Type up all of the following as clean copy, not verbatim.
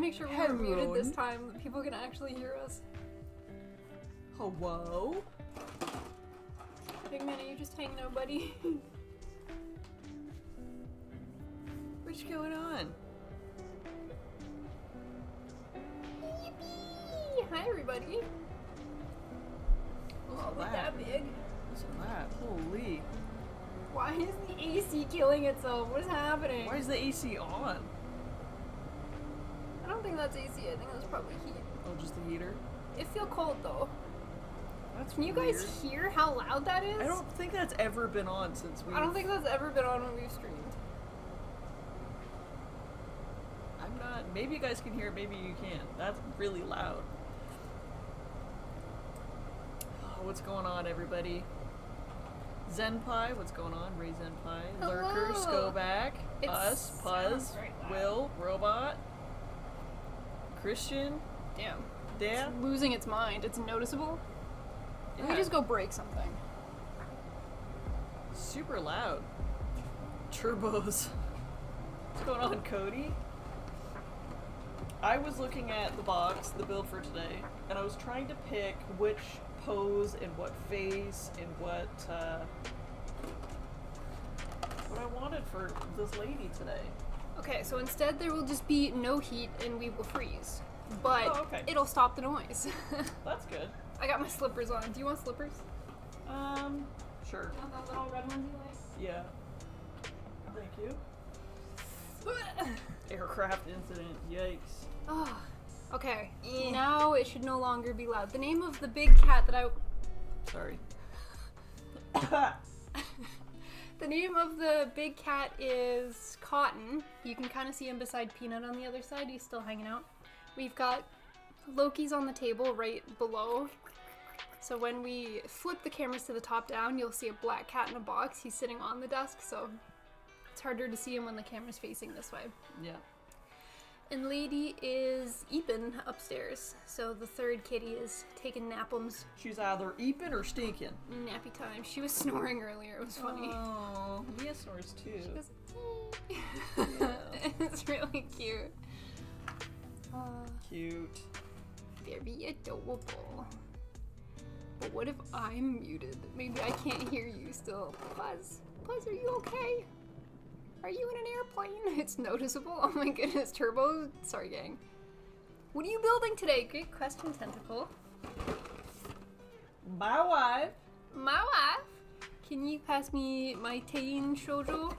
make sure we're muted this time, that people can actually hear us. Hello? Big man, are you just hanging out, buddy? What's going on? Yippee! Hi, everybody. Oh, look that big. What's that? Holy. Why is the AC killing itself? What is happening? Why is the AC on? I don't think that's AC. I think that's probably heat. Oh, just the heater? It feels cold, though. That's Can you weird. guys hear how loud that is? I don't think that's ever been on since we. I don't think that's ever been on when we've streamed. I'm not. Maybe you guys can hear it, maybe you can't. That's really loud. Oh, what's going on, everybody? Zenpai, what's going on? Ray Zenpai. Hello. Lurkers, go back. It Us, sounds Puzz, very loud. Will, Robot, Christian, Damn. Dan. It's losing its mind. It's noticeable. Let me Yeah. just go break something. Super loud. Turbos. What's going on, Cody? I was looking at the box, the build for today, and I was trying to pick which pose and what face and what I wanted for this lady today. Okay, so instead there will just be no heat and we will freeze. But Oh, okay. it'll stop the noise. That's good. I got my slippers on. Do you want slippers? Sure. You want those little red ones you like? Yeah. Thank you. Aircraft incident. Yikes. Oh, okay. Now it should no longer be loud. The name of the big cat that I... Sorry. The name of the big cat is Cotton. You can kind of see him beside Peanut on the other side. He's still hanging out. We've got Loki's on the table right below. So when we flip the cameras to the top down, you'll see a black cat in a box. He's sitting on the desk, so it's harder to see him when the camera's facing this way. Yeah. And Lady is Eepin upstairs. So the third kitty is taking napums. She's either eeping or stinking. Nappy time. She was snoring earlier. It was funny. Oh, Mia snores too. She goes, Yeah. It's really cute. Cute. Very adorable. But what if I'm muted? Maybe I can't hear you still. Buzz, are you okay? Are you in an airplane? It's noticeable. Oh my goodness, Turbo. Sorry, gang. What are you building today? Great question, Tentacle. My wife. My wife. Can you pass me my Teien Shojo?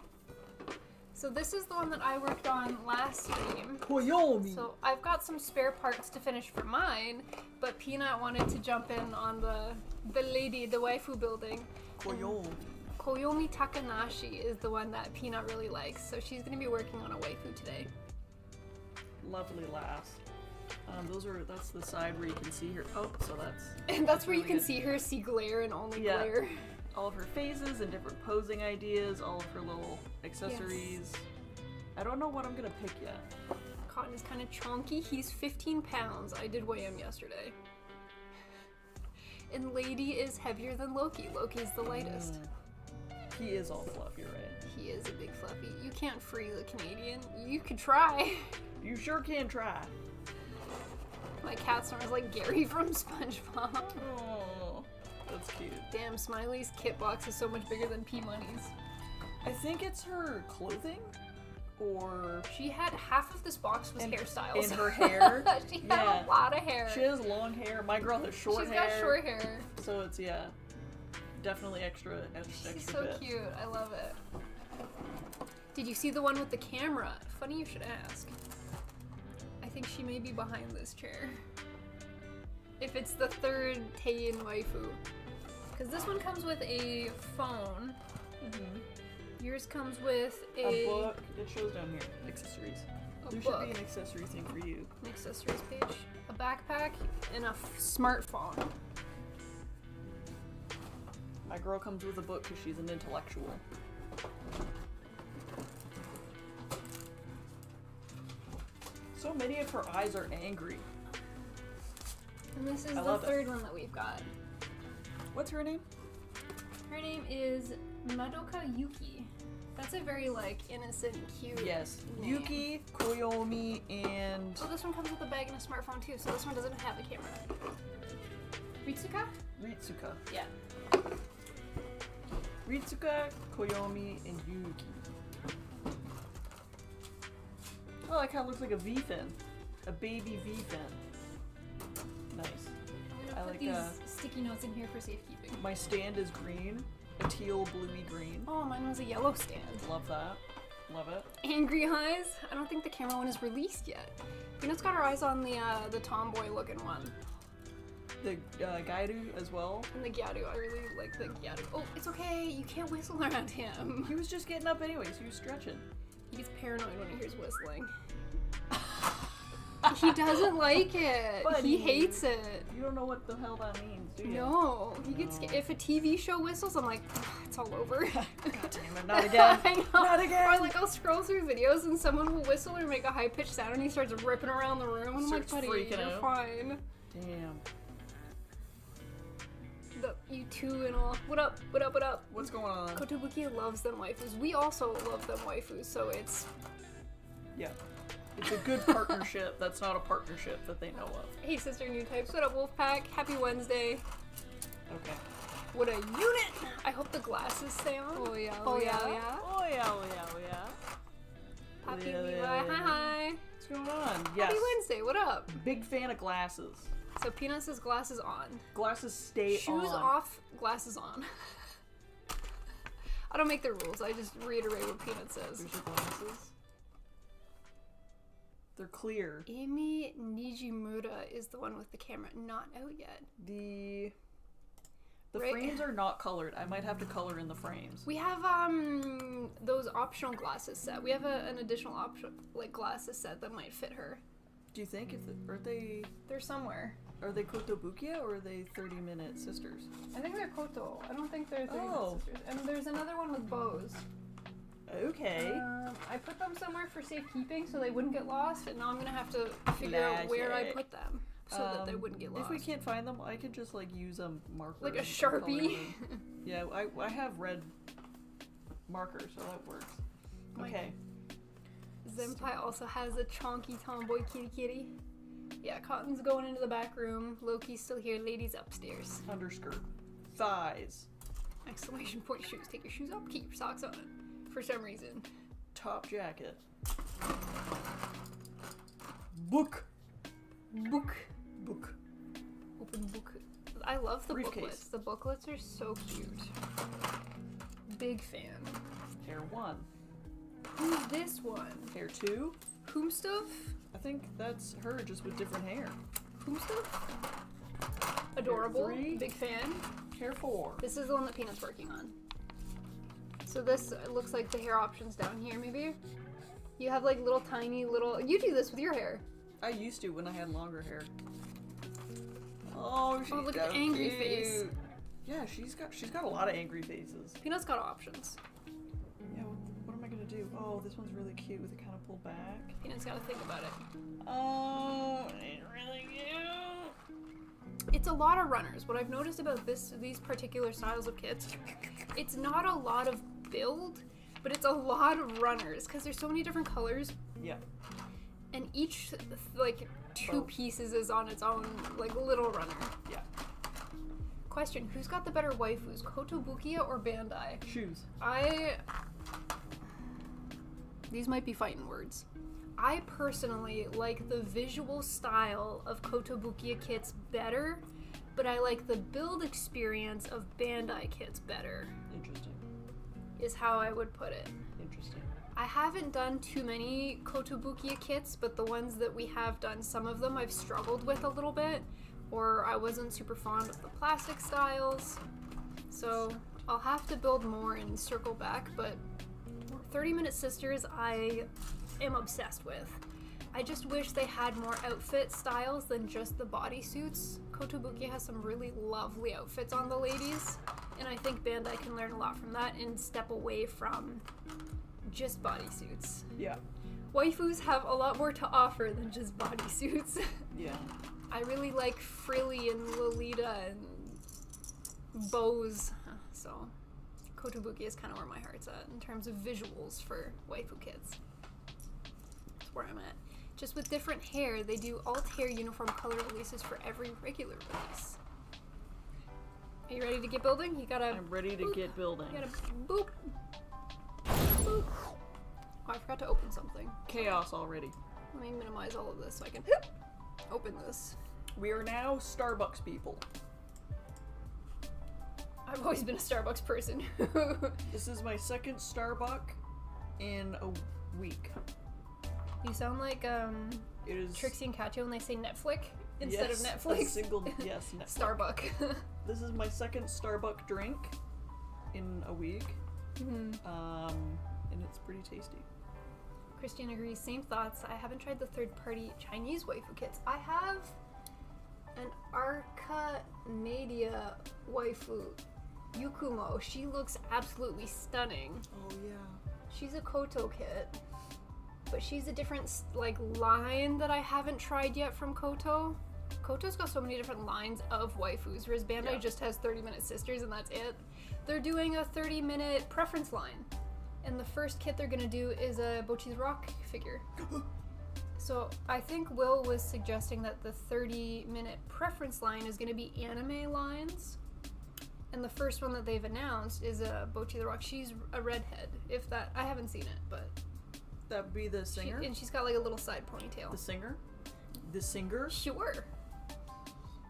So this is the one that I worked on last stream. Koyomi. So I've got some spare parts to finish for mine, but Peanut wanted to jump in on the lady, the waifu building. Koyomi. Koyomi Takanashi is the one that Peanut really likes, so she's going to be working on a waifu today. Lovely lass. That's the side where you can see her. Oh, so that's. And that's where you really can good. see her, see glare and only Yeah. glare. All of her phases and different posing ideas, all of her little accessories. Yes. I don't know what I'm gonna pick yet. Cotton is kind of chonky. He's 15 pounds. I did weigh him yesterday. And Lady is heavier than Loki. Loki's the lightest. He is all fluff, you're right. He is a big fluffy. You can't freeze a Canadian. You could try. You sure can try. My cat snores like Gary from SpongeBob. Oh, that's cute. Damn, Smiley's kit box is so much bigger than P-Money's. I think it's her clothing, or... She had half of this box was hairstyles. In her hair. She had a lot of hair. She has long hair. My girl has short hair. She's got short hair. So it's, yeah, definitely extra She's so bit. cute. I love it. Did you see the one with the camera? Funny you should ask. I think she may be behind this chair. If it's the third Teien waifu. Because this one comes with a phone. Mm-hmm. Yours comes with a book. It shows down here. Accessories. There book. should be an accessory thing for you. An accessories page. A backpack and a smartphone. My girl comes with a book because she's an intellectual. So many of her eyes are angry. And this is the third one that we've got. What's her name? Her name is Madoka Yuki. That's a very, like, innocent, cute Yes. name. Yuki, Koyomi, and... Oh, this one comes with a bag and a smartphone, too, so this one doesn't have a camera. Ritsuka? Ritsuka. Yeah. Ritsuka, Koyomi, and Yuki. Oh, that kind of looks like a V-fin. A baby V-fin. Nice. I'm gonna put these sticky notes in here for safekeeping. My stand is green. A teal, bluey green. Oh, mine was a yellow stand. Love that. Love it. Angry eyes? I don't think the camera one is released yet. Peanut's got her eyes on the tomboy looking one. The Gaidu as well. And the Gyadu. I really like the Gyadu. Oh, it's okay. You can't whistle around him. He was just getting up anyways. He was stretching. He gets paranoid when he hears whistling. He doesn't like it. Buddy. He hates it. You don't know what the hell that means, do you? No. He gets if a TV show whistles, I'm like, it's all over. God damn it, not again. I know. Not again. Or like I'll scroll through videos and someone will whistle or make a high pitched sound and he starts ripping around the room and I'm like, Starts buddy, freaking you're out. fine. Damn. You two and all. What up? What up? What up? What's going on? Kotobukiya loves them waifus. We also love them waifus, so it's... Yeah. It's a good partnership. That's not a partnership that they know of. Hey sister new types, what up Wolfpack? Happy Wednesday. Okay. What a unit! I hope the glasses stay on. Oh yeah, Oh yeah, oh yeah. Oh yeah, oh yeah, oh yeah. Happy Yeah, Levi, yeah, hi yeah. hi. What's going on? Yes. Happy Wednesday, what up? Big fan of glasses. So Peanut says glasses on. Glasses stay Shoes on. off, glasses on. I don't make the rules, I just reiterate what Peanut says. There's your glasses. They're clear. Amy Nijimura is the one with the camera not out yet. The Right. frames are not colored. I might have to color in the frames. We have those optional glasses set. We have an additional option like glasses set that might fit her. Do you think are They're somewhere. they Kotobukiya or are they 30-minute sisters? I think they're Koto. I don't think they're 30 Oh. sisters. And there's another one with bows. Okay. I put them somewhere for safekeeping so they wouldn't get lost, and now I'm gonna have to figure out where I put them so that they wouldn't get lost. If we can't find them, I could just like use a marker. Like a and color Sharpie. them. Yeah, I have red markers, so that works. My- Okay. Zenpai also has a chonky tomboy kitty kitty. Yeah, Cotton's going into the back room. Loki's still here. Ladies upstairs. Underskirt. Thighs. Exclamation point shoes. Take your shoes off. Keep your socks on. For some reason. Top jacket. Book. Book. Book. Open book. I love the Briefcase. booklets. The booklets are so cute. Big fan. Hair 1. Who's this one? Hair 2. Whom stuff? I think that's her, just with different hair. Whom stuff? Adorable. Three. Big fan. Hair 4. This is the one that Peanut's working on. So this looks like the hair options down here, maybe? You have like little tiny little... You do this with your hair. I used to when I had longer hair. Oh, she's look so at the angry cute. face. Yeah, she's got a lot of angry faces. Peanut's got options. Yeah, what am I gonna do? Oh, this one's really cute with it kind of pulled back. Peanut's gotta think about it. Oh, it's really cute. It's a lot of runners. What I've noticed about these particular styles of kits, it's not a lot of build, but it's a lot of runners because there's so many different colors. Yeah. And each like two pieces is on its own like little runner. Yeah. Question: who's got the better waifus, Kotobukiya or Bandai? Shoes. These might be fighting words. I personally like the visual style of Kotobukiya kits better, but I like the build experience of Bandai kits better, Interesting. is how I would put it. Interesting. I haven't done too many Kotobukiya kits, but the ones that we have done, some of them I've struggled with a little bit, or I wasn't super fond of the plastic styles. So I'll have to build more and circle back, but 30-Minute Sisters I am obsessed with. I just wish they had more outfit styles than just the bodysuits. Kotobukiya has some really lovely outfits on the ladies, and I think Bandai can learn a lot from that and step away from just bodysuits. Yeah. Waifus have a lot more to offer than just bodysuits. Yeah. I really like Frilly and Lolita and bows, so Kotobuki is kind of where my heart's at in terms of visuals for waifu kits. That's where I'm at. Just with different hair, they do alt hair uniform color releases for every regular release. Are you ready to get building? You gotta. I'm ready to get building. You gotta boop. Boop. Oh, I forgot to open something. Chaos already. Let me minimize all of this so I can open this. We are now Starbucks people. I've always been a Starbucks person. This is my second Starbucks in a week. You sound like It is Trixie and Katya when they say Netflix instead of a Netflix. single yes, Netflix. Starbucks. This is my second Starbucks drink in a week. And it's pretty tasty. Christian agrees, same thoughts. I haven't tried the third-party Chinese waifu kits. I have an Arcanadia waifu, Yukumo. She looks absolutely stunning. Oh yeah. She's a Koto kit, but she's a different like line that I haven't tried yet from Koto. Koto's got so many different lines of waifus, whereas Bandai just has 30-minute sisters and that's it. They're doing a 30-minute preference line. And the first kit they're gonna do is a Bochi's Rock figure. So I think Will was suggesting that the 30-minute preference line is gonna be anime lines. And the first one that they've announced is a Bochi the Rock. She's a redhead, if that, I haven't seen it, but. That would be the singer? And she's got like a little side ponytail. The singer? The singer? Sure.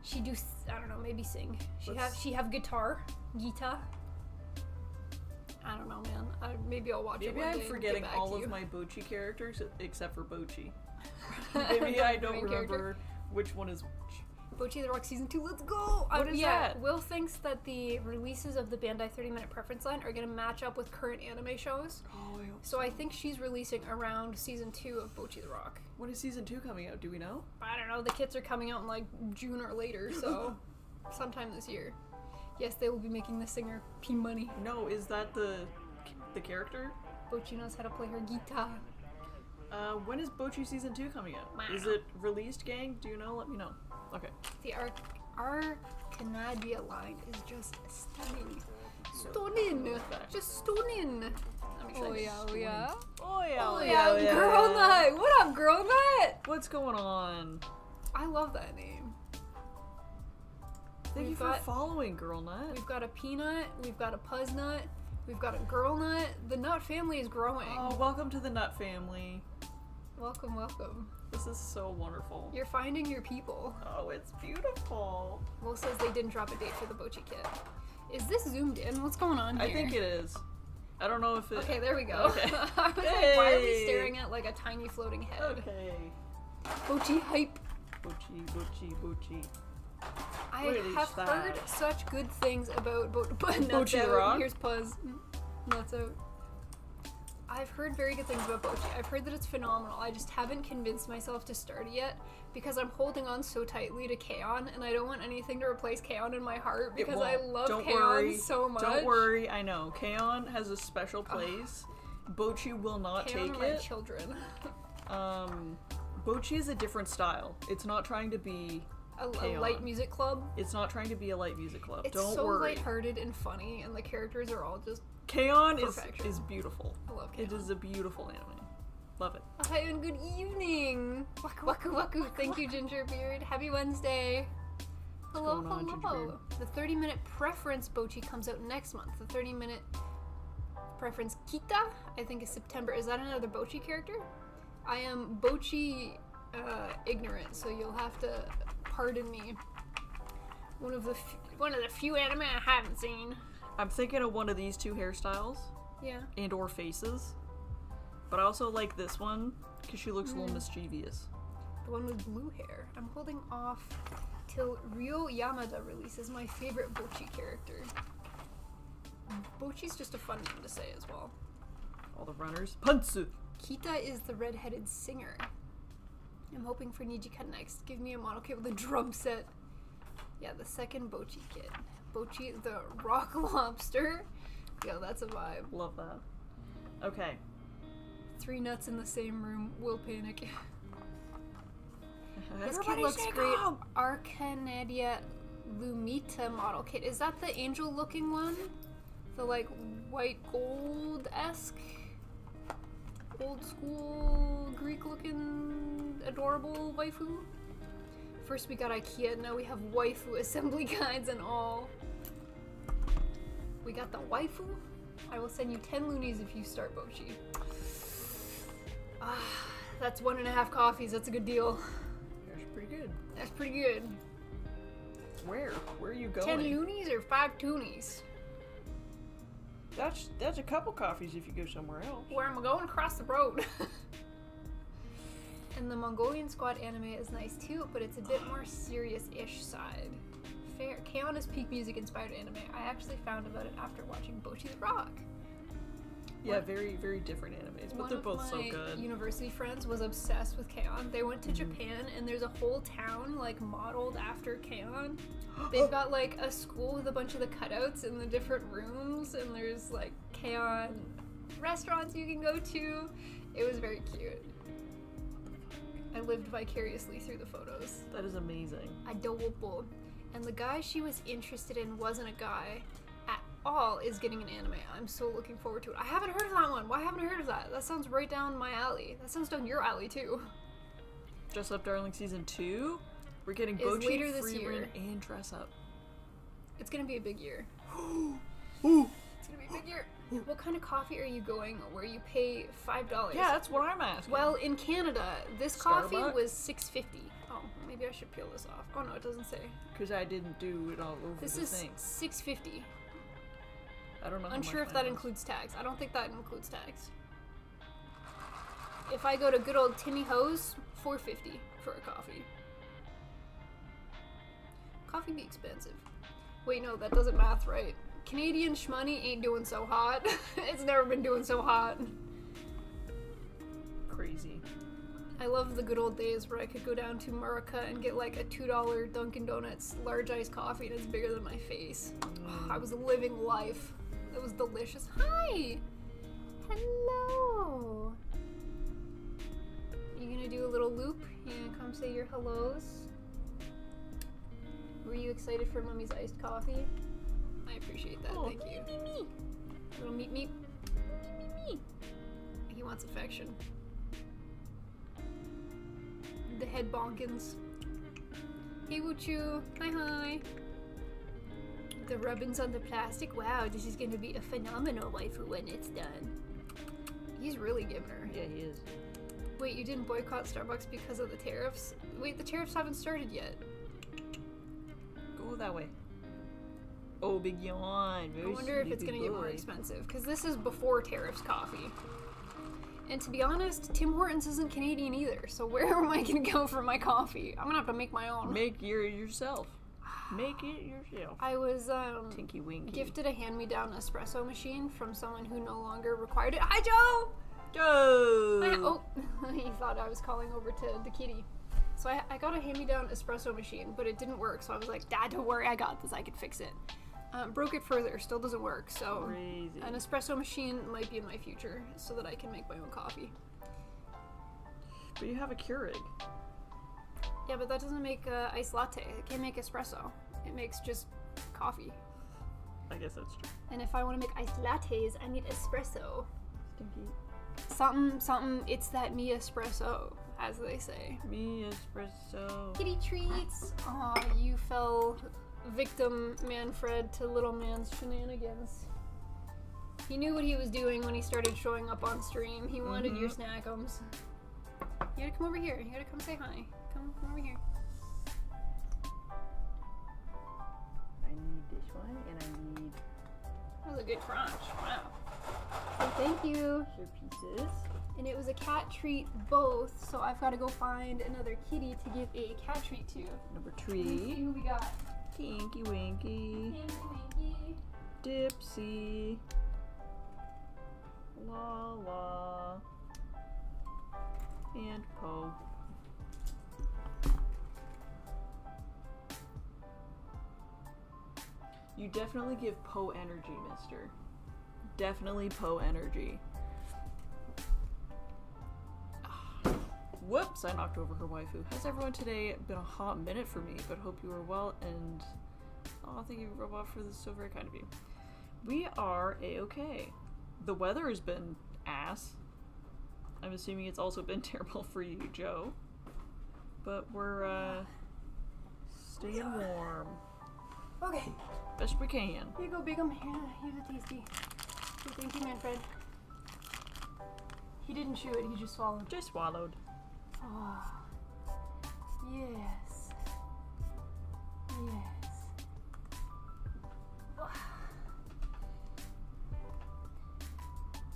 She do, I don't know, maybe sing. She have guitar. I don't know, man. Maybe I'll watch it one day. Maybe I'm forgetting all of my Bochi characters except for Bochi. Maybe I don't remember which one is which. Bochi the Rock Season 2, let's go! What is that? Will thinks that the releases of the Bandai 30-minute preference line are going to match up with current anime shows. Oh, so I think she's releasing around Season 2 of Bochi the Rock. When is Season 2 coming out? Do we know? I don't know. The kits are coming out in like June or later, so sometime this year. Yes, they will be making the singer P-Money. No, is that the character? Bochi knows how to play her guitar. When is Bochi Season 2 coming out? Wow. Is it released, gang? Do you know? Let me know. Okay. The Arcanadia line is just stunning. Stunning! Just stunning! I'm excited. Oh yeah. Oh yeah, Girl Nut! What up, Girl Nut? What's going on? I love that name. Thank you for following, Girl Nut. We've got a Peanut, we've got a Puzz Nut, we've got a Girl Nut. The Nut family is growing. Oh, welcome to the Nut family. Welcome, welcome. This is so wonderful. You're finding your people. Oh, it's beautiful. Will says they didn't drop a date for the Bochi kit. Is this zoomed in? What's going on here? I think it is. I don't know if it... Okay, there we go. Okay. I was like, why are we staring at like a tiny floating head? Okay. Bochi hype. Bochi. I have heard such good things about Bochi the Rock. Here's Puzz. Nuts out. I've heard very good things about Bochi. I've heard that it's phenomenal. I just haven't convinced myself to start it yet because I'm holding on so tightly to K-On! And I don't want anything to replace K-On! In my heart because I love K-On! So much. Don't worry, I know. K-On! Has a special place. Bochi will not K-On! take are my it. Children. Bochi is a different style. It's not trying to be a light music club. It's not trying to be a light music club. It's don't so worry. lighthearted and funny, and the characters are all just K-On! is beautiful. I love K-On! It is a beautiful anime. Love it. Hi and good evening. Waku waku. Thank you, Gingerbeard. Happy Wednesday. Hello, hello. The 30-minute preference Bochi comes out next month. The 30-minute preference Kita, I think, is September. Is that another Bochi character? I am Bochi ignorant, so you'll have to pardon me. One of the few anime I haven't seen. I'm thinking of one of these two hairstyles. Yeah. And or faces. But I also like this one because she looks a little mischievous. The one with blue hair. I'm holding off till Ryo Yamada releases, my favorite Bochi character. Bochi's just a fun name to say as well. All the runners. Pantsu! Kita is the red-headed singer. I'm hoping for Nijika next. Give me a model kit with a drum set. Yeah, the second Bochi kit. Bochi the rock lobster. Yo, that's a vibe. Love that. Okay. 3 nuts in the same room will panic. This kit looks great. Arcanadia Lumita model kit. Is that the angel looking one The like white gold-esque, old school Greek looking adorable waifu. First we got IKEA, now we have waifu assembly guides and all. We got the waifu. I will send you 10 loonies if you start Bochi. That's 1.5 coffees, that's a good deal. That's pretty good. That's pretty good. Where? Where are you going? 10 loonies or 5 toonies? That's a couple coffees if you go somewhere else. Where am I going? Across the road. And the Mongolian squad anime is nice too, but it's a bit more serious-ish side. Fair. K-On! Is peak music-inspired anime. I actually found about it after watching Bocchi the Rock. Yeah, very, very different animes, but they're both so good. One of my university friends was obsessed with K-On! They went to Japan, and there's a whole town, like, modeled after K-On! They've got, like, a school with a bunch of the cutouts in the different rooms, and there's, like, K-On! Restaurants you can go to. It was very cute. I lived vicariously through the photos. That is amazing. Adorable. And the guy she was interested in wasn't a guy at all, is getting an anime. I'm so looking forward to it. I haven't heard of that one. Why haven't I heard of that? That sounds right down my alley. That sounds down your alley too. Dress Up Darling Season 2? We're getting Is later Bochi, this Free year. Run, and Dress Up. It's gonna be a big year. Ooh. It's gonna be a big year. What kind of coffee are you going where you pay $5? Yeah, that's what I'm asking. Well, in Canada, this coffee Starbucks? was $6.50. Oh, maybe I should peel this off. Oh no, it doesn't say. Because I didn't do it all over This the is thing. $6.50. I don't know. Unsure if that includes tax. I don't think that includes tax. If I go to good old Timmy Ho's, $4.50 for a coffee. Coffee be expensive. Wait, no, that doesn't math right. Canadian shmoney ain't doing so hot. It's never been doing so hot. Crazy. I love the good old days where I could go down to Murica and get like a $2 Dunkin' Donuts large iced coffee and it's bigger than my face. I was living life. It was delicious. Hi! Hello! You gonna do a little loop? You gonna come say your hellos? Were you excited for Mummy's iced coffee? I appreciate that, thank you. Me. Little meep meep. Me. He wants affection. The head bonkins. Hey Woochoo. Hi hi. The rubbins on the plastic. Wow, this is gonna be a phenomenal waifu when it's done. He's really giving her. Yeah, he is. Wait, you didn't boycott Starbucks because of the tariffs? Wait, the tariffs haven't started yet. Go that way. Oh, big yawn. Very I wonder if it's gonna get more expensive, because this is before tariffs coffee. And to be honest, Tim Hortons isn't Canadian either, so where am I gonna go for my coffee? I'm gonna have to make my own. Make yourself. Make it yourself. I was Tinky Winky. gifted a hand-me-down espresso machine from someone who no longer required it. Hi, Joe! Go! He thought I was calling over to the kitty. So I got a hand-me-down espresso machine, but it didn't work, so I was like, Dad, don't worry, I got this, I can fix it. Broke it further, still doesn't work, so Crazy. an espresso machine might be in my future so that I can make my own coffee. But you have a Keurig. Yeah, but that doesn't make iced latte. It can't make espresso. It makes just coffee. I guess that's true. And if I want to make iced lattes, I need espresso. Stinky. Something, it's that me espresso, as they say. Me espresso. Kitty treats! Aw, you fell victim, Manfred, to little man's shenanigans. He knew what he was doing when he started showing up on stream. He wanted your snackums. You gotta come over here. You gotta come say hi. Come over here. I need this one, and I need That was a good crunch. Wow. So thank you. your pieces. And it was a cat treat both, so I've got to go find another kitty to give a cat treat to. Number Let's see 3. who we got. Tinky Winky. Winky. Dipsy. La la. And Poe. You definitely give Poe energy, mister. Definitely Poe energy. Whoops, I knocked over her waifu. How's everyone today? Been a hot minute for me, but hope you are well and... Oh, thank you, Robot, for this. So very kind of you. We are a-okay. The weather has been ass. I'm assuming it's also been terrible for you, Joe. But we're, staying warm. Okay. Best we can. Here you go, Bigum. Here, here's a tasty. So thank you, Manfred. He didn't chew it, he just swallowed. Just swallowed. Oh. Yes. Yes.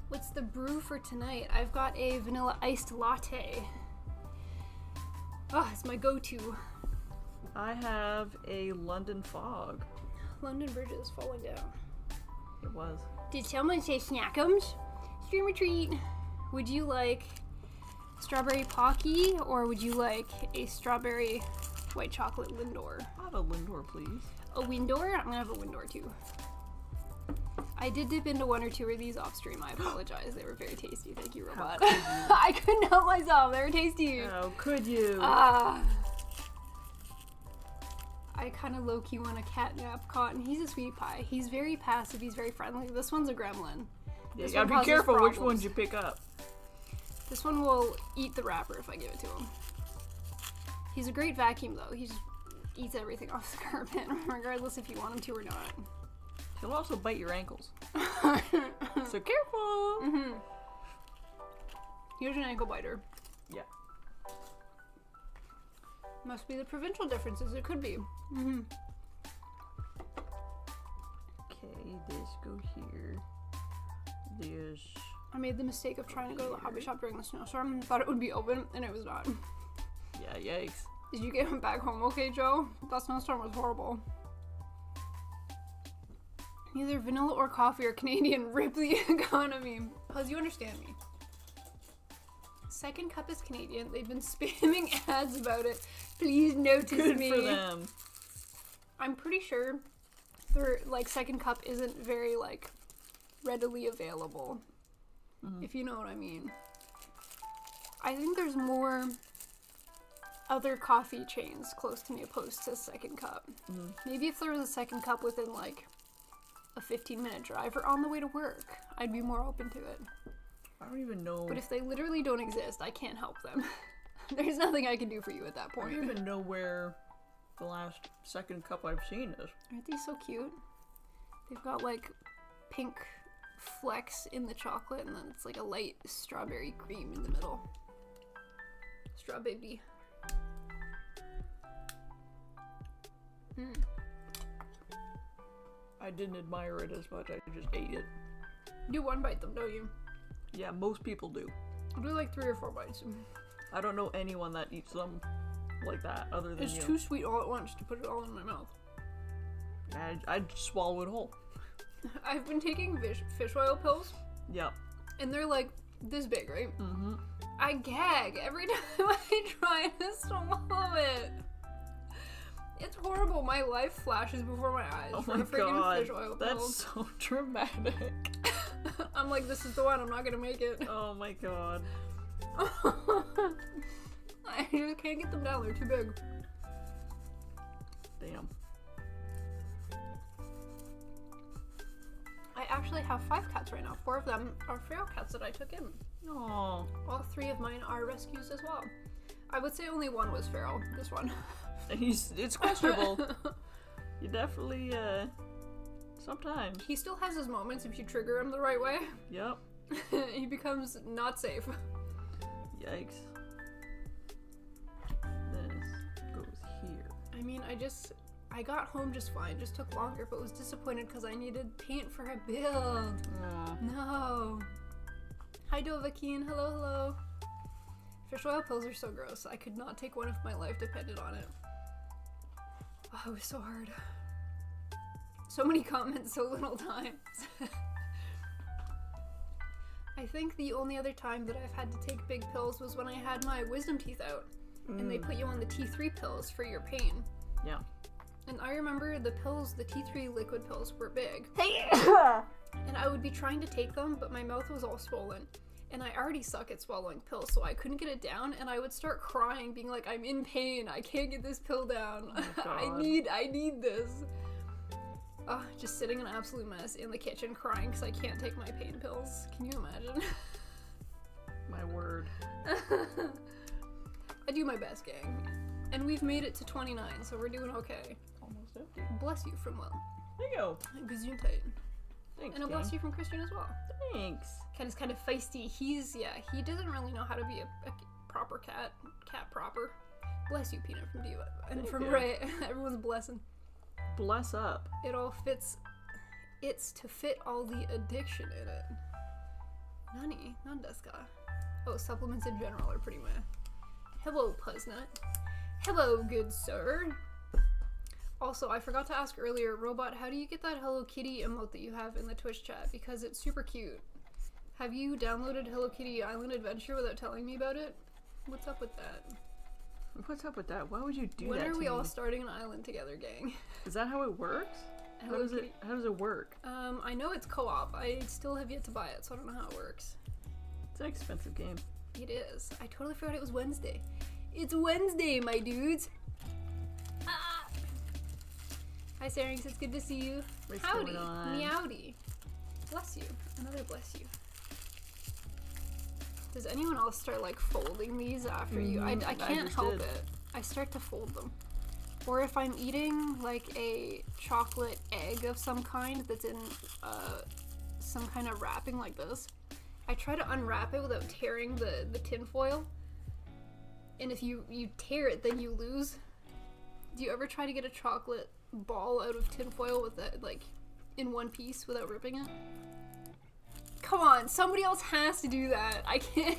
What's the brew for tonight? I've got a vanilla iced latte. Oh, it's my go-to. I have a London fog. London Bridge is falling down. It was. Did someone say snackums? Streamer treat. Would you like strawberry Pocky or would you like a strawberry white chocolate Lindor? I'll have a Lindor, please. A Windor? I'm gonna have a Windor too. I did dip into one or two of these off stream. I apologize. They were very tasty. Thank you, Robot. I couldn't help myself. They were tasty. How could you? I kind of low-key want a catnap Cotton. He's a sweetie pie. He's very passive. He's very friendly. This one's a gremlin. Yeah, you gotta be careful which ones you pick up. This one will eat the wrapper if I give it to him. He's a great vacuum, though. He just eats everything off the carpet, regardless if you want him to or not. He'll also bite your ankles. So careful! Mm-hmm. Here's an ankle biter. Yeah. Must be the provincial differences. It could be. Mm-hmm. Okay, this go here. This. I made the mistake of trying to go to the hobby shop during the snowstorm. Thought it would be open, and it was not. Yeah, yikes. Did you get back home okay, Joe? That snowstorm was horrible. Neither vanilla or coffee are Canadian. Rip the economy. Cause you understand me. Second Cup is Canadian. They've been spamming ads about it. Please notice Good me. for them. I'm pretty sure their Second Cup isn't very readily available. Mm-hmm. If you know what I mean. I think there's more other coffee chains close to me opposed to Second Cup. Mm-hmm. Maybe if there was a Second Cup within a 15-minute drive or on the way to work, I'd be more open to it. I don't even know. But if they literally don't exist, I can't help them. There's nothing I can do for you at that point. I don't even know where the last Second Cup I've seen is. Aren't these so cute? They've got pink flecks in the chocolate and then it's a light strawberry cream in the middle. Straw baby. I didn't admire it as much, I just ate it. You one bite them, don't you? Yeah, most people do. I do 3 or 4 bites. I don't know anyone that eats them like that other than it's you. It's too sweet all at once to put it all in my mouth. I'd swallow it whole. I've been taking fish oil pills. Yep. And they're this big, right? Mm-hmm. I gag every time I try to swallow it. It's horrible. My life flashes before my eyes. Oh from my the freaking god, fish oil that's pills. so dramatic. I'm this is the one. I'm not gonna make it. Oh my god. I just can't get them down. They're too big. Damn. I actually have 5 cats right now. 4 of them are feral cats that I took in. Aww. All 3 of mine are rescues as well. I would say only one was feral. This one. It's questionable. You definitely, sometimes. He still has his moments if you trigger him the right way. Yep. He becomes not safe. Yikes. This goes here. I mean, I got home just fine. Just took longer, but was disappointed because I needed paint for a build. No. Hi, Dovahkiin. Hello, hello. Fish oil pills are so gross. I could not take one if my life depended on it. Oh, it was so hard. So many comments, so little time. I think the only other time that I've had to take big pills was when I had my wisdom teeth out. And they put you on the T3 pills for your pain. Yeah. And I remember the pills, the T3 liquid pills were big. And I would be trying to take them, but my mouth was all swollen. And I already suck at swallowing pills, so I couldn't get it down, and I would start crying, being like, I'm in pain, I can't get this pill down. Oh I need this. Just sitting an absolute mess in the kitchen crying because I can't take my pain pills. Can you imagine? My word. I do my best, gang. And we've made it to 29, so we're doing okay. Almost empty. Bless you from Will. There you go. Gesundheit. Thanks, And a gang. bless you from Christian as well. Thanks. Cat is kind of feisty. He doesn't really know how to be a proper cat. Cat proper. Bless you, Peanut, from Diva. And from you. Ray. Everyone's blessing. Bless up. It all fits. It's to fit all the addiction in it. Nani? Nandeska. Oh, supplements in general are pretty meh. Hello, Puznut. Hello, good sir. Also, I forgot to ask earlier, Robot, how do you get that Hello Kitty emote that you have in the Twitch chat? Because it's super cute. Have you downloaded Hello Kitty Island Adventure without telling me about it? What's up with that? What's up with that? Why would you do When that are to we me? all starting an island together, gang? Is that how it works? How Hello does Kitty. it work? I know it's co-op. I still have yet to buy it, so I don't know how it works. It's an expensive game. It is. I totally forgot it was Wednesday. It's Wednesday, my dudes. Ah. Hi, Syrinx. It's good to see you. What's Howdy. going on? Meowdy. Bless you. Another bless you. Does anyone else start, like, folding these after you? I can't just help did. it. I start to fold them. Or if I'm eating, like, a chocolate egg of some kind that's in some kind of wrapping like this, I try to unwrap it without tearing the tin foil. And if you tear it, then you lose. Do you ever try to get a chocolate ball out of tin foil with it, like, in one piece without ripping it? Come on, somebody else has to do that. I can't.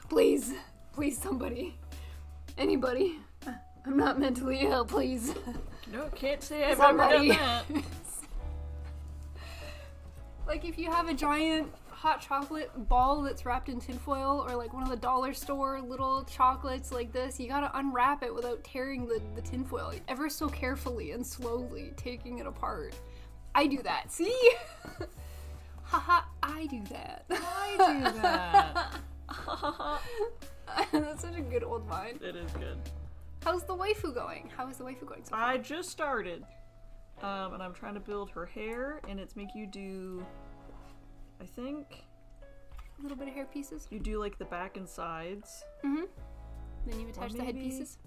Please. Please, somebody. Anybody. I'm not mentally ill, please. No, can't say I've Somebody. ever done that. Like, if you have a giant hot chocolate ball that's wrapped in tinfoil, or like one of the dollar store little chocolates like this, you gotta unwrap it without tearing the tinfoil ever so carefully and slowly, taking it apart. I do that. See? Haha, I do that. I do that. That's such a good old line. It is good. How's the waifu going? How is the waifu going so far? I just started. And I'm trying to build her hair, and it's make you do, I think, A little bit of hair pieces. you do like the back and sides. Mm-hmm. Then you attach the head maybe- pieces.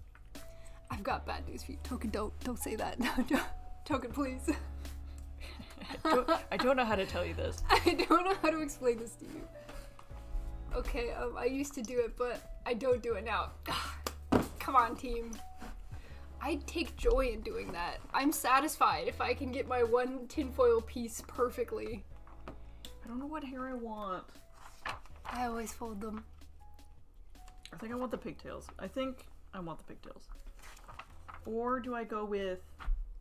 I've got bad news for you. Token, don't say that. Token, please. I don't know how to tell you this. I don't know how to explain this to you. Okay, I used to do it, but I don't do it now. Come on, team. I take joy in doing that. I'm satisfied if I can get my one tinfoil piece perfectly. I don't know what hair I want. I always fold them. I think I want the pigtails. I think I want the pigtails. Or do I go with...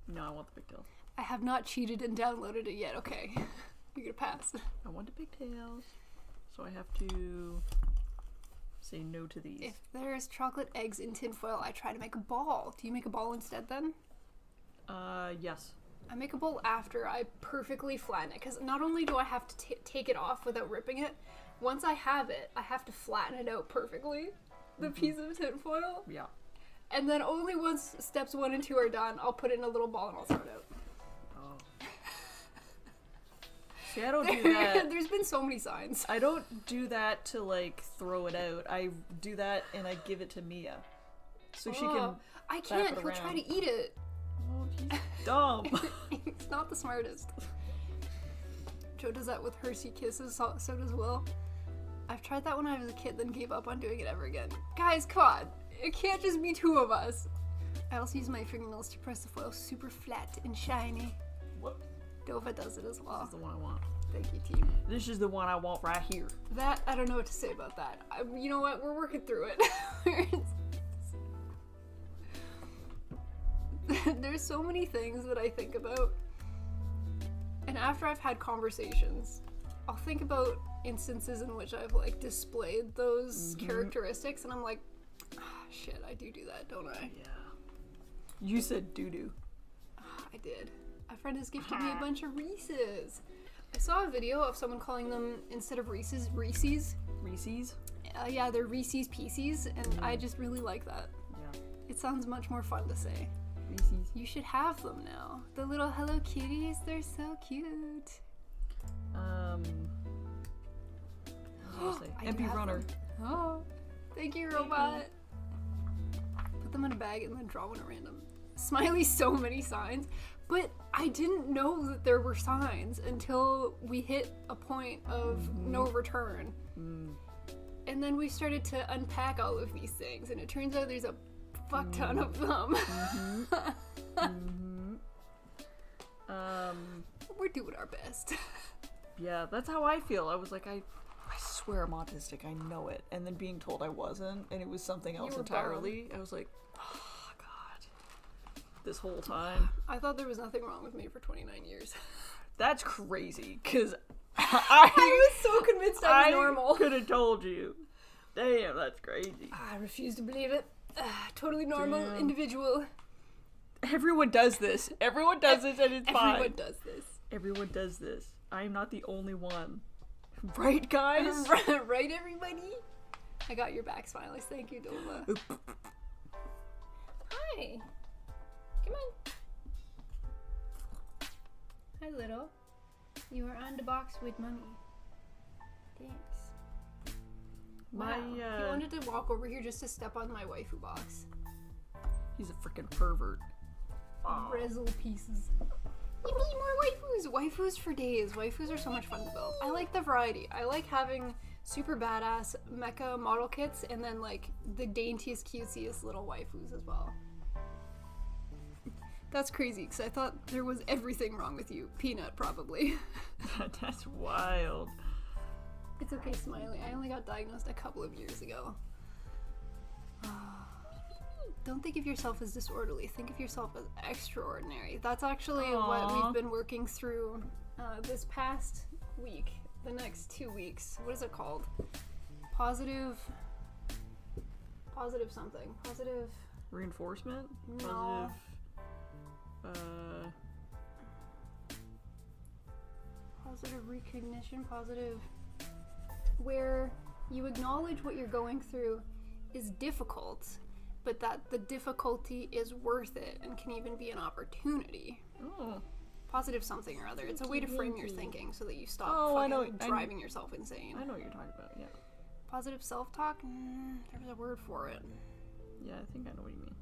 No, I want the pigtails. I have not cheated and downloaded it yet. Okay, you're gonna pass. I want the pigtails. So I have to say no to these. If there's chocolate eggs in tinfoil, I try to make a ball. Do you make a ball instead then? Yes. I make a bowl after I perfectly flatten it, because not only do I have to take it off without ripping it, once I have it, I have to flatten it out perfectly, the piece of tinfoil, Yeah. and then only once steps 1 and 2 are done, I'll put it in a little ball and I'll throw it out. Oh. See, I don't do that. There's been so many signs. I don't do that to, like, throw it out. I do that and I give it to Mia. So she can... I it can't, he'll around. try to eat it. Oh, he's dumb. He's not the smartest. Joe does that with Hershey Kisses, so does Will. I've tried that when I was a kid, then gave up on doing it ever again. Guys, come on. It can't just be 2 of us. I also use my fingernails to press the foil super flat and shiny. What? Dova does it as well. This is the one I want. Thank you, team. This is the one I want right here. That, I don't know what to say about that. You know what? We're working through it. There's so many things that I think about. And after I've had conversations, I'll think about instances in which I've, like, displayed those characteristics, and I'm like, shit, I do that, don't I? Yeah. You said doo-doo. I did. A friend has gifted me a bunch of Reese's. I saw a video of someone calling them, instead of Reese's, Reese's. Reese's? Yeah, they're Reese's Pieces, and I just really like that. Yeah. It sounds much more fun to say. Reese's. You should have them now. The little Hello Kitties, they're so cute. I MP have runner. them. Oh, thank you, robot. Put them in a bag and then draw one at random. Smiley, so many signs, but I didn't know that there were signs until we hit a point of no return. And then we started to unpack all of these things, and it turns out there's a fuck ton of them. We're doing our best. Yeah, that's how I feel. I was like, I swear I'm autistic. I know it. And then being told I wasn't, and it was something else entirely. I was like, oh god, this whole time. I thought there was nothing wrong with me for 29 years. That's crazy, because I was so convinced I was normal. I could have told you. Damn, that's crazy. I refuse to believe it. Totally normal individual. Everyone does this. Everyone does this, and it's fine. Everyone does this. Everyone does this. I am not the only one. Right, guys? Right, everybody? I got your back, Smileys. Thank you, Dova. Hi. Come on. Hi, little. You are on the box with mommy. Thanks. Wow. He wanted to walk over here just to step on my waifu box. He's a freaking pervert. Rezzle pieces. You need more waifus! Waifus for days. Waifus are so much fun to build. I like the variety. I like having super badass mecha model kits and then like the daintiest, cutesiest little waifus as well. That's crazy because I thought there was everything wrong with you. Peanut, probably. That's wild. It's okay, Smiley. I only got diagnosed a couple of years ago. Don't think of yourself as disorderly. Think of yourself as extraordinary. That's actually what we've been working through this past week. The next 2 weeks. What is it called? Positive something. Positive reinforcement? No. Positive recognition. Positive where you acknowledge what you're going through is difficult, but that the difficulty is worth it and can even be an opportunity. Oh. Positive something or other. It's a way to frame your thinking so that you stop driving yourself insane. I know what you're talking about, yeah. Positive self-talk? There's a word for it. Yeah, I think I know what you mean.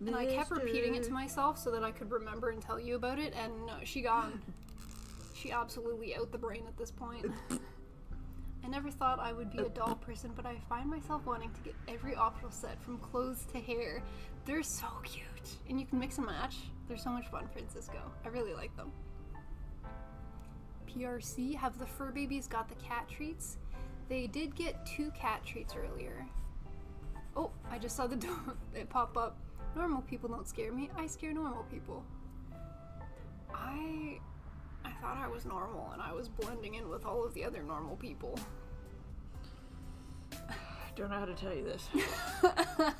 And I kept repeating it to myself so that I could remember and tell you about it, and no, she gone. She absolutely out the brain at this point. I never thought I would be a doll person, but I find myself wanting to get every optional set from clothes to hair. They're so cute. And you can mix and match. They're so much fun, Francisco. I really like them. PRC, have the fur babies got the cat treats? They did get 2 cat treats earlier. Oh, I just saw it pop up. Normal people don't scare me. I scare normal people. I thought I was normal and I was blending in with all of the other normal people. I don't know how to tell you this.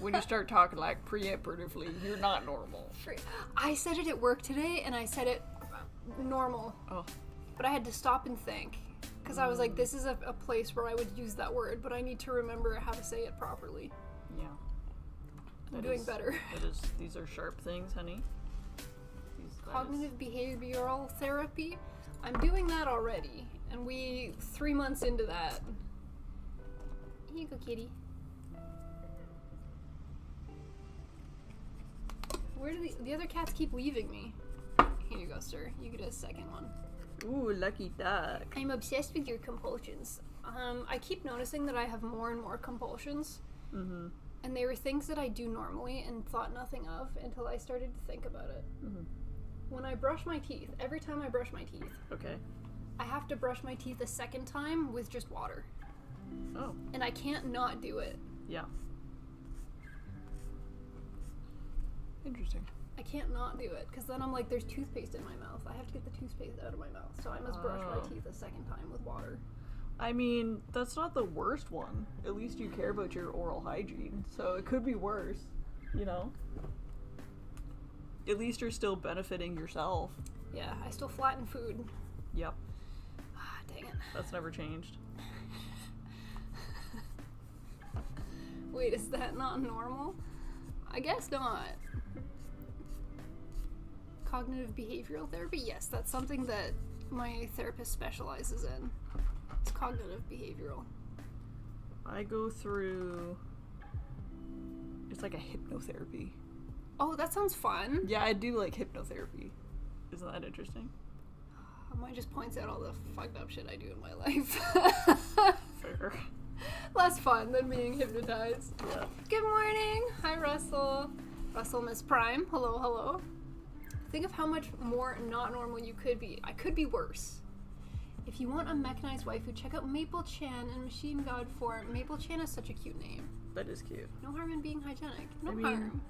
When you start talking like preemptively, you're not normal. I said it at work today and I said it normal. Oh. But I had to stop and think. Because I was like, this is a place where I would use that word, but I need to remember how to say it properly. Yeah. I'm doing better. These are sharp things, honey. Cognitive behavioral therapy. I'm doing that already, and 3 months into that. Here you go, kitty. Where do the other cats keep leaving me? Here you go, sir. You get a second one. Ooh, lucky duck. I'm obsessed with your compulsions. I keep noticing that I have more and more compulsions. Mm-hmm. And they were things that I do normally and thought nothing of until I started to think about it. Mm-hmm. When I brush my teeth, every time I brush my teeth, okay, I have to brush my teeth a second time with just water. Oh. And I can't not do it. Yeah. Interesting. I can't not do it, because then I'm like, there's toothpaste in my mouth. I have to get the toothpaste out of my mouth, so I must brush my teeth a second time with water. I mean, that's not the worst one. At least you care about your oral hygiene, so it could be worse, you know? At least you're still benefiting yourself. Yeah, I still flatten food. Yep. Ah, dang it. That's never changed. Wait, is that not normal? I guess not. cognitive behavioral therapy, yes, that's something that my therapist specializes in. It's cognitive behavioral. I go through... It's like a hypnotherapy. Oh, that sounds fun. Yeah, I do like hypnotherapy. Isn't that interesting? Mine just points out all the fucked up shit I do in my life. Fair. Less fun than being hypnotized. Yeah. Good morning. Hi, Russell. Russell, Miss Prime. Hello, hello. Think of how much more not normal you could be. I could be worse. If you want a mechanized waifu, check out Maple Chan in Machine God form. Maple Chan is such a cute name. That is cute. No harm in being hygienic. No I mean, harm.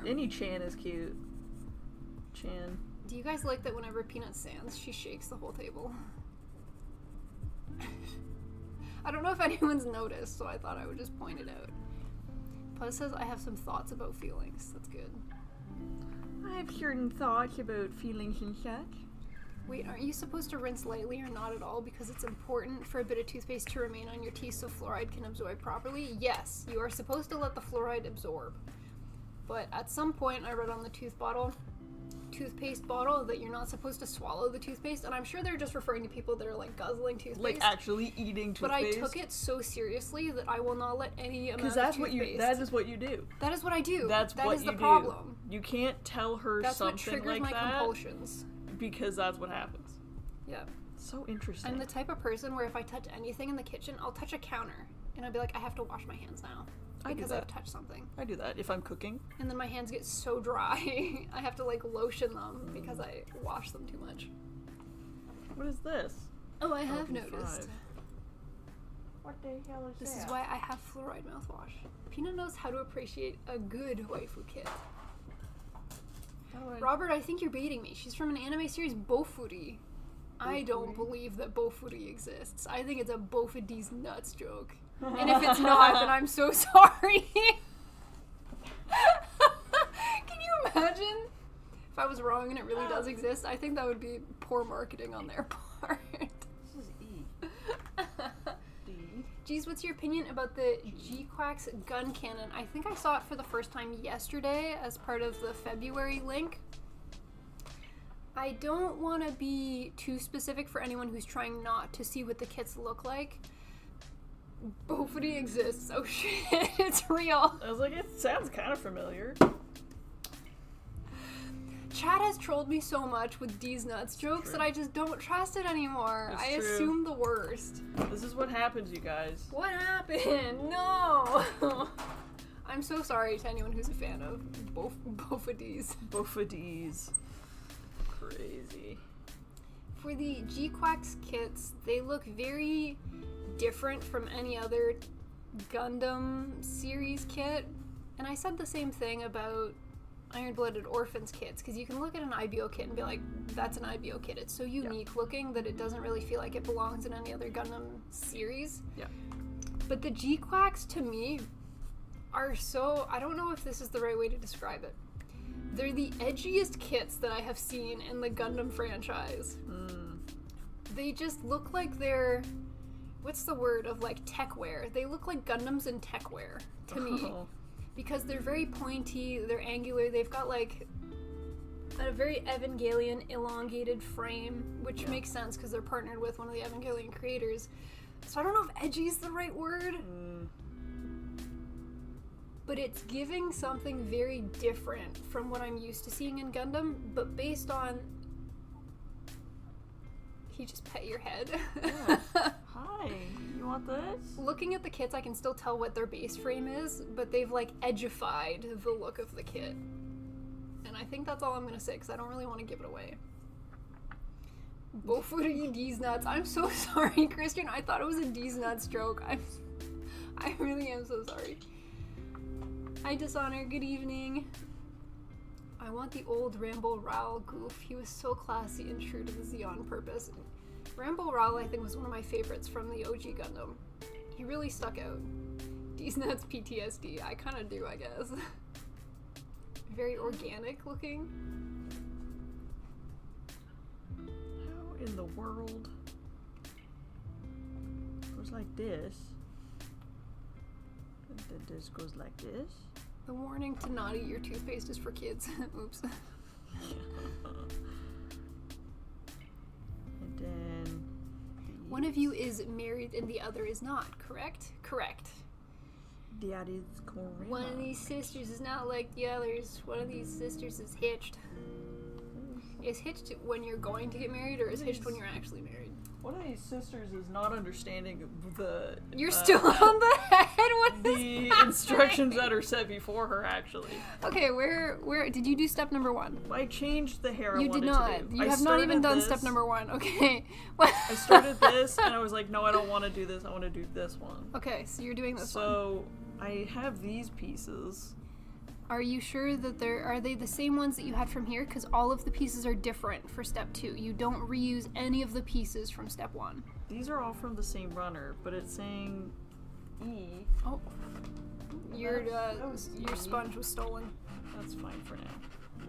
any Chan is cute. Chan. Do you guys like that whenever Peanut stands, she shakes the whole table? I don't know if anyone's noticed, so I thought I would just point it out. Plus says I have some thoughts about feelings. That's good. I have certain thoughts about feelings and such. Wait, aren't you supposed to rinse lightly or not at all because it's important for a bit of toothpaste to remain on your teeth so fluoride can absorb properly? Yes, you are supposed to let the fluoride absorb. But at some point I read on the toothpaste bottle that you're not supposed to swallow the toothpaste, and I'm sure they're just referring to people that are like guzzling toothpaste. Like actually eating toothpaste. But I took it so seriously that I will not let any amount of that's toothpaste. that is what you do. That is what I do. That is you the problem. Do. You can't tell her That's something what triggers like my that compulsions. because that's what happens. Yeah. So interesting. I'm the type of person where if I touch anything in the kitchen, I'll touch a counter and I'll be like, I have to wash my hands now because I've touched something. I do that if I'm cooking. And then my hands get so dry, I have to like lotion them because I wash them too much. What is this? Oh, I have LP5. noticed. What the hell is This that? is why I have fluoride mouthwash. Peanut knows how to appreciate a good waifu kit. Robert, I think you're baiting me. She's from an anime series, Bofuri. I don't believe that Bofuri exists. I think it's a Bofidi's nuts joke. And if it's not, then I'm so sorry. Can you imagine if I was wrong and it really does exist? I think that would be poor marketing on their part. This is E. D. Geez, what's your opinion about the G-Quack's gun cannon? I think I saw it for the first time yesterday as part of the February link. I don't want to be too specific for anyone who's trying not to see what the kits look like. Bofity exists. Oh shit, it's real. I was like, it sounds kind of familiar. Chad has trolled me so much with D's nuts jokes that I just don't trust it anymore. I assume the worst. This is what happens, you guys. What happened? No! I'm so sorry to anyone who's a fan of Bofid's. Bofid's. Crazy. For the G-Quacks kits, they look very different from any other Gundam series kit. And I said the same thing about Iron-Blooded Orphans kits, because you can look at an IBO kit and be like, that's an IBO kit. It's so unique looking that it doesn't really feel like it belongs in any other Gundam series. Yeah. But the G-Quacks, to me, are so... I don't know if this is the right way to describe it. They're the edgiest kits that I have seen in the Gundam franchise. They just look like they're... What's the word of, like, techwear? They look like Gundams in techwear, to me. Because they're very pointy, they're angular, they've got, like, a very Evangelion elongated frame, which makes sense because they're partnered with one of the Evangelion creators. So I don't know if edgy is the right word. But it's giving something very different from what I'm used to seeing in Gundam, but based on... He just pet your head. Yeah. Hi, you want this? Looking at the kits, I can still tell what their base frame is, but they've, like, edgified the look of the kit. And I think that's all I'm gonna say, because I don't really want to give it away. Bofuri D's nuts. I'm so sorry, Christian. I thought it was a D's nuts joke. I really am so sorry. Hi, Dishonor. Good evening. I want the old Rambo Rowell goof. He was so classy and true to the Zeon purpose. Rambo Rowell, I think, was one of my favorites from the OG Gundam. He really stuck out. D's nuts PTSD. I kind of do, I guess. Very organic looking. How in the world? Goes like this. And then this goes like this. The warning to not eat your toothpaste is for kids. Oops. And then One of you is married and the other is not, correct? Correct. that is correct. One of these sisters is not like the others. One of these sisters is hitched. Is hitched when you're going to get married, or is hitched when you're actually married? One of these sisters is not understanding the. You're still on the head. What is the happening? instructions that are set before her. Actually, Okay, where did you do step number 1? I changed the hair. I You did wanted not. To do. You I have not even started done this. step number 1. Okay. What? I started this and I was like, no, I don't want to do this. I want to do this one. Okay, so you're doing this one. So I have these pieces. Are you sure that are they the same ones that you had from here? Because all of the pieces are different for step 2. You don't reuse any of the pieces from step 1. These are all from the same runner, but it's saying E. Oh. Your That was your E. sponge was stolen. That's fine for now.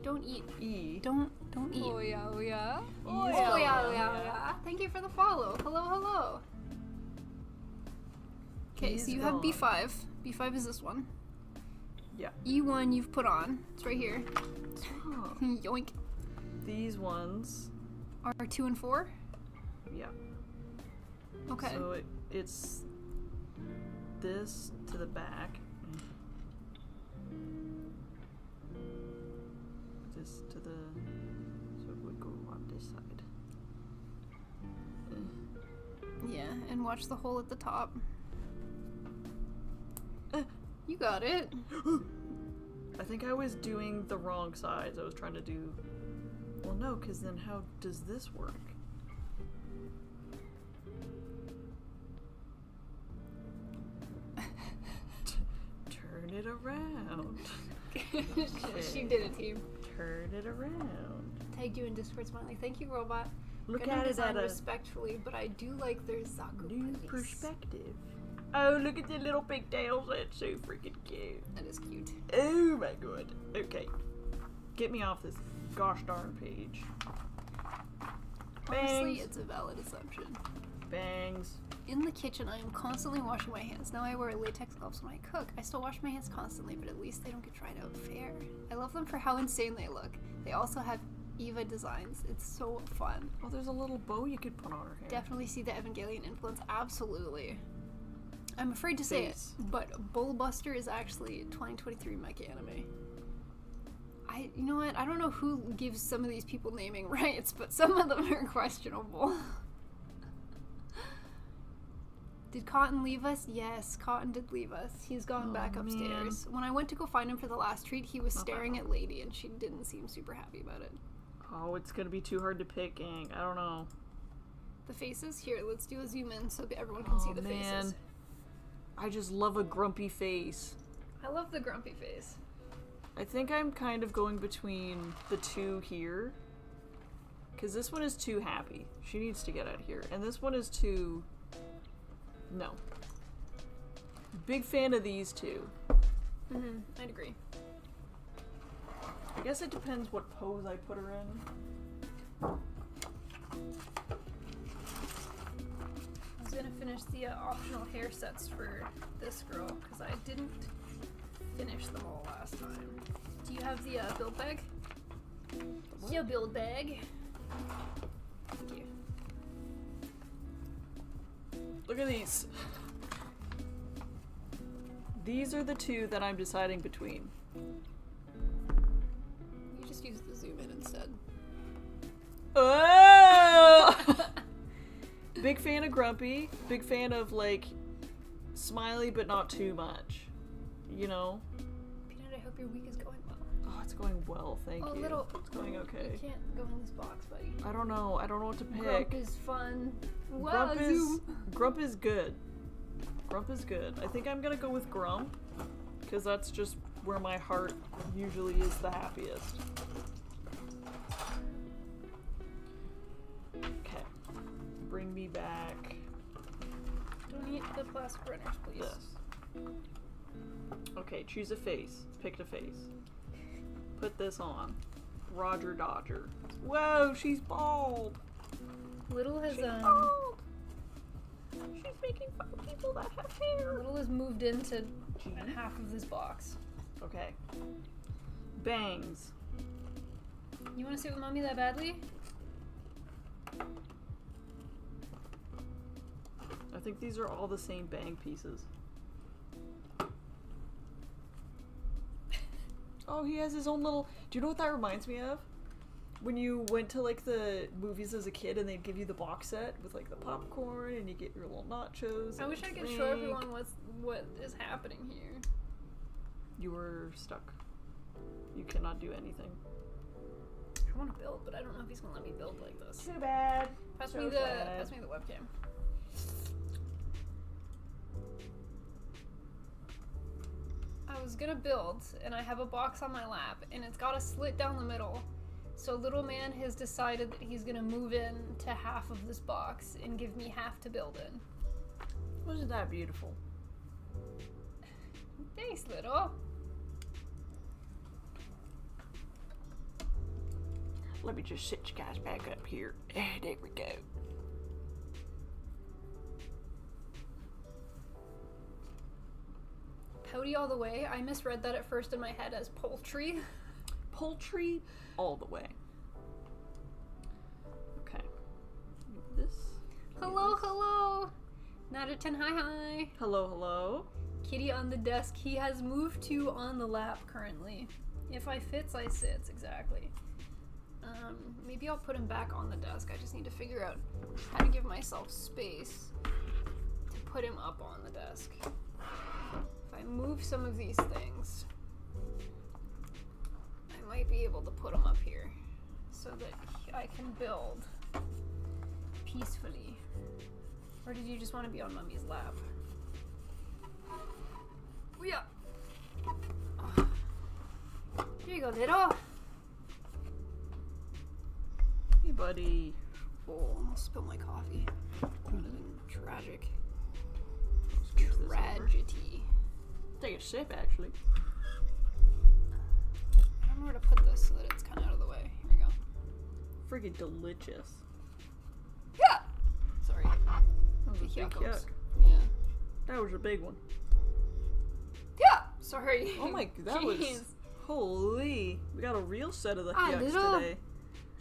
Don't eat. E. Don't eat. Oh yeah, oh yeah. Oh yeah, yeah, yeah. yeah. Thank you for the follow. Hello. Okay, He's so you have gone. B5. B5 is this one. Yeah. E1 you've put on. It's right here. Oh. Yoink. These ones. Are 2 and 4? Yeah. Okay. So it's this to the back. This to the. So it would go on this side. Yeah, and watch the hole at the top. You got it. I think I was doing the wrong sides. I was trying to do. Well, no, because then how does this work? Turn it around. She did it, team. Turn it around. Tagged you in Discord, Smiley. Thank you, robot. Look Gonna at it design at a respectfully, but I do like their Zaku new police. perspective. Oh, look at the little pigtails. That's so freaking cute. That is cute. Oh my god. Okay. Get me off this gosh darn page. Honestly, Bangs. it's a valid assumption. Bangs. In the kitchen, I am constantly washing my hands. Now I wear latex gloves when I cook. I still wash my hands constantly, but at least they don't get dried out fair. I love them for how insane they look. They also have Eva designs. It's so fun. Oh, there's a little bow you could put on her hair. Definitely see the Evangelion influence. Absolutely. I'm afraid to say it, Face. but Bullbuster is actually 2023 mecha anime. You know what? I don't know who gives some of these people naming rights, but some of them are questionable. Did Cotton leave us? Yes, Cotton did leave us. He's gone back upstairs. When I went to go find him for the last treat, he was Not that staring at Lady, and she didn't seem super happy about it. Oh, it's gonna be too hard to pick, gang. I don't know. The faces? Here, let's do a zoom in so that everyone can see the faces. I just love a grumpy face. I love the grumpy face. I think I'm kind of going between the two here. Because this one is too happy. She needs to get out of here. And this one is too... No. Big fan of these two. Mm-hmm, I'd agree. I guess it depends what pose I put her in. I was gonna finish the optional hair sets for this girl, because I didn't finish them all last time. Do you have the build bag? Your build bag. Thank you. Look at these. These are the two that I'm deciding between. You just use the zoom in instead. Oh! Big fan of Grumpy. Big fan of, like, Smiley, but not too much. You know? Peanut, I hope your week is going well. Oh, it's going well, thank you. Little. It's going okay. You can't go in this box, buddy. I don't know. I don't know what to pick. Grump is fun. Wow, Grump is good. Grump is good. I think I'm gonna go with Grump, because that's just where my heart usually is the happiest. Okay. Bring me back Don't eat the plastic runners, please. this. Okay, choose a face. Pick a face. Put this on. Roger Dodger. Whoa, she's bald. Little has She's bald. She's making fun of people that have hair. Little has moved into G. half of this box. Okay. Bangs. You want to sit with mommy that badly? I think these are all the same bang pieces. Oh, he has his own little... Do you know what that reminds me of? When you went to, like, the movies as a kid and they'd give you the box set with, like, the popcorn and you get your little nachos. I wish I could show everyone what is happening here. You were stuck. You cannot do anything. I want to build, but I don't know if he's going to let me build like this. Too bad. Pass So me the sad. webcam. I was gonna build, and I have a box on my lap, and it's got a slit down the middle. So little man has decided that he's gonna move in to half of this box and give me half to build in. Wasn't that beautiful? Thanks, little. Let me just sit you guys back up here. There we go. Pouty all the way. I misread that at first in my head as poultry. Poultry all the way. Okay. This. Hello, hello. 9 out of 10, hi. Hello, hello. Kitty on the desk. He has moved to on the lap currently. If I fits, I sits, exactly. Maybe I'll put him back on the desk. I just need to figure out how to give myself space to put him up on the desk. If I move some of these things, I might be able to put him up here so that I can build peacefully. Or did you just want to be on Mummy's lap? Yeah. Oh. Here you go, little. Hey, buddy. Oh, almost spilled my coffee. That would have been tragic. Scooch this over. Tragedy. Take a sip, actually. I don't know where to put this so that it's kind of out of the way. Here we go. Freaking delicious. Yeah! Sorry. That was a big Yuckos. yuck. Yeah. That was a big one. Yeah! Sorry. Oh my, that was... Jeez. Holy. We got a real set of the Ah, yucks little. today.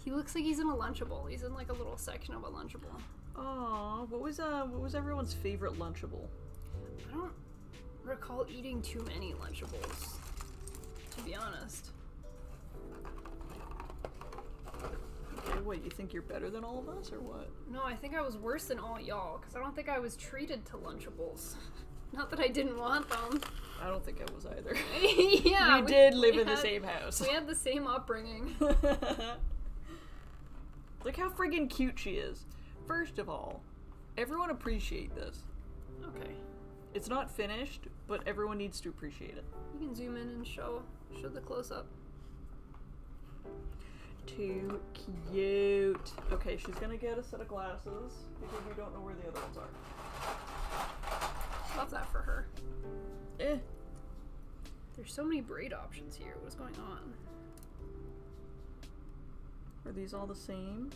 He looks like he's in a Lunchable. He's in like a little section of a Lunchable. Aw, what was everyone's favorite Lunchable? I don't recall eating too many Lunchables, to be honest. Okay, what, you think you're better than all of us, or what? No, I think I was worse than all y'all, because I don't think I was treated to Lunchables. Not that I didn't want them. I don't think I was either. Yeah, we did live in the had- same house. We had the same upbringing. Look how friggin' cute she is. First of all, everyone appreciate this. Okay. It's not finished, but everyone needs to appreciate it. You can zoom in and show the close-up. Too cute. Okay, she's gonna get a set of glasses because we don't know where the other ones are. Love that for her. Eh. There's so many braid options here. What's going on? Are these all the same?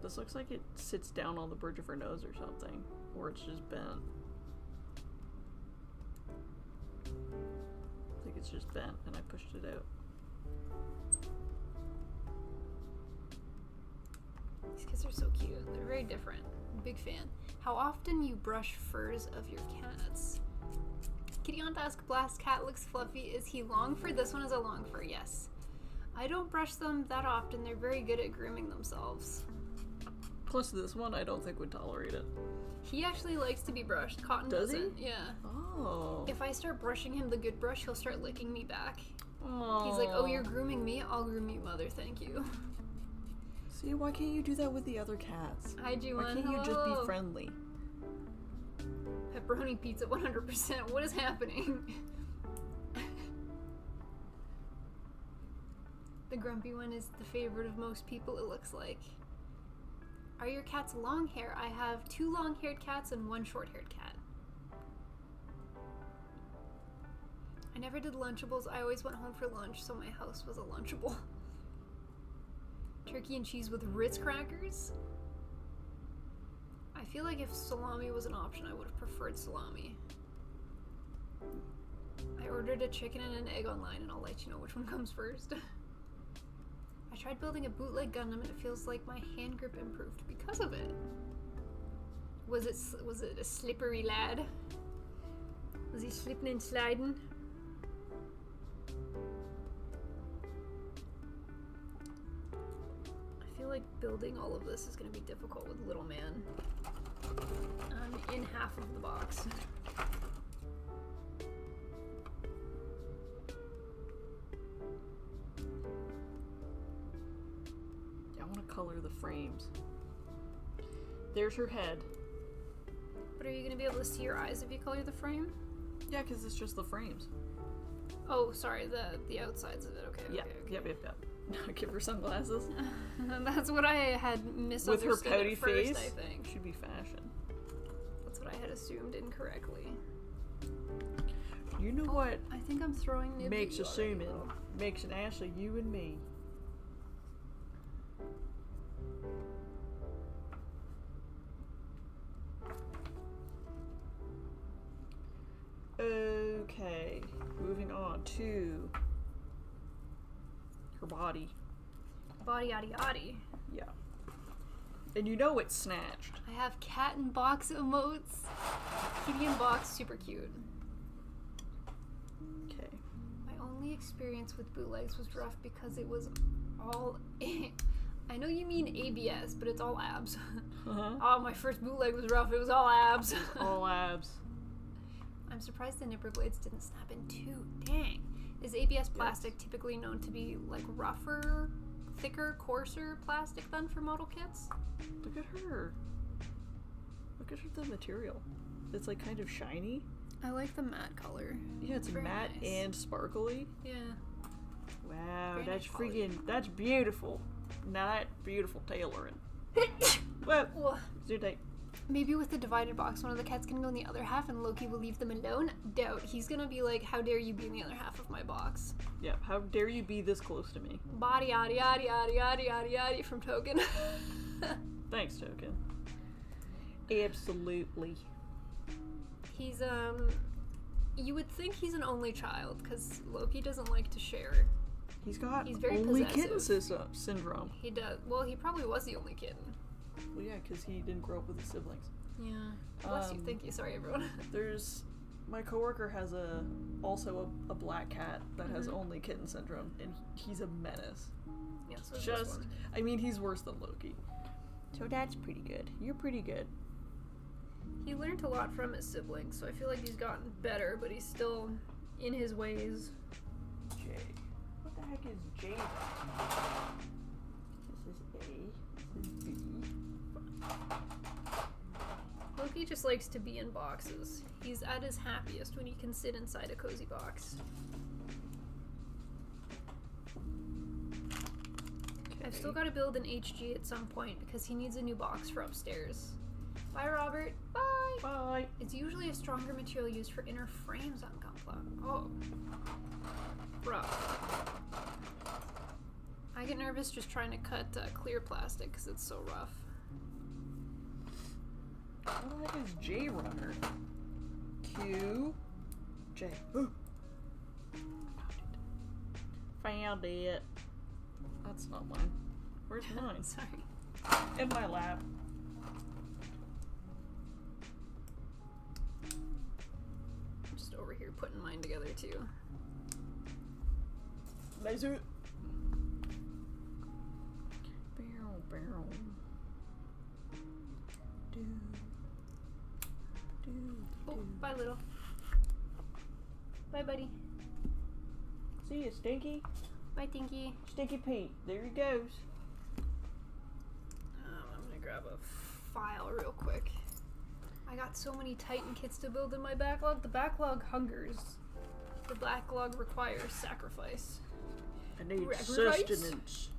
This looks like it sits down on the bridge of her nose or something. Or it's just bent. I think it's just bent and I pushed it out. These kids are so cute. They're very different. Big fan. How often you brush furs of your cats? Kitty on desk. Blast cat looks fluffy. Is he long fur? This one is a long fur, yes. I don't brush them that often. They're very good at grooming themselves. Plus this one I don't think would tolerate it. He actually likes to be brushed. Cotton Does he? doesn't. Yeah. Oh. If I start brushing him the good brush, he'll start licking me back. Oh. He's like, oh, you're grooming me? I'll groom you, mother. Thank you. See, why can't you do that with the other cats? Hi, G1. Why can't you just be friendly? Pepperoni pizza 100%. What is happening? The grumpy one is the favorite of most people, it looks like. Are your cats long hair? I have 2 long-haired cats and 1 short-haired cat. I never did Lunchables. I always went home for lunch, so my house was a Lunchable. Turkey and cheese with Ritz crackers? I feel like if salami was an option, I would have preferred salami. I ordered a chicken and an egg online, and I'll let you know which one comes first. I tried building a bootleg Gundam and it feels like my hand grip improved because of it. Was it a slippery lad? Was he slipping and sliding? I feel like building all of this is going to be difficult with little man. I'm in half of the box. I want to color the frames. There's her head. But are you going to be able to see your eyes if you color the frame? Yeah, because it's just the frames. Oh, sorry, the outsides of it. Okay. Yeah, okay. yep. Give her sunglasses. That's what I had misunderstood With her pouty at first, face, I think. should be fashion. That's what I had assumed incorrectly. You know what I think I'm throwing nibs makes at you already, assuming, though. makes an ass of you and me. Okay, moving on to her body. Body yaddy yaddy. Yeah. And you know it's snatched. I have cat and box emotes. Kitty and box, super cute. Okay. My only experience with bootlegs was rough because it was all... I know you mean ABS, but it's all abs. Uh-huh. Oh, my first bootleg was rough. It was all abs. All abs. I'm surprised the nipper blades didn't snap in two. Dang. Is ABS plastic typically known to be like rougher, thicker, coarser plastic than for model kits? Look at her. Look at the material. It's like kind of shiny. I like the matte color. Yeah, it's Very matte nice. and sparkly. Yeah. Wow, Very that's nice quality. freaking, that's beautiful. Now that beautiful tailoring. Well, Well, zoom tight. maybe with the divided box, one of the cats can go in the other half and Loki will leave them alone. Doubt. He's gonna be like, how dare you be in the other half of my box? Yeah, how dare you be this close to me? Body yaddy yaddy yaddy yaddy yaddy yaddy from Token. Thanks, Token. Absolutely. He's, you would think he's an only child, because Loki doesn't like to share. He's got He's very only possessive. kitten syndrome. He does. Well, he probably was the only kitten. Well, yeah, because he didn't grow up with his siblings. Yeah. Bless you. Thank you. Sorry, everyone. There's my coworker has also a black cat that has Mhm. only kitten syndrome, and he's a menace. Yeah, so this Just, one. I mean, he's worse than Loki. So that's pretty good. You're pretty good. He learned a lot from his siblings, so I feel like he's gotten better, but he's still in his ways. J. What the heck is J? This is A. This is B. Loki just likes to be in boxes. He's at his happiest when he can sit inside a cozy box. Okay. I've still got to build an HG at some point because he needs a new box for upstairs. Bye, Robert. Bye. Bye. It's usually a stronger material used for inner frames on Gunpla. Oh. Rough. I get nervous just trying to cut clear plastic because it's so rough. What the heck is J runner? Q. J. Found it. That's not mine. Where's mine? Sorry. In my lap. I'm just over here putting mine together too. Laser. Barrel, barrel. Do. Oh, bye, little. Bye, buddy. See you, Stinky. Bye, Tinky. Stinky Pete. There he goes. I'm gonna grab a file real quick. I got so many Titan kits to build in my backlog. The backlog hungers. The backlog requires sacrifice. I need Rice? sustenance.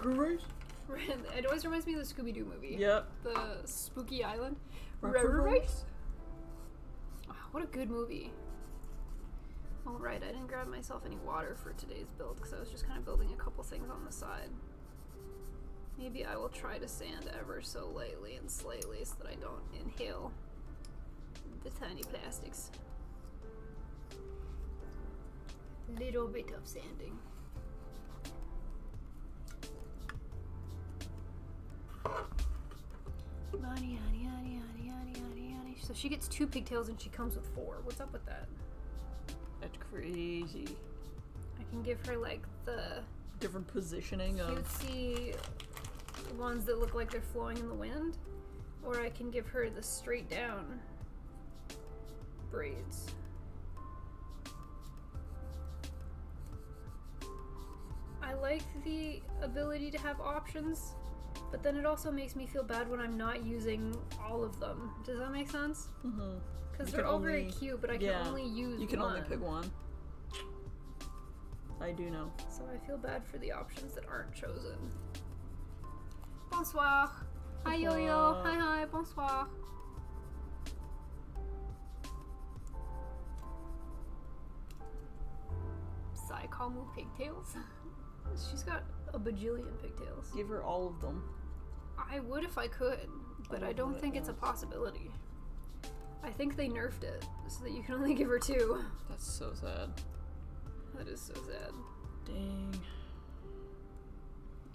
Rice? It always reminds me of the Scooby-Doo movie. Yep. The Spooky Island. Rice? Oh, what a good movie. Oh, right, I didn't grab myself any water for today's build because I was just kind of building a couple things on the side. Maybe I will try to sand ever so lightly and slightly so that I don't inhale the tiny plastics. Little bit of sanding. So she gets 2 pigtails and she comes with 4. What's up with that? That's crazy. I can give her like the Different positioning of. cutesy ones that look like they're flowing in the wind, or I can give her the straight down braids. I like the ability to have options, but then it also makes me feel bad when I'm not using all of them. Does that make sense? Mm-hmm. Because they're all very cute, but I can only use one. You can only pick one. I do know. So I feel bad for the options that aren't chosen. Bonsoir. Hi Yo-Yo. Hi, bonsoir. Sai Kamu pigtails. She's got a bajillion pigtails. Give her all of them. I would if I could, but I don't think it's a possibility. I think they nerfed it so that you can only give her 2. That's so sad. That is so sad. Dang.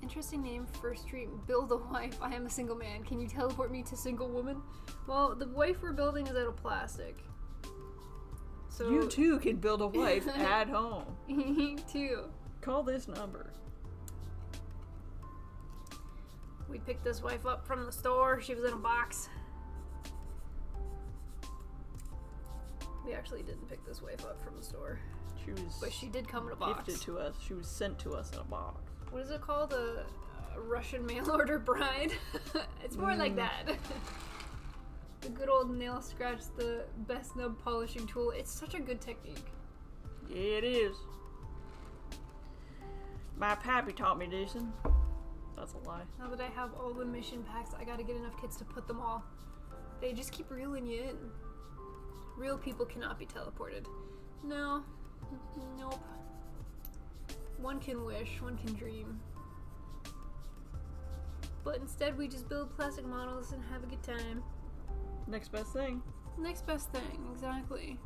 Interesting name for stream. Build a wife. I am a single man. Can you teleport me to single woman? Well, the wife we're building is out of plastic. So You too can build a wife at home. You too. Call this number. We picked this wife up from the store. She was in a box. We actually didn't pick this wife up from the store. She was. But she did come in a box. Gifted to us. She was sent to us in a box. What is it called? A Russian mail order bride? It's more like that. The good old nail scratch, the best nub polishing tool. It's such a good technique. Yeah, it is. My pappy taught me this. That's a lie. Now that I have all the mission packs, I gotta get enough kids to put them all. They just keep reeling you in. Real people cannot be teleported. No. Nope. One can wish, one can dream. But instead we just build plastic models and have a good time. Next best thing. Next best thing, exactly.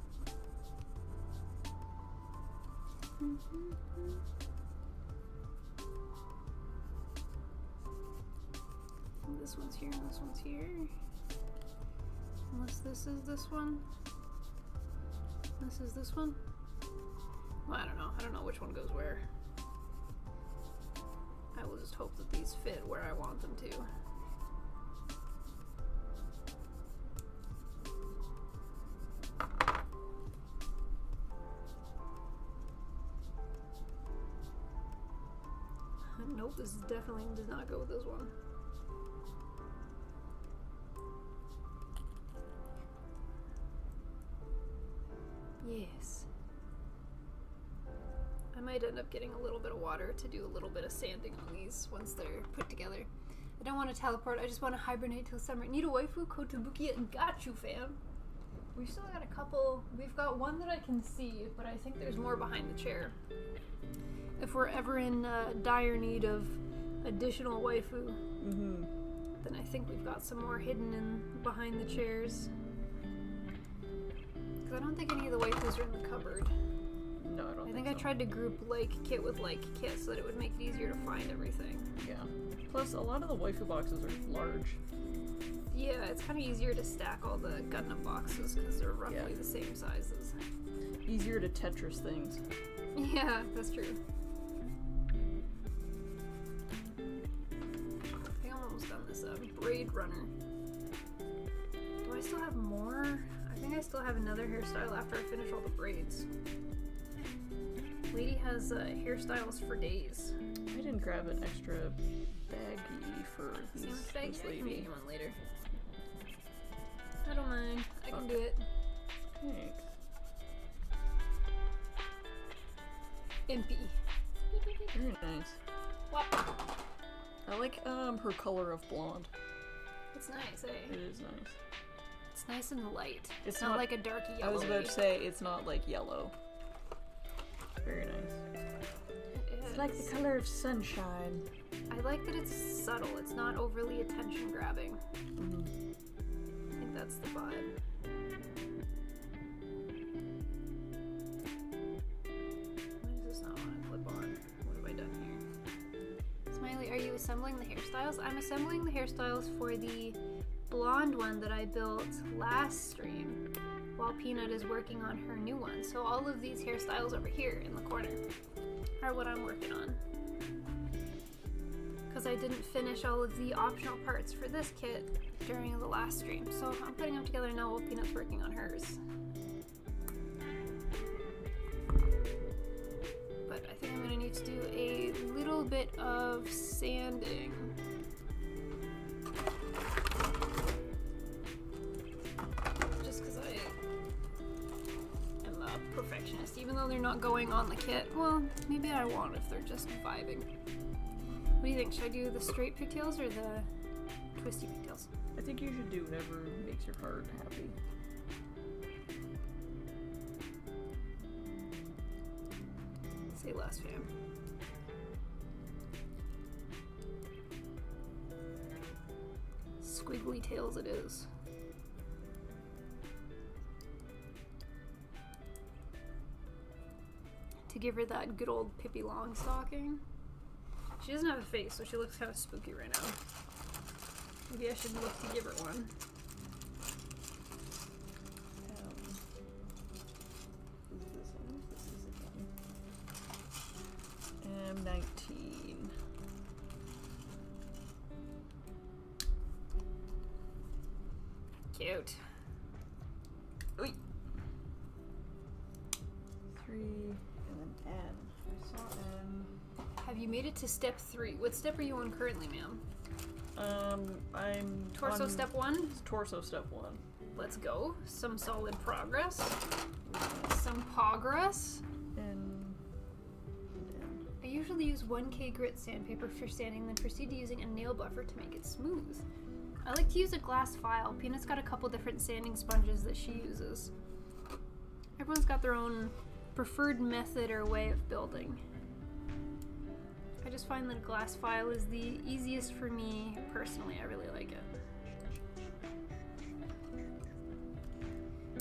This one's here and this one's here. Unless this is this one. This is this one. Well, I don't know. I don't know which one goes where. I will just hope that these fit where I want them to. Nope, this definitely does not go with this one. Yes. I might end up getting a little bit of water to do a little bit of sanding on these once they're put together. I don't want to teleport, I just want to hibernate till summer. Need a waifu? Kotobuki? Got you, fam. We've still got a couple. We've got one that I can see, but I think there's more behind the chair. If we're ever in dire need of additional waifu, then I think we've got some more hidden in behind the chairs. Because I don't think any of the waifus are in the cupboard. No, I don't I think I tried to group like kit with like kit so that it would make it easier to find everything. Yeah. Plus, a lot of the waifu boxes are large. Yeah, it's kind of easier to stack all the Gundam boxes because they're roughly the same sizes. Easier to Tetris things. Yeah, that's true. I think I'm almost done this braid runner. Do I still have more? I think I still have another hairstyle after I finish all the braids. Lady has hairstyles for days. I didn't grab an extra baggie for this I can lady. get you one later. I don't mind. I can do it. Thanks. Impy. Very nice. What? I like her color of blonde. It's nice, eh? It is nice. It's nice and light. It's not not like a darky yellow. I was about to say it's not like yellow. Very nice. It's like the color of sunshine. I like that it's subtle. It's not overly attention grabbing. I think that's the vibe. Why does this not want to clip on? What have I done here? Smiley, are you assembling the hairstyles? I'm assembling the hairstyles for the blonde one that I built last stream while Peanut is working on her new one. So all of these hairstyles over here in the corner are what I'm working on. Because I didn't finish all of the optional parts for this kit during the last stream. So I'm putting them together now while Peanut's working on hers. But I think I'm going to need to do a little bit of sanding. Just because I am a perfectionist, even though they're not going on the kit. Well, maybe I won't if they're just vibing. What do you think? Should I do the straight pigtails or the twisty pigtails? I think you should do whatever makes your heart happy. Say less, fam. Squiggly tails it is. To give her that good old Pippi Longstocking. She doesn't have a face, so she looks kind of spooky right now. Maybe I should look to give her one. Who's this one? This is it then. M19. Cute. Oi. 3 and then N. I saw N. Have you made it to step 3? What step are you on currently, ma'am? I'm Torso on step 1? Torso step 1. Let's go. Some solid progress. Some progress. And I usually use 1K grit sandpaper for sanding, then proceed to using a nail buffer to make it smooth. I like to use a glass file. Peanut's got a couple different sanding sponges that she uses. Everyone's got their own preferred method or way of building. I just find that a glass file is the easiest for me personally. I really like it.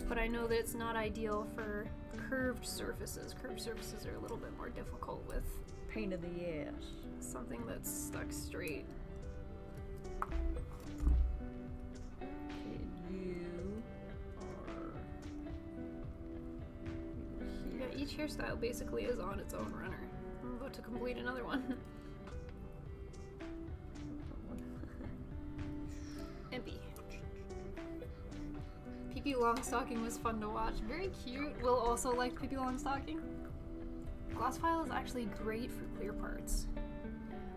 But I know that it's not ideal for curved surfaces. Curved surfaces are a little bit more difficult with pain in the ass. something that's stuck straight. Okay, you are Yeah, here. each hairstyle basically is on its own runner. I'm about to complete another one. Empty. Pippi Longstocking was fun to watch. Very cute. Will also liked Pippi Longstocking. Glass file is actually great for clear parts.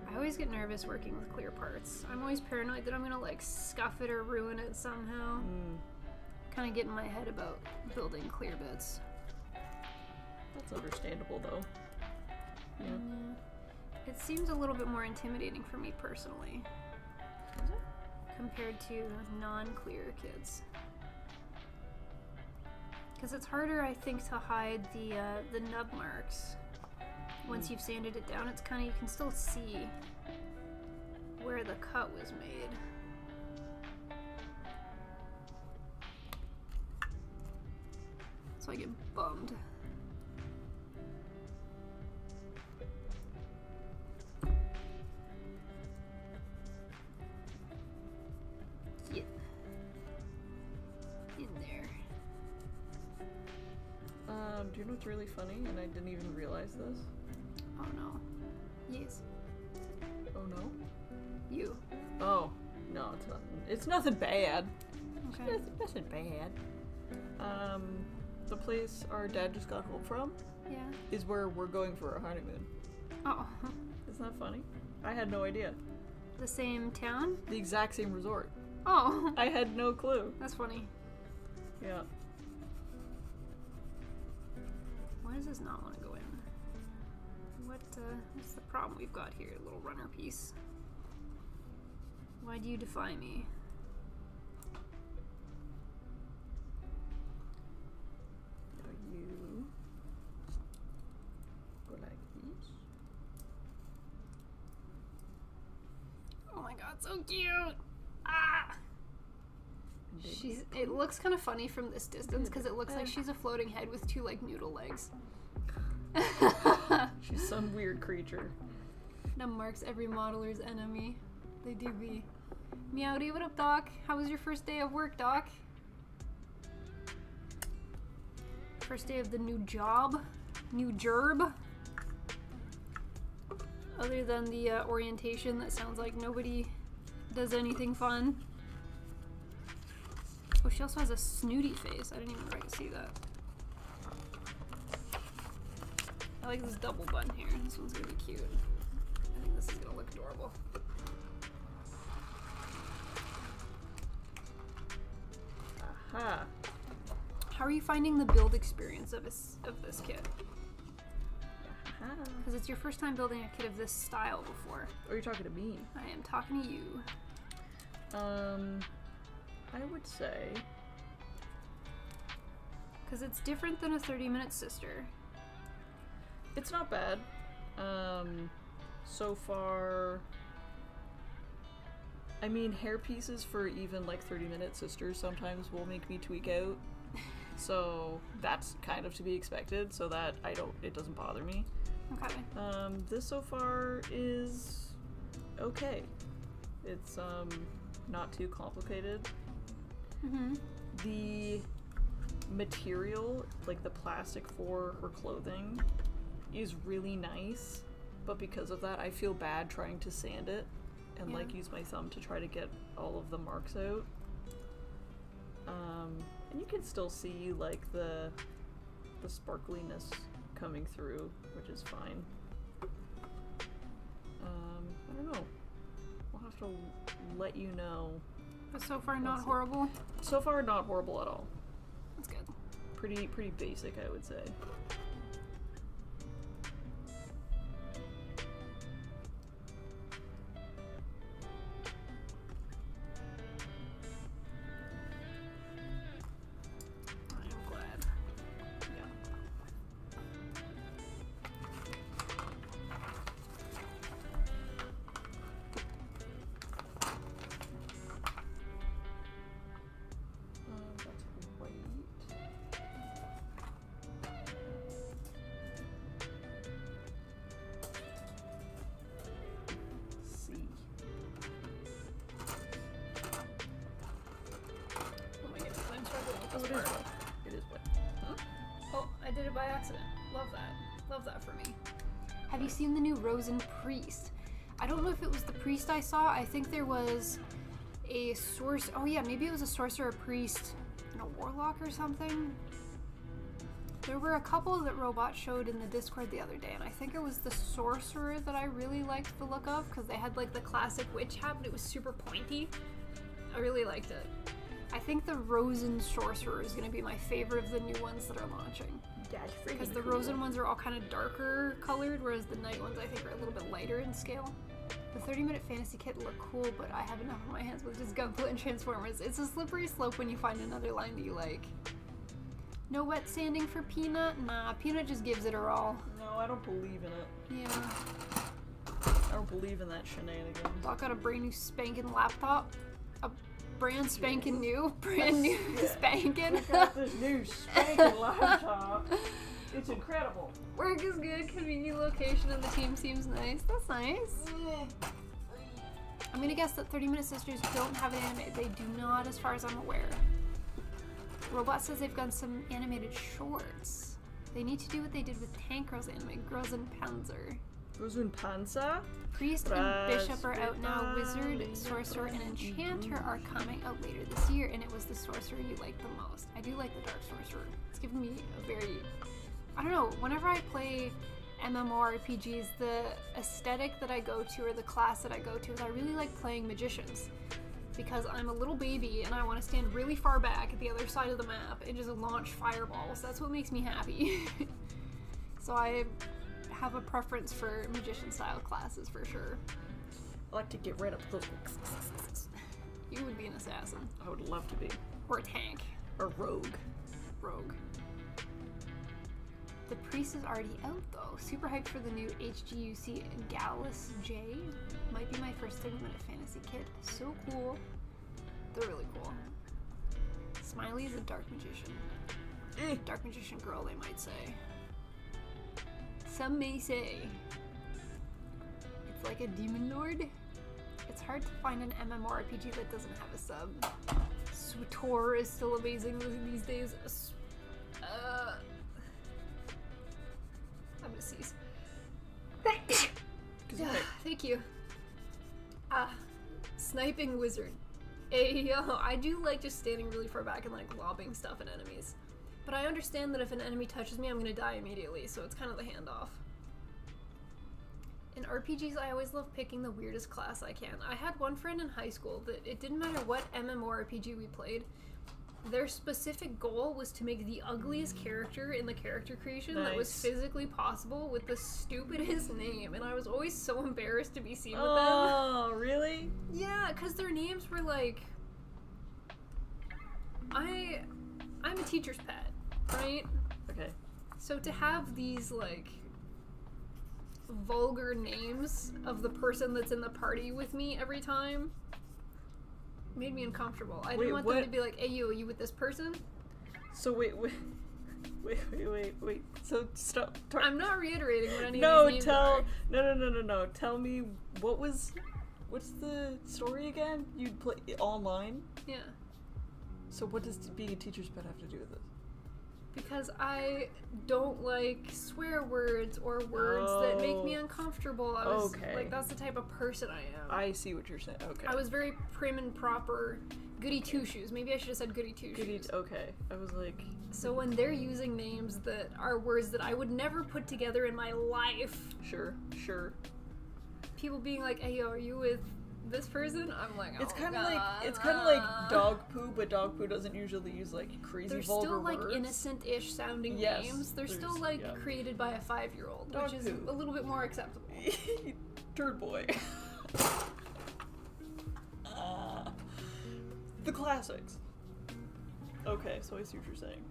I always get nervous working with clear parts. I'm always paranoid that I'm gonna like scuff it or ruin it somehow. Kind of get in my head about building clear bits. That's understandable though. Yeah. It seems a little bit more intimidating for me personally. Is it? Compared to non-clear kids. Because it's harder, I think, to hide the nub marks. Once you've sanded it down, it's kind of, you can still see where the cut was made. So I get bummed. Get in there. Do you know what's really funny? And I didn't even realize this. Oh no. Yes. Oh no? You. Oh, no, it's nothing. It's nothing bad. Okay. It's nothing bad. The place our dad just got home from Yeah. is where we're going for our honeymoon. Oh. Isn't that funny? I had no idea. The same town? The exact same resort. Oh. I had no clue. That's funny. Yeah. Why does this not want to go in? What's the problem we've got here, little runner piece? Why do you defy me? Now you go like this. Oh my god, so cute! Ah! And then It looks kind of funny from this distance because it looks like she's a floating head with two like noodle legs. she's some weird creature. That marks every modeler's enemy. They do be Meowdy, what up, Doc? How was your first day of work, Doc? First day of the new job? New gerb? Other than the orientation that sounds like nobody does anything fun. Oh, she also has a snooty face. I didn't even see that. I like this double bun here. This one's gonna be cute. I think this is gonna look adorable. Aha. How are you finding the build experience of this kit? Because it's your first time building a kit of this style before. Or are you talking to me? I am talking to you. I would say... Because it's different than a 30-minute sister. It's not bad. So far... I mean, hair pieces for even like 30-minute sisters sometimes will make me tweak out. So that's kind of to be expected, so that it doesn't bother me. Okay. This so far is okay. It's not too complicated. Mm-hmm. The material, like the plastic for her clothing, is really nice, but because of that I feel bad trying to sand it and like use my thumb to try to get all of the marks out. And you can still see like the sparkliness coming through, which is fine. I don't know. We'll have to let you know. But so far not horrible? So far not horrible at all. That's good. Pretty basic, I would say. It is white. Huh? Oh, I did it by accident. Love that. Love that for me. Have you seen the new Rosen Priest? I don't know if it was the priest I saw. I think there was a sorcerer. Oh yeah, maybe it was a sorcerer, priest, and a warlock or something. There were a couple that Robot showed in the Discord the other day, and I think it was the sorcerer that I really liked the look of, because they had like the classic witch hat, but it was super pointy. I really liked it. I think the Rosen Sorcerer is going to be my favorite of the new ones that are launching. That's freaking Because the cool. Rosen ones are all kind of darker colored, whereas the night ones I think are a little bit lighter in scale. The 30-minute fantasy kit look cool, but I have enough on my hands with just Gunpla and Transformers. It's a slippery slope when you find another line that you like. No wet sanding for Peanut? Nah, Peanut just gives it her all. No, I don't believe in it. Yeah. I don't believe in that shenanigans. Doc got a brand new spanking laptop. A brand spanking new? Brand new spanking. I got this new spanking laptop. It's incredible. Work is good, convenient location, and the team seems nice. That's nice. I'm gonna guess that 30-minute sisters don't have an anime. They do not, as far as I'm aware. Robot says they've done some animated shorts. They need to do what they did with Tank Girl's anime, Girls in Panzer. Rosen Panzer? Priest and Bishop are out now. Wizard, Sorcerer, and Enchanter are coming out later this year, and it was the Sorcerer you liked the most. I do like the Dark Sorcerer. It's given me a very... I don't know, whenever I play MMORPGs, the aesthetic that I go to, or the class that I go to, is I really like playing Magicians. Because I'm a little baby, and I want to stand really far back at the other side of the map and just launch fireballs. That's what makes me happy. So I have a preference for magician-style classes, for sure. I like to get rid of those. You would be an assassin. I would love to be. Or a tank. Or rogue. Rogue. The Priest is already out, though. Super hyped for the new HGUC Gallus J. Might be my first 30-minute fantasy kit. So cool. They're really cool. Smiley is a dark magician. Dark magician girl, they might say. Some may say it's like a demon lord. It's hard to find an MMORPG that doesn't have a sub. Sutor is still amazing these days. I'm gonna seize. Thank you. Sniping wizard. Ayo, I do like just standing really far back and like lobbing stuff at enemies. But I understand that if an enemy touches me, I'm gonna die immediately, so it's kind of the handoff. In RPGs, I always love picking the weirdest class I can. I had one friend in high school that it didn't matter what MMORPG we played, their specific goal was to make the ugliest character in the character creation that was physically possible with the stupidest name, and I was always so embarrassed to be seen with them. Oh, really? Yeah, because their names were like... I'm a teacher's pet, right? Okay. So to have these, like, vulgar names of the person that's in the party with me every time made me uncomfortable. I didn't want them to be like, hey, are you with this person? So wait. So stop. I'm not reiterating what any of these names are. No. Tell me, what's the story again? You'd play online? Yeah. So what does being a teacher's pet have to do with this? Because I don't like swear words or words that make me uncomfortable. I was like, that's the type of person I am. I see what you're saying. Okay. I was very prim and proper. Goody two shoes. Maybe I should have said goody two shoes. Okay. I was like... So when they're using names that are words that I would never put together in my life. Sure. People being like, hey, are you with this person? I'm like, it's kind of like dog poo, but dog poo doesn't usually use like crazy vulgar words. They're still like innocent-ish sounding names. They're still like created by a 5-year-old, which is a little bit more acceptable. Turd boy. The classics. Okay, so I see what you're saying.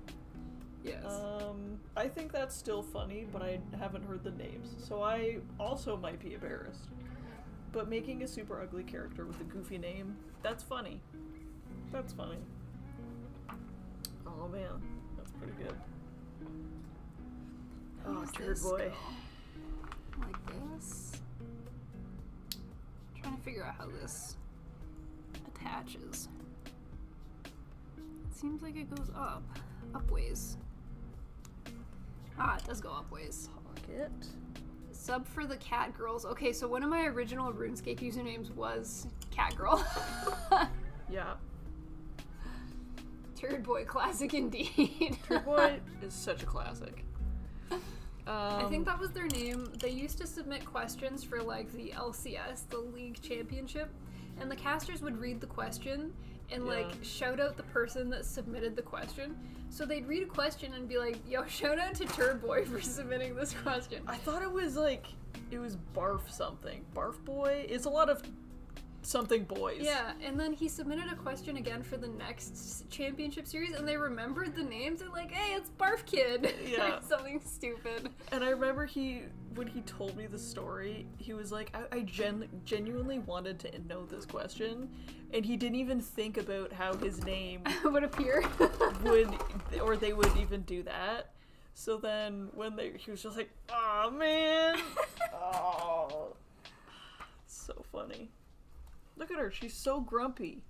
Yes. I think that's still funny, but I haven't heard the names, so I also might be embarrassed. But making a super ugly character with a goofy name, that's funny. That's funny. Oh man, that's pretty good. Oh, turd boy. Like this. I'm trying to figure out how this attaches. It seems like it goes upways. It does go upways. Pocket. Sub for the cat girls. Okay, so one of my original RuneScape usernames was Cat Girl. Yeah. Turd Boy, classic indeed. Turd Boy is such a classic. I think that was their name. They used to submit questions for like the LCS, the League Championship, and the casters would read the question and like shout out the person that submitted the question. So they'd read a question and be like, yo, shout out to Turd Boy for submitting this question. I thought it was Barf something. Barf Boy? It's a lot of something boys. Yeah, and then he submitted a question again for the next championship series, and they remembered the names. They're like, hey, it's Barf Kid. Yeah. Something stupid. And I remember when he told me the story, he was like, I genuinely wanted to know this question, and he didn't even think about how his name would appear. or they would even do that. So then he was just like, oh man. Oh. It's so funny. Look at her, she's so grumpy.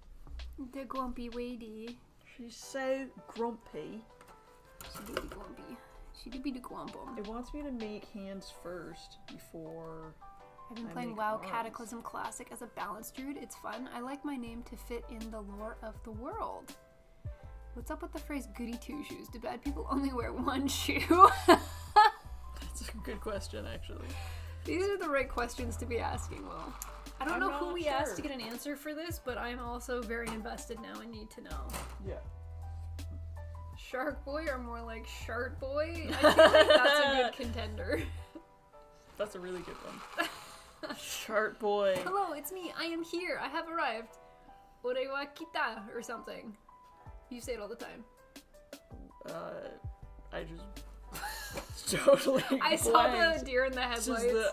The grumpy lady. She's so grumpy. She do be grumpy. She do be the grumpum. It wants me to make hands first before I've been playing WoW Cataclysm Classic as a balanced druid. It's fun. I like my name to fit in the lore of the world. What's up with the phrase goody two shoes? Do bad people only wear one shoe? That's a good question, actually. These are the right questions to be asking, Will. I don't know who we asked to get an answer for this, but I'm also very invested now and need to know. Yeah. Shark Boy or more like Shart Boy? I feel like that's a good contender. That's a really good one. Shart Boy. Hello, it's me. I am here. I have arrived. Ore wa kita or something. You say it all the time. I just totally I saw the deer in the headlights.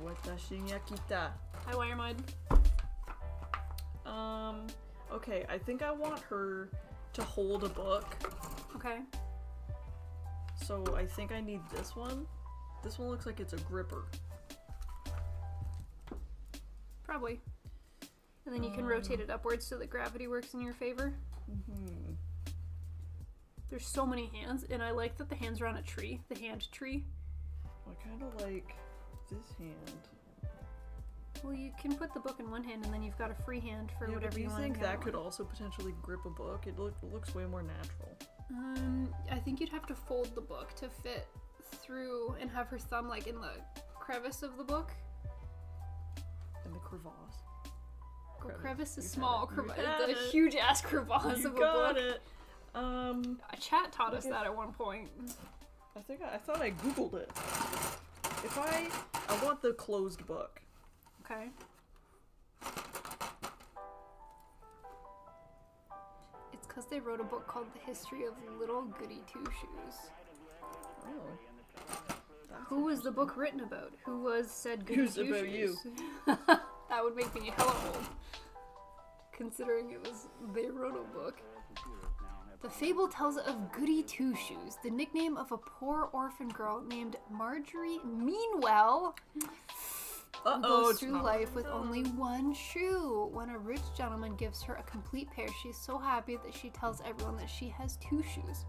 Watashi ni kita. Hi, Wiremud. Okay, I think I want her to hold a book. Okay. So I think I need this one. This one looks like it's a gripper. Probably. And then you can rotate it upwards so that gravity works in your favor. Mm-hmm. There's so many hands, and I like that the hands are on a tree, the hand tree. I kind of like this hand. Well, you can put the book in one hand, and then you've got a free hand for whatever you want to Do you think that on. could also potentially grip a book? It looks way more natural. I think you'd have to fold the book to fit through and have her thumb like in the crevice of the book. And the crevasse. Crevice is small. The huge ass crevasse of a book. You got it. A chat taught us that at one point. I thought I googled it. If I want the closed book. Okay. It's because they wrote a book called The History of Little Goody Two Shoes. Oh. Who was the book written about? Who was said Goody Who's Two about Shoes? you? That would make me hella old. Considering they wrote a book. The fable tells of Goody Two Shoes, the nickname of a poor orphan girl named Marjorie Meanwell, who goes through life with only one shoe. When a rich gentleman gives her a complete pair, she's so happy that she tells everyone that she has two shoes.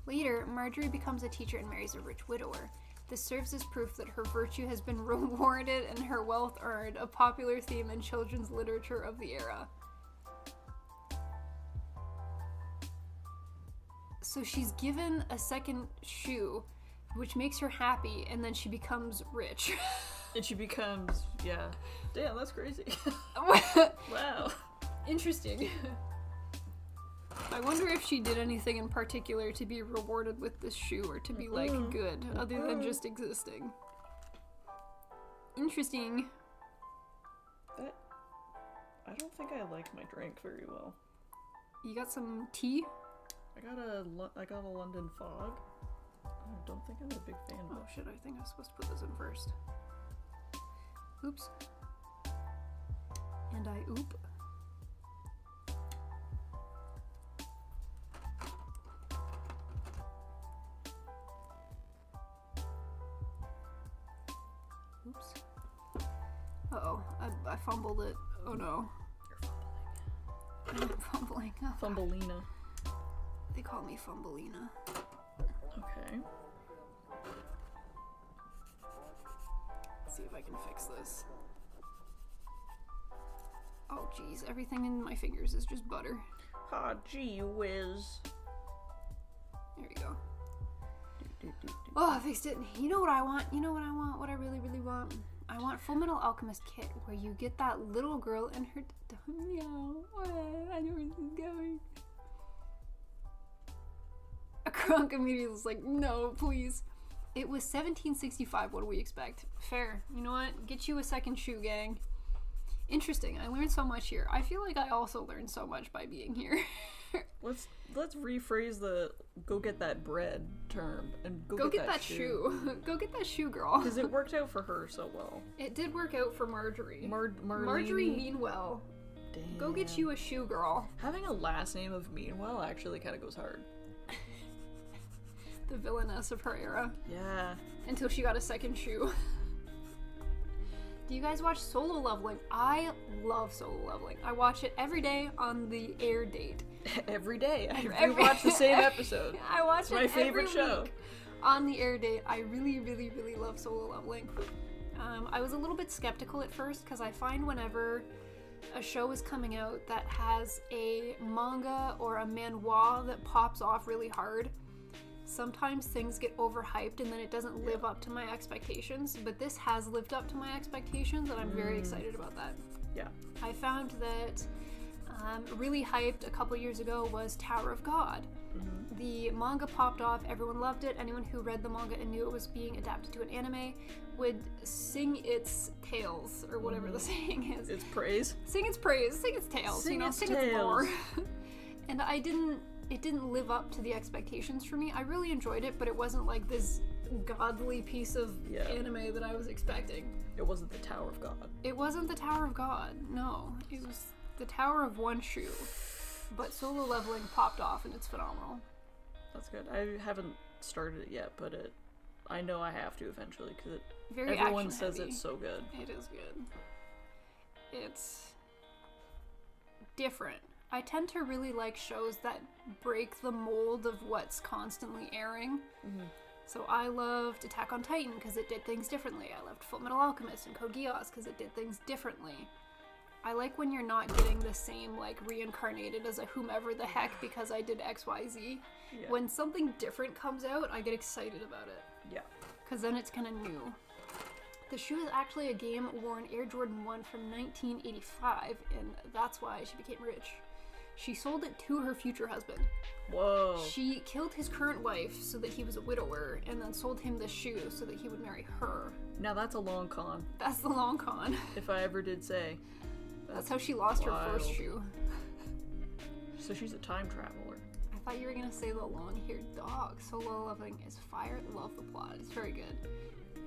Later, Marjorie becomes a teacher and marries a rich widower. This serves as proof that her virtue has been rewarded and her wealth earned, a popular theme in children's literature of the era. So she's given a second shoe, which makes her happy, and then she becomes rich. And she becomes, yeah. Damn, that's crazy. Wow. Interesting. I wonder if she did anything in particular to be rewarded with this shoe, or to be, like, good, other than just existing. Interesting. I don't think I like my drink very well. You got some tea? I got a London Fog. I don't think I'm a big fan of it. Oh shit, I think I was supposed to put this in first. Oops. And I oop. Oops. Uh-oh, I fumbled it. Oh no. You're fumbling. I'm fumbling. Oh, Fumbleina. they call me Fumbleina. Okay. Let's see if I can fix this. Oh geez, everything in my fingers is just butter. Ah, gee whiz. There you go. Oh, I fixed it. You know what I want? You know what I want? What I really, really want? I want Full Metal Alchemist kit, where you get that little girl and her... Meow. I know where this is going. A Kronk immediately was like, no, please. It was 1765. What do we expect? Fair. You know what? Get you a second shoe, gang. Interesting. I learned so much here. I feel like I also learned so much by being here. Let's rephrase the "go get that bread" term and go get that shoe. Go get that shoe, girl. Because it worked out for her so well. It did work out for Marjorie. Marjorie Meanwell. Damn. Go get you a shoe, girl. Having a last name of Meanwell actually kind of goes hard. The villainess of her era. Yeah. Until she got a second shoe. Do you guys watch Solo Leveling? I love Solo Leveling. I watch it every day on the air date. Every day. I watch the same episode. I watch it's it my favorite every show. Week on the air date. I really, really, really love Solo Leveling. I was a little bit skeptical at first because I find whenever a show is coming out that has a manga or a manhwa that pops off really hard, sometimes things get overhyped and then it doesn't live up to my expectations, but this has lived up to my expectations and I'm very excited about that. Yeah. I found that really hyped a couple years ago was Tower of God. Mm-hmm. The manga popped off, everyone loved it. Anyone who read the manga and knew it was being adapted to an anime would sing its tales, or whatever the saying is. Its praise. Sing its praise, sing its tales, sing its tales. lore. And it didn't live up to the expectations for me. I really enjoyed it, but it wasn't like this godly piece of anime that I was expecting. It wasn't the Tower of God. It wasn't the Tower of God, no. It was the Tower of One Shoe. But Solo Leveling popped off and it's phenomenal. That's good. I haven't started it yet, but I know I have to eventually because everyone says it's so good. It is good. It's different. I tend to really like shows that break the mold of what's constantly airing. Mm-hmm. So I loved Attack on Titan because it did things differently. I loved Fullmetal Alchemist and Code Geass because it did things differently. I like when you're not getting the same, like, reincarnated as a whomever the heck because I did XYZ. Yeah. When something different comes out, I get excited about it. Yeah. Because then it's kind of new. The shoe is actually a game-worn Air Jordan 1 from 1985, and that's why she became rich. She sold it to her future husband. Whoa. She killed his current wife so that he was a widower, and then sold him the shoe so that he would marry her. Now that's a long con. That's the long con. If I ever did say. That's how she lost her first shoe. So she's a time traveler. I thought you were gonna say the long-haired dog. Solo Leveling is fire. Love the plot. It's very good.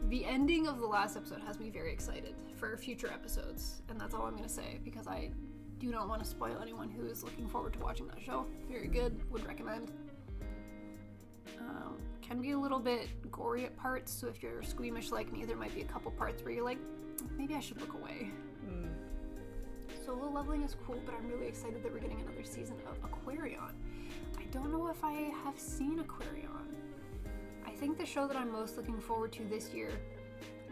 The ending of the last episode has me very excited for future episodes, and that's all I'm gonna say because I do not want to spoil anyone who is looking forward to watching that show. Very good. Would recommend. Can be a little bit gory at parts, so if you're squeamish like me, there might be a couple parts where you're like, maybe I should look away. Solo Leveling is cool, but I'm really excited that we're getting another season of Aquarion. I don't know if I have seen Aquarion. I think the show that I'm most looking forward to this year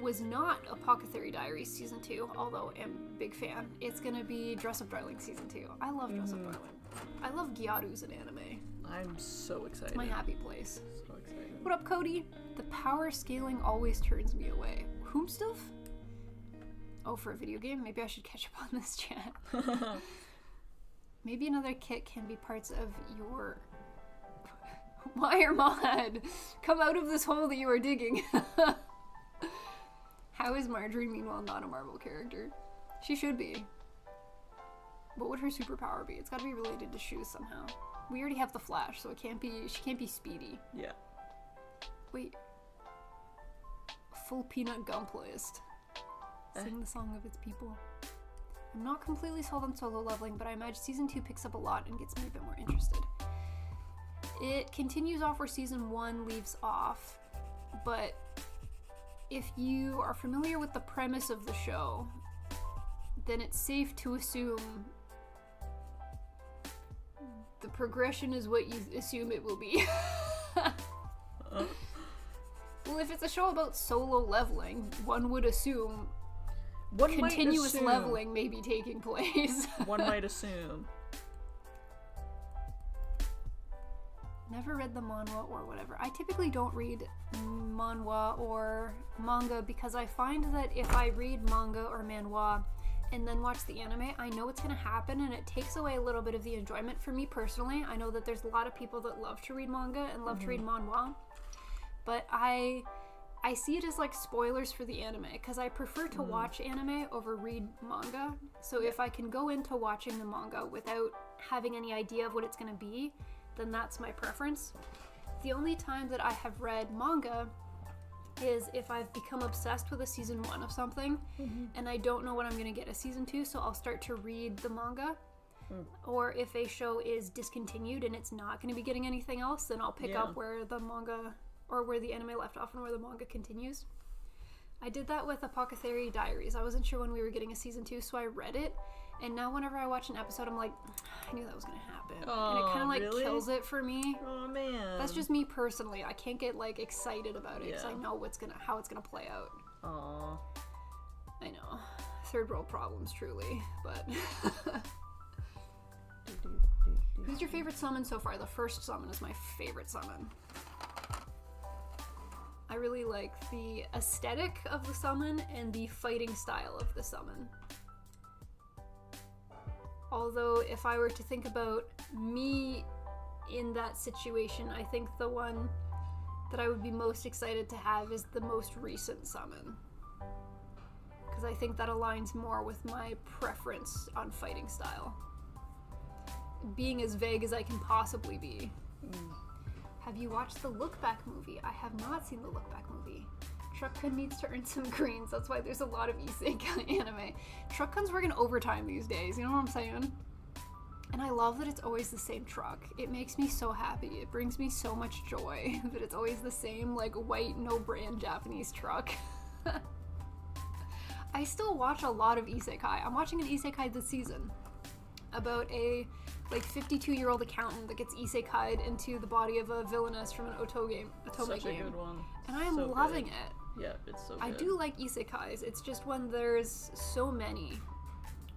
was not Apothecary Diaries Season 2, although I'm a big fan. It's gonna be Dress Up Darling Season 2. I love Dress Up Darling. I love Gyaru's in anime. I'm so excited. It's my happy place. So excited. What up, Cody? The power scaling always turns me away. Whom stuff? Oh, for a video game? Maybe I should catch up on this chat. Maybe another kit can be parts of your wire mod. Come out of this hole that you are digging. How is Marjorie, meanwhile, not a Marvel character? She should be. What would her superpower be? It's gotta be related to shoes somehow. We already have the Flash, so she can't be speedy. Yeah. Wait. Full Peanut Gump list. Sing the song of its people. I'm not completely sold on Solo Leveling, but I imagine Season 2 picks up a lot and gets me a bit more interested. It continues off where Season 1 leaves off, but if you are familiar with the premise of the show, then it's safe to assume the progression is what you assume it will be. Well, if it's a show about solo leveling, one would assume continuous leveling may be taking place. One might assume. Never read the manhwa or whatever. I typically don't read manhwa or manga because I find that if I read manga or manhwa and then watch the anime, I know what's going to happen and it takes away a little bit of the enjoyment for me personally. I know that there's a lot of people that love to read manga and love to read manhwa, but I see it as like spoilers for the anime because I prefer to watch anime over read manga. So if I can go into watching the manga without having any idea of what it's going to be, then that's my preference. The only time that I have read manga is if I've become obsessed with a season 1 of something and I don't know when I'm going to get a season 2, so I'll start to read the manga. Or if a show is discontinued and it's not going to be getting anything else, then I'll pick up where the manga or where the anime left off and where the manga continues. I did that with Apothecary Diaries. I wasn't sure when we were getting a season 2, so I read it. And now whenever I watch an episode, I'm like, I knew that was going to happen. And it kind of like kills it for me. Oh, man. That's just me personally. I can't get like excited about it because I know how it's going to play out. Aww. I know. Third world problems, truly. But who's your favorite summon so far? The first summon is my favorite summon. I really like the aesthetic of the summon and the fighting style of the summon. Although, if I were to think about me in that situation, I think the one that I would be most excited to have is the most recent summon. Because I think that aligns more with my preference on fighting style. Being as vague as I can possibly be. Have you watched the Look Back movie? I have not seen the Look Back movie. Truck-kun needs to earn some greens. That's why there's a lot of isekai anime. Truck-kun's working overtime these days, you know what I'm saying? And I love that it's always the same truck. It makes me so happy. It brings me so much joy that it's always the same, like, white, no-brand Japanese truck. I still watch a lot of isekai. I'm watching an isekai this season about a 52-year-old accountant that gets isekai'd into the body of a villainess from an otome game. Such a good one. And I am So loving good. it. Yeah, it's so good. I do like isekais. It's just when there's so many.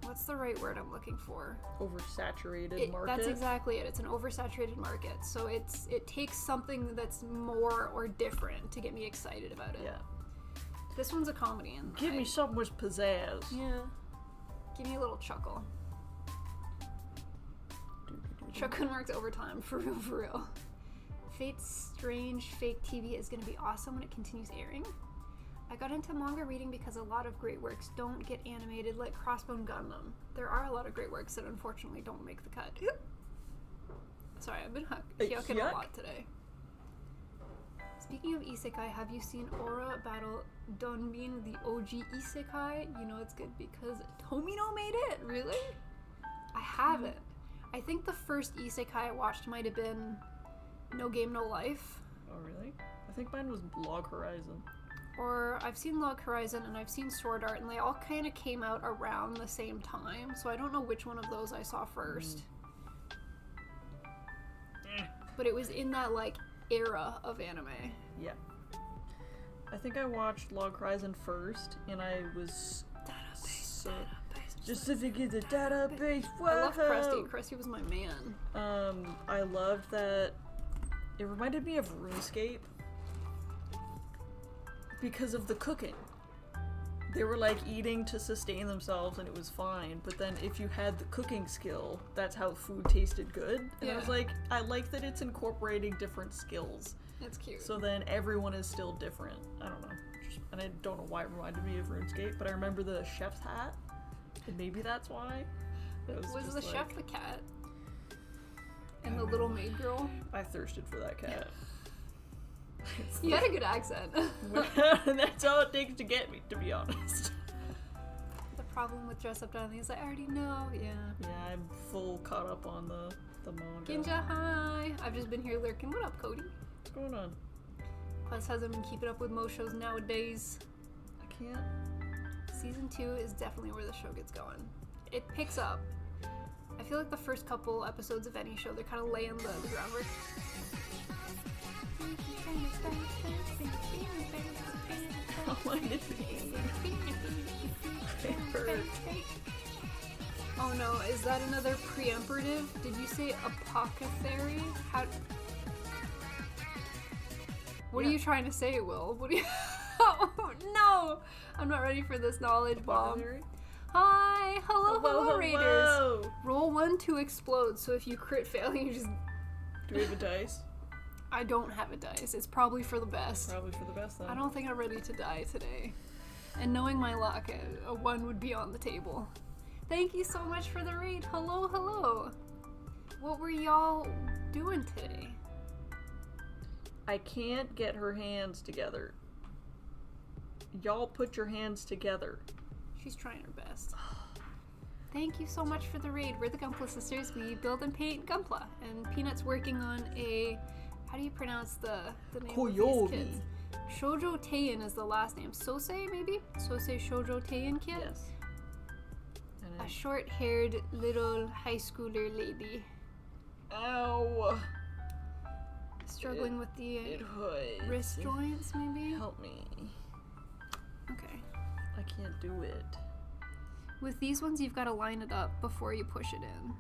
What's the right word I'm looking for? Oversaturated market. That's exactly it. It's an oversaturated market. So it takes something that's more or different to get me excited about it. Yeah. This one's a comedy. And Give me something with pizzazz. Yeah. Give me a little chuckle. Chuckle works overtime, for real, for real. Fate's Strange Fake TV is going to be awesome when it continues airing. I got into manga reading because a lot of great works don't get animated, like Crossbone Gundam. There are a lot of great works that unfortunately don't make the cut. Sorry, I've been yucking a lot today. Speaking of isekai, have you seen Aura Battle Donbin, the OG isekai? You know it's good because Tomino made it, really? I haven't. I think the first isekai I watched might have been No Game No Life. Oh, really? I think mine was Log Horizon. Or I've seen Log Horizon and I've seen Sword Art, and they all kind of came out around the same time, so I don't know which one of those I saw first. But it was in that, era of anime. Yeah. I think I watched Log Horizon first, and I was so... Just to get the database. Whoa! I love Krusty. Krusty was my man. I loved that. It reminded me of RuneScape because of the cooking. They were eating to sustain themselves, and it was fine. But then, if you had the cooking skill, that's how food tasted good. And I was like, I like that it's incorporating different skills. That's cute. So then everyone is still different. I don't know. And I don't know why it reminded me of RuneScape, but I remember the chef's hat. And maybe that's why. Was the chef the cat? And the little maid girl? I thirsted for that cat. You had a good accent. That's all it takes to get me, to be honest. The problem with Dress Up Darling is I already know, yeah. Yeah, I'm full caught up on the manga. Ginja, hi! I've just been here lurking. What up, Cody? What's going on? Plus hasn't been keeping up with most shows nowadays. I can't. Season 2 is definitely where the show gets going. It picks up. I feel like the first couple episodes of any show, they're kind of laying the groundwork. Oh, my nipple. It hurt. Oh no, is that another preemperative? Did you say apothecary? What are you trying to say, Will? What do you... Oh no! I'm not ready for this knowledge bomb. Hi! Hello, Raiders! Roll 1 to explode, so if you crit fail, you just... Do we have a dice? I don't have a dice. It's probably for the best. Probably for the best, then. I don't think I'm ready to die today. And knowing my luck, a 1 would be on the table. Thank you so much for the raid. Hello, hello. What were y'all doing today? I can't get her hands together. Y'all put your hands together. She's trying her best. Thank you so much for the raid. We're the Gunpla sisters. We build and paint Gunpla. And Peanut's working on a... How do you pronounce the name Koyomi. of these kids? Shojo Teien is the last name. Sousai, maybe? Sousai Shojo Teien kid? Yes. A short-haired little high schooler lady. Ow! Struggling with the hurts. wrist joints, maybe? Help me. Okay. I can't do it. With these ones, you've got to line it up before you push it in.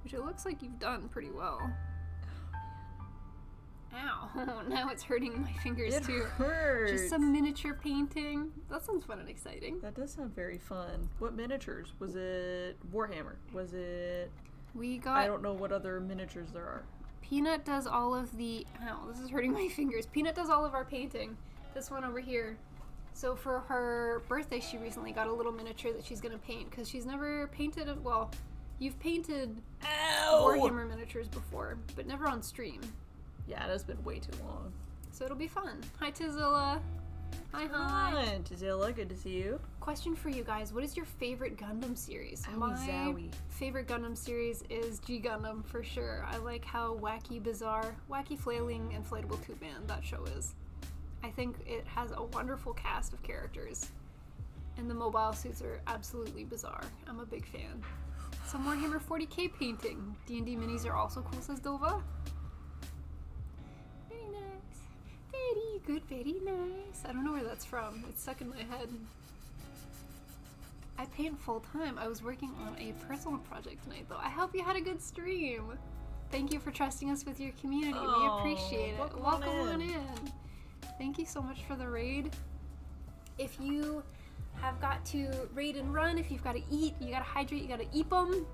Which it looks like you've done pretty well. Ow. Now it's hurting my fingers too. It hurts. Just some miniature painting. That sounds fun and exciting. That does sound very fun. What miniatures? Was it Warhammer? Was it... We got... I don't know what other miniatures there are. Peanut does all of the... Ow, this is hurting my fingers. Peanut does all of our painting. This one over here. So for her birthday, she recently got a little miniature that she's going to paint because she's never painted... Well, you've painted Warhammer miniatures before, but never on stream. Yeah, that's been way too long. So it'll be fun. Hi, Tizilla. Hi. Hi, Tizilla. Good to see you. Question for you guys. What is your favorite Gundam series? Owie My zowie. favorite Gundam series is G Gundam for sure. I like how wacky, bizarre, wacky flailing, inflatable tube man that show is. I think it has a wonderful cast of characters. And the mobile suits are absolutely bizarre. I'm a big fan. Some Warhammer 40k painting. D&D minis are also cool, says Dova. Very nice. Very good, very nice. I don't know where that's from. It's stuck in my head. I paint full time. I was working on a personal project tonight, though. I hope you had a good stream. Thank you for trusting us with your community. We appreciate it. Welcome on in. Thank you so much for the raid. If you have got to raid and run, if you've got to eat, you got to hydrate, you got to eat them,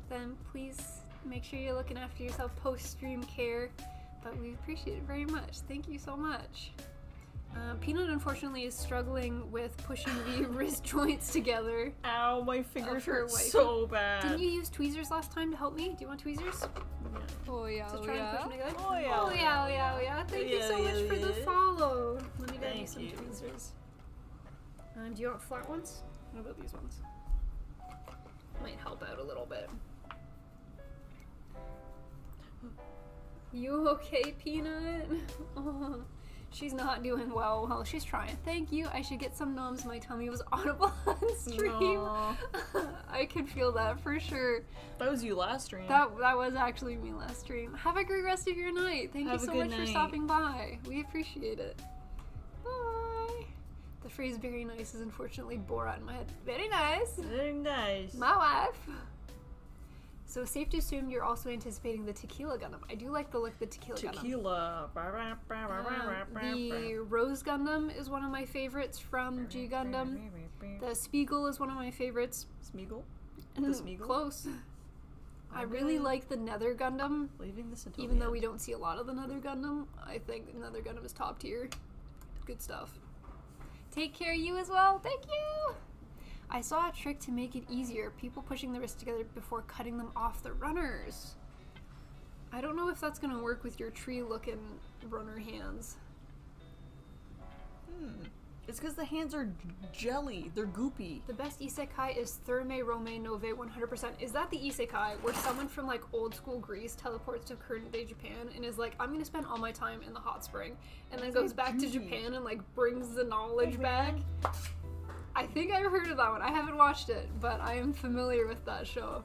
then please make sure you're looking after yourself post-stream care. But we appreciate it very much. Thank you so much. Peanut, unfortunately, is struggling with pushing the wrist joints together. Ow, my fingers hurt so bad. Didn't you use tweezers last time to help me? Do you want tweezers? Yeah. Oh yeah, Just try and push them together? Oh yeah. Oh yeah, oh yeah, oh yeah. Thank you so much for the follow. Let me grab you some Thank you. tweezers. Do you want flat ones? What about these ones? Might help out a little bit. You okay, Peanut? Oh, she's not doing well. Well, she's trying. Thank you. I should get some noms. My tummy was audible on stream. I can feel that for sure. That was you last stream. That was actually me last stream. Have a great rest of your night. Thank you so much for stopping by. We appreciate it. Bye. The phrase "very nice" is unfortunately Borat in my head. Very nice. Very nice. My wife. So safe to assume you're also anticipating the Tequila Gundam. I do like the look of the Tequila Gundam. The Rose Gundam is one of my favorites from G Gundam. The Spiegel is one of my favorites. Smeagol? The Smeagol? Close. I really like the Nether Gundam. Leaving this until even though we don't see a lot of the Nether Gundam, I think Nether Gundam is top tier. Good stuff. Take care, you as well. Thank you! I saw a trick to make it easier. People pushing the wrists together before cutting them off the runners. I don't know if that's going to work with your tree-looking runner hands. It's because the hands are jelly. They're goopy. The best isekai is Therme Rome Nove 100%. Is that the isekai where someone from like old school Greece teleports to current day Japan and is like, I'm going to spend all my time in the hot spring, and then goes back to Japan and like brings the knowledge back? I think I've heard of that one. I haven't watched it, but I am familiar with that show.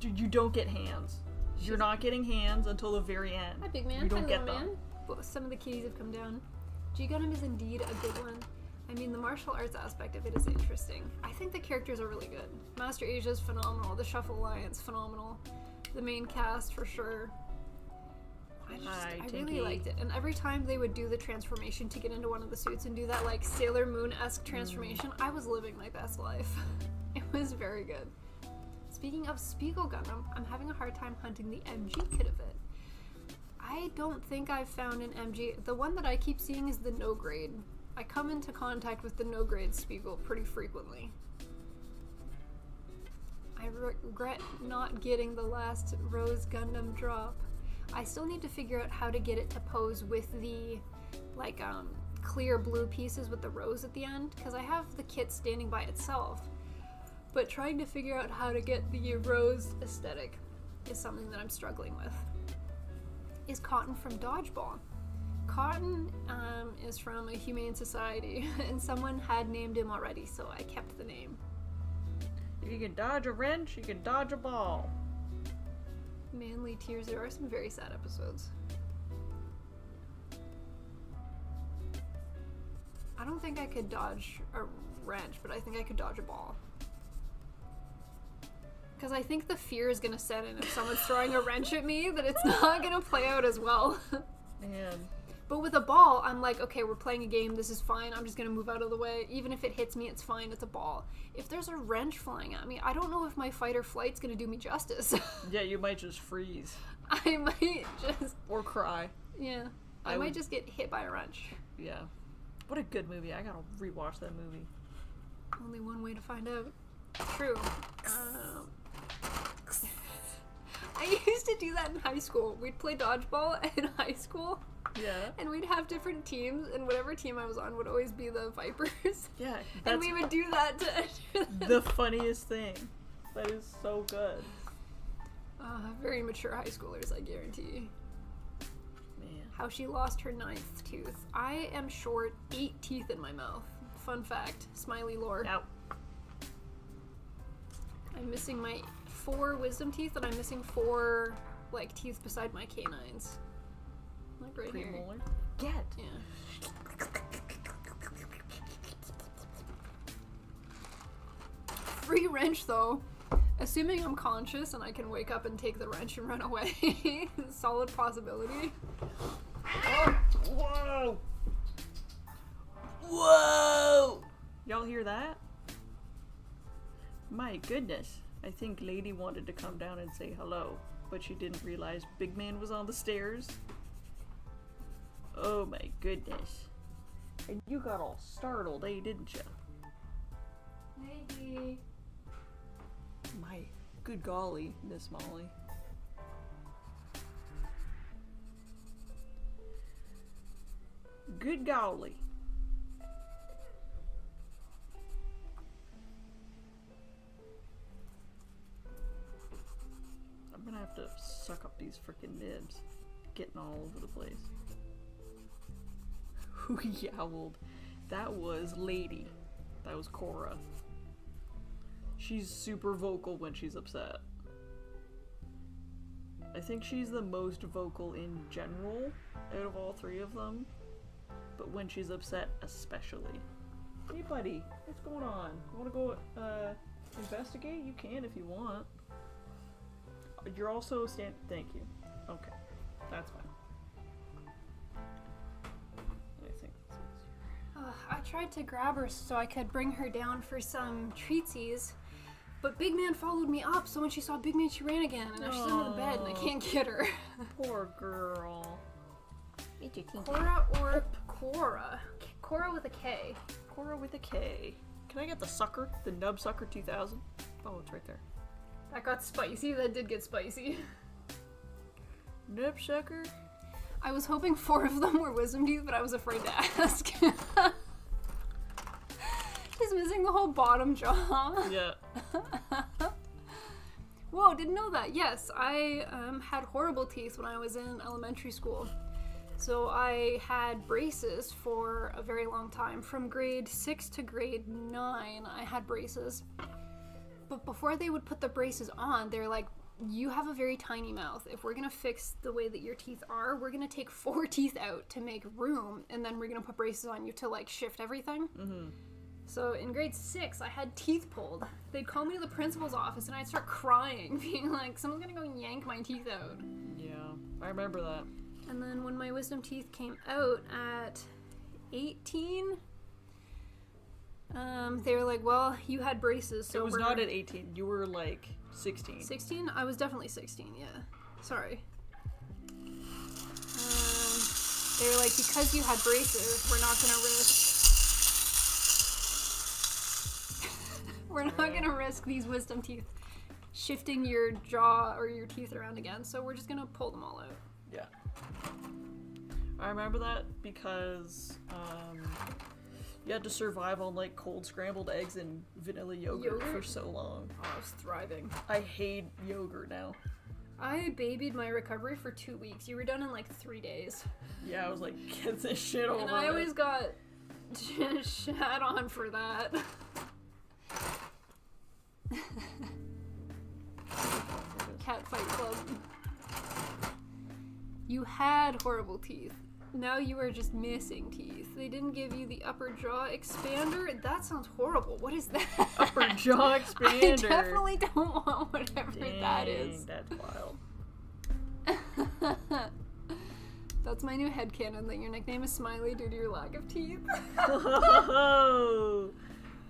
You don't get hands. You're not getting hands until the very end. Hi, big man. You don't Hi, get little them. man. Well, some of the kitties have come down. G Gundam is indeed a good one. I mean, the martial arts aspect of it is interesting. I think the characters are really good. Master Asia is phenomenal. The Shuffle Alliance, phenomenal. The main cast, for sure. I really liked it. And every time they would do the transformation to get into one of the suits and do that, like, Sailor Moon-esque transformation, I was living my best life. It was very good. Speaking of Spiegel Gundam, I'm having a hard time hunting the MG kit of it. I don't think I've found an MG. The one that I keep seeing is the no-grade. I come into contact with the no-grade Spiegel pretty frequently. I regret not getting the last Rose Gundam drop. I still need to figure out how to get it to pose with the, like, clear blue pieces with the rose at the end, because I have the kit standing by itself. But trying to figure out how to get the rose aesthetic is something that I'm struggling with. Is Cotton from Dodgeball? Cotton is from a humane society, and someone had named him already, so I kept the name. If you can dodge a wrench, you can dodge a ball. Manly tears. There are some very sad episodes. I don't think I could dodge a wrench, but I think I could dodge a ball. Because I think the fear is going to set in if someone's throwing a wrench at me, that it's not going to play out as well. Man. But with a ball, I'm like, okay, we're playing a game, this is fine, I'm just going to move out of the way. Even if it hits me, it's fine, it's a ball. If there's a wrench flying at me, I don't know if my fight or flight's going to do me justice. Yeah, you might just freeze. I might just... Or cry. Yeah. I might just get hit by a wrench. Yeah. What a good movie. I gotta rewatch that movie. Only one way to find out. True. I used to do that in high school. We'd play dodgeball in high school. Yeah. And we'd have different teams, and whatever team I was on would always be the Vipers. Yeah. And we would do that to the funniest thing. That is so good. Very mature high schoolers, I guarantee. Man. how she lost her 9th tooth. I am short 8 teeth in my mouth. Fun fact, Smiley lore. Now, I'm missing my 4 wisdom teeth, and I'm missing 4 like teeth beside my canines. Like right here. premolar. Get. Yeah. Free wrench though. Assuming I'm conscious and I can wake up and take the wrench and run away. Solid possibility. Oh, whoa! Whoa! Y'all hear that? My goodness. I think Lady wanted to come down and say hello, but she didn't realize Big Man was on the stairs. Oh my goodness. And you got all startled, eh, didn't you? Maybe. My good golly, Miss Molly. Good golly. I'm gonna have to suck up these frickin' nibs. Getting all over the place. Who yowled? That was Lady. That was Cora. She's super vocal when she's upset. I think she's the most vocal in general out of all 3 of them. But when she's upset, especially. Hey buddy, what's going on? You wanna go investigate? You can if you want. You're also thank you. Okay. That's fine. I think that's easier. I tried to grab her so I could bring her down for some treatsies, but Big Man followed me up, so when she saw Big Man, she ran again, and now she's under the bed, and I can't get her. Poor girl. Cora or Cora? Cora with a K. Cora with a K. Can I get the sucker? The Nub Sucker 2000? Oh, it's right there. That got spicy. That did get spicy. Nub Sucker? I was hoping 4 of them were wisdom teeth, but I was afraid to ask. He's missing the whole bottom jaw. Yeah. Whoa, didn't know that. Yes, I had horrible teeth when I was in elementary school. So I had braces for a very long time. From grade 6 to grade 9, I had braces. But before they would put the braces on, they're like, you have a very tiny mouth. If we're going to fix the way that your teeth are, we're going to take 4 teeth out to make room, and then we're going to put braces on you to, like, shift everything. Mm-hmm. So in grade 6, I had teeth pulled. They'd call me to the principal's office, and I'd start crying, being like, someone's going to go yank my teeth out. Yeah, I remember that. And then when my wisdom teeth came out at 18, they were like, well, you had braces, so it was not at 18. You were like 16. 16? I was definitely 16, yeah. Sorry. They were like, because you had braces, we're not gonna risk... we're not gonna risk these wisdom teeth shifting your jaw or your teeth around again, so we're just gonna pull them all out. Yeah. I remember that because you had to survive on like cold scrambled eggs and vanilla yogurt for so long. Oh, I was thriving. I hate yogurt now. I babied my recovery for 2 weeks. You were done in like 3 days. Yeah, I was like, get this shit over And I always got shat on for that. Cat Fight Club. You had horrible teeth. Now you are just missing teeth. They didn't give you the upper jaw expander? That sounds horrible. What is that? Upper jaw expander. I definitely don't want whatever that is. That's wild. That's my new headcanon, that your nickname is Smiley due to your lack of teeth. Oh,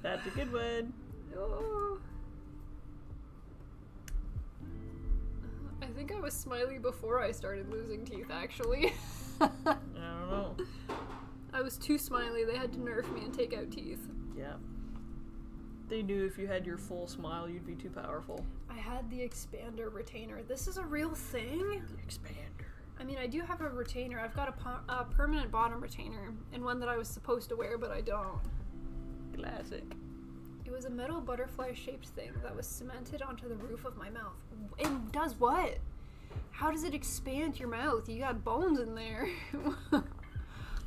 that's a good one. Oh. I think I was Smiley before I started losing teeth, actually. I don't know. I was too smiley. They had to nerf me and take out teeth. Yeah. They knew if you had your full smile, you'd be too powerful. I had the expander retainer. This is a real thing? The expander. I mean, I do have a retainer. I've got a permanent bottom retainer, and one that I was supposed to wear, but I don't. Classic. It was a metal butterfly-shaped thing that was cemented onto the roof of my mouth. It does what? How does it expand your mouth? You got bones in there.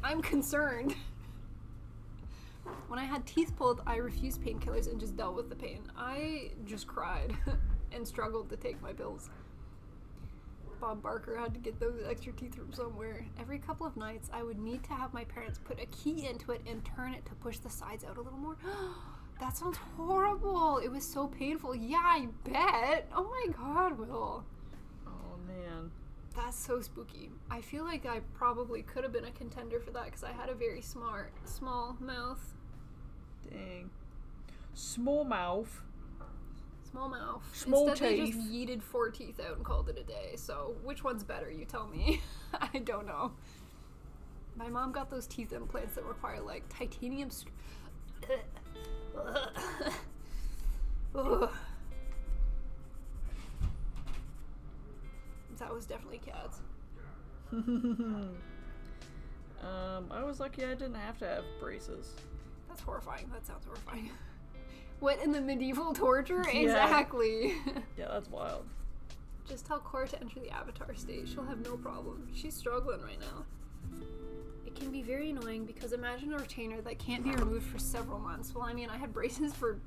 I'm concerned. When I had teeth pulled, I refused painkillers and just dealt with the pain. I just cried and struggled to take my pills. Bob Barker had to get those extra teeth from somewhere. Every couple of nights, I would need to have my parents put a key into it and turn it to push the sides out a little more. That sounds horrible. It was so painful. Yeah, I bet. Oh my god, Will. Oh, man. That's so spooky. I feel like I probably could have been a contender for that because I had a very small mouth. Dang. Small mouth. Small mouth. Small Instead, teeth. they just yeeted 4 teeth out and called it a day. So, which one's better, you tell me? I don't know. My mom got those teeth implants that require, like, titanium... That was definitely cats. I was lucky I didn't have to have braces. That's horrifying. That sounds horrifying. What in the medieval torture? Yeah. Exactly. Yeah, that's wild. Just tell Cora to enter the avatar state. She'll have no problem. She's struggling right now. It can be very annoying because imagine a retainer that can't be removed for several months. Well, I mean, I had braces for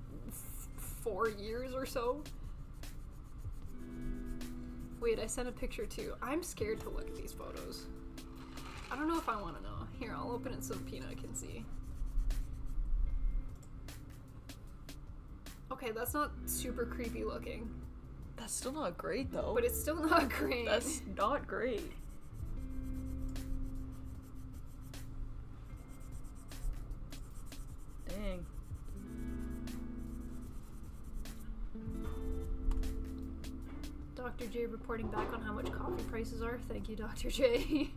4 years or so. Wait, I sent a picture too. I'm scared to look at these photos. I don't know if I want to know. Here, I'll open it so Peanut can see. Okay, that's not super creepy looking. That's still not great, though. But it's still not great. That's not great. Dang. Dr. J reporting back on how much coffee prices are. Thank you, Dr. J.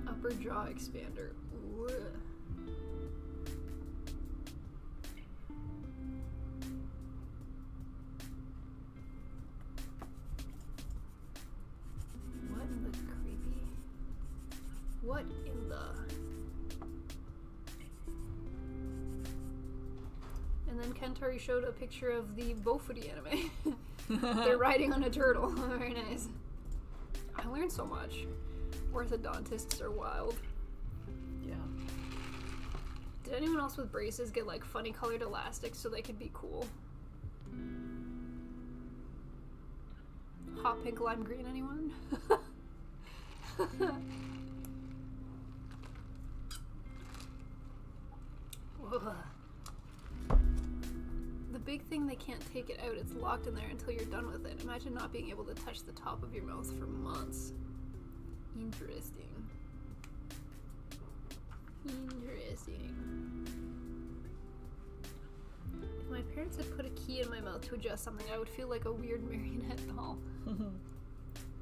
Upper jaw expander. Ooh. What in the creepy? What in the... And then Kentari showed a picture of the Bofuri anime. They're riding on a turtle. Very nice. I learned so much. Orthodontists are wild. Yeah. Did anyone else with braces get like funny colored elastics so they could be cool? Hot pink, lime green, anyone? Ugh. The big thing, they can't take it out. It's locked in there until you're done with it. Imagine not being able to touch the top of your mouth for months. Interesting. Interesting. If my parents had put a key in my mouth to adjust something, I would feel like a weird marionette doll.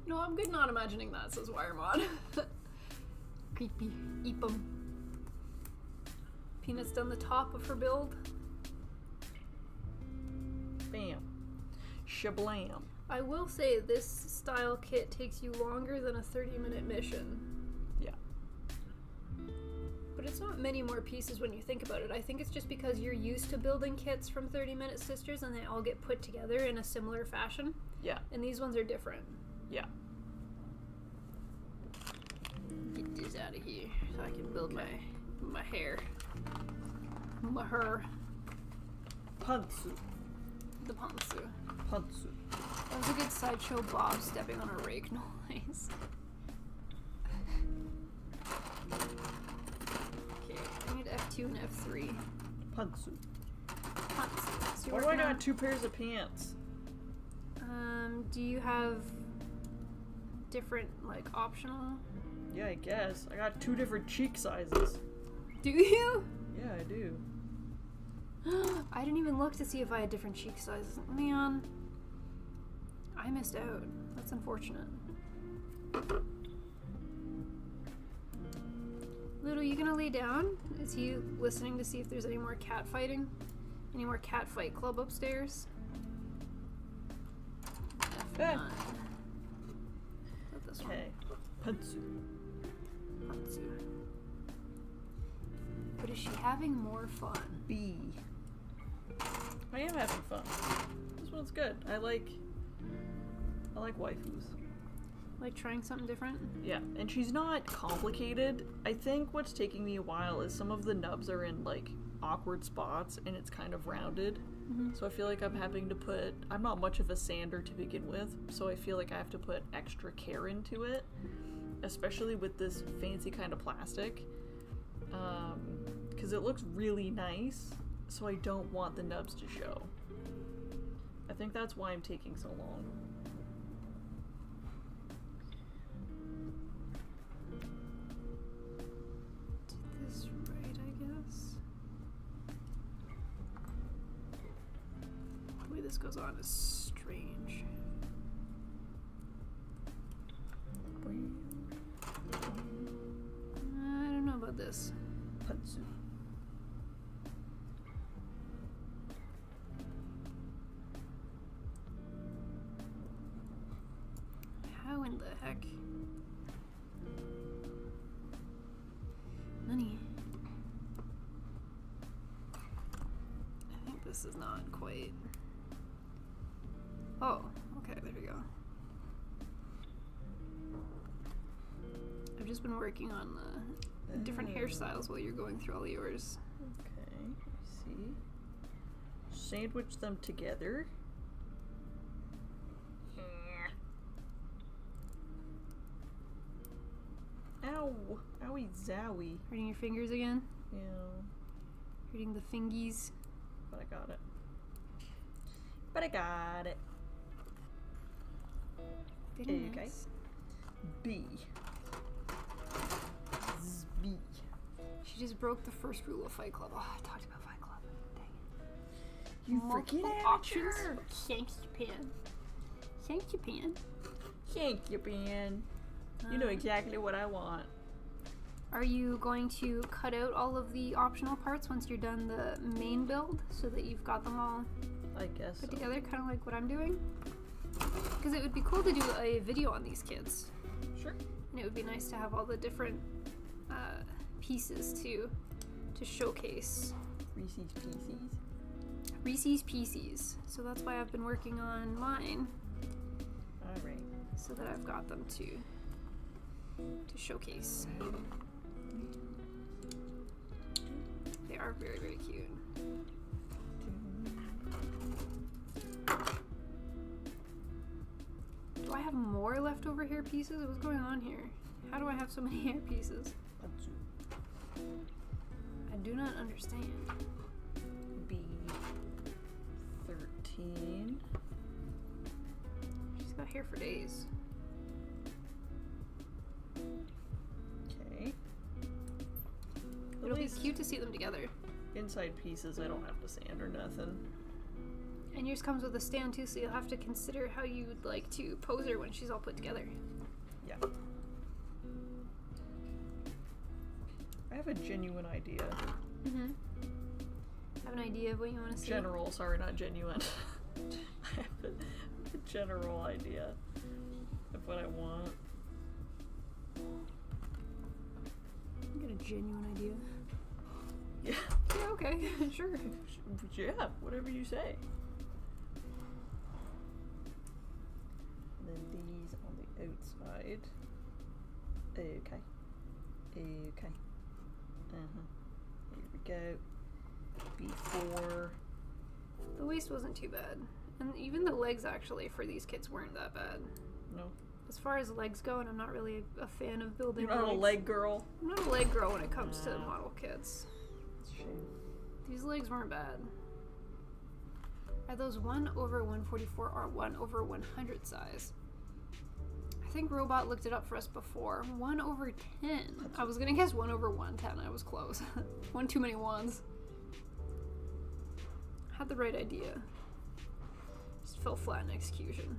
No, I'm good not imagining that, says Wiremod. Creepy. Eep 'em. Peanut's done the top of her build. Bam. Shablam. I will say this style kit takes you longer than a 30-minute mission. Yeah. But it's not many more pieces when you think about it. I think it's just because you're used to building kits from 30-Minute Sisters and they all get put together in a similar fashion. Yeah. And these ones are different. Yeah. Get this out of here so I can build my hair. My hair. Pantsu. The pantsu. Pantsu. That was a good sideshow Bob stepping on a rake noise. Okay, I need F2 and F3. Pantsu. Pantsu. So Why do I got 2 pairs of pants? Do you have different, like, optional? Yeah, I guess. I got 2 different cheek sizes. Do you? Yeah, I do. I didn't even look to see if I had different cheek sizes. Man, I missed out. That's unfortunate. Ludo, you gonna lay down? Is he listening to see if there's any more cat fighting? Any more cat fight club upstairs? F9. Not this one. Okay. Pantsu. Pantsu. But is she having more fun? B. I am having fun. This This one's good. I like waifus. Like trying something different? Yeah, and she's not complicated. I think what's taking me a while is some of the nubs are in like awkward spots and it's kind of rounded. So I feel like I'm having to put, I'm not much of a sander to begin with, so I feel like I have to put extra care into it, especially with this fancy kind of plastic, because it looks really nice, so I don't want the nubs to show. I think that's why I'm taking so long. Did this right, I guess. The way this goes on is strange. I don't know about this. Putsu. How in the heck? Money. I think this is not quite. Oh, okay, there we go. I've just been working on the different hairstyles while you're going through all yours. Okay, I see. Sandwich them together. Ow! Owie zowie. Hurting your fingers again? Yeah. Hurting the fingies? But I got it. But I got it. Very Okay. nice. B. B. She just broke the first rule of Fight Club. Oh, I talked about Fight Club. Dang it. You Multiple freaking options. amateur. Thanks, Japan. Thanks, Japan. Thank you, Ben. You know exactly what I want. Are you going to cut out all of the optional parts once you're done the main build so that you've got them all I guess put so. together, kind of like what I'm doing? Because it would be cool to do a video on these kids. Sure. And it would be nice to have all the different pieces to showcase. Reese's Pieces. Reese's Pieces. So that's why I've been working on mine, Alright. so that I've got them to showcase. They are very, very cute. Do I have more leftover hair pieces? What's going on here? How do I have so many hair pieces? I do not understand. B13. She's got hair for days. Okay. It'll be cute to see them together. Inside pieces I don't have to sand or nothing. And yours comes with a stand too, so you'll have to consider how you would like to pose her when she's all put together. Yeah. I have a genuine idea. Mm-hmm. Have an idea of what you want to see? General, sorry, not genuine. I have a general idea of what I want. You got a genuine idea? Yeah. Yeah, okay, sure. Yeah, whatever you say. And then these on the outside. Okay. Okay. Here we go. Before. The waist wasn't too bad. And even the legs, actually, for these kits weren't that bad. No. As far as legs go, and I'm not really a fan of building You're not a legs. leg girl. I'm not a leg girl when it comes to model kits. It's a shame. These legs weren't bad. Are those 1/144 or 1/100 size? I think Robot looked it up for us before. 1/10. I was gonna guess 1/110. I was close. One too many ones. Had the right idea. Just fell flat in execution.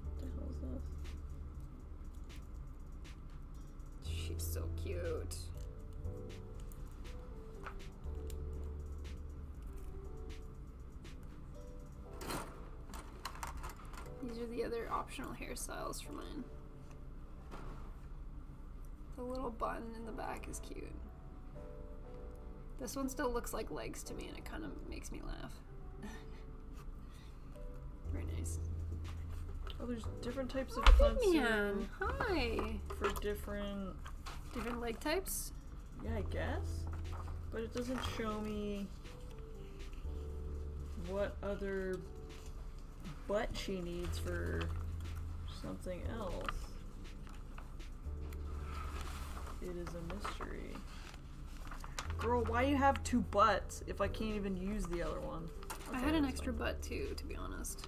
What the hell is this? She's so cute. These are the other optional hairstyles for mine. The little bun in the back is cute. This one still looks like legs to me and it kind of makes me laugh. Very nice. Oh, there's different types of Oh, putsu man. Hi. for different... Different leg types? Yeah, I guess? But it doesn't show me what other butt she needs for something else. It is a mystery. Girl, why do you have 2 butts if I can't even use the other one? I had an extra butt too, to be honest.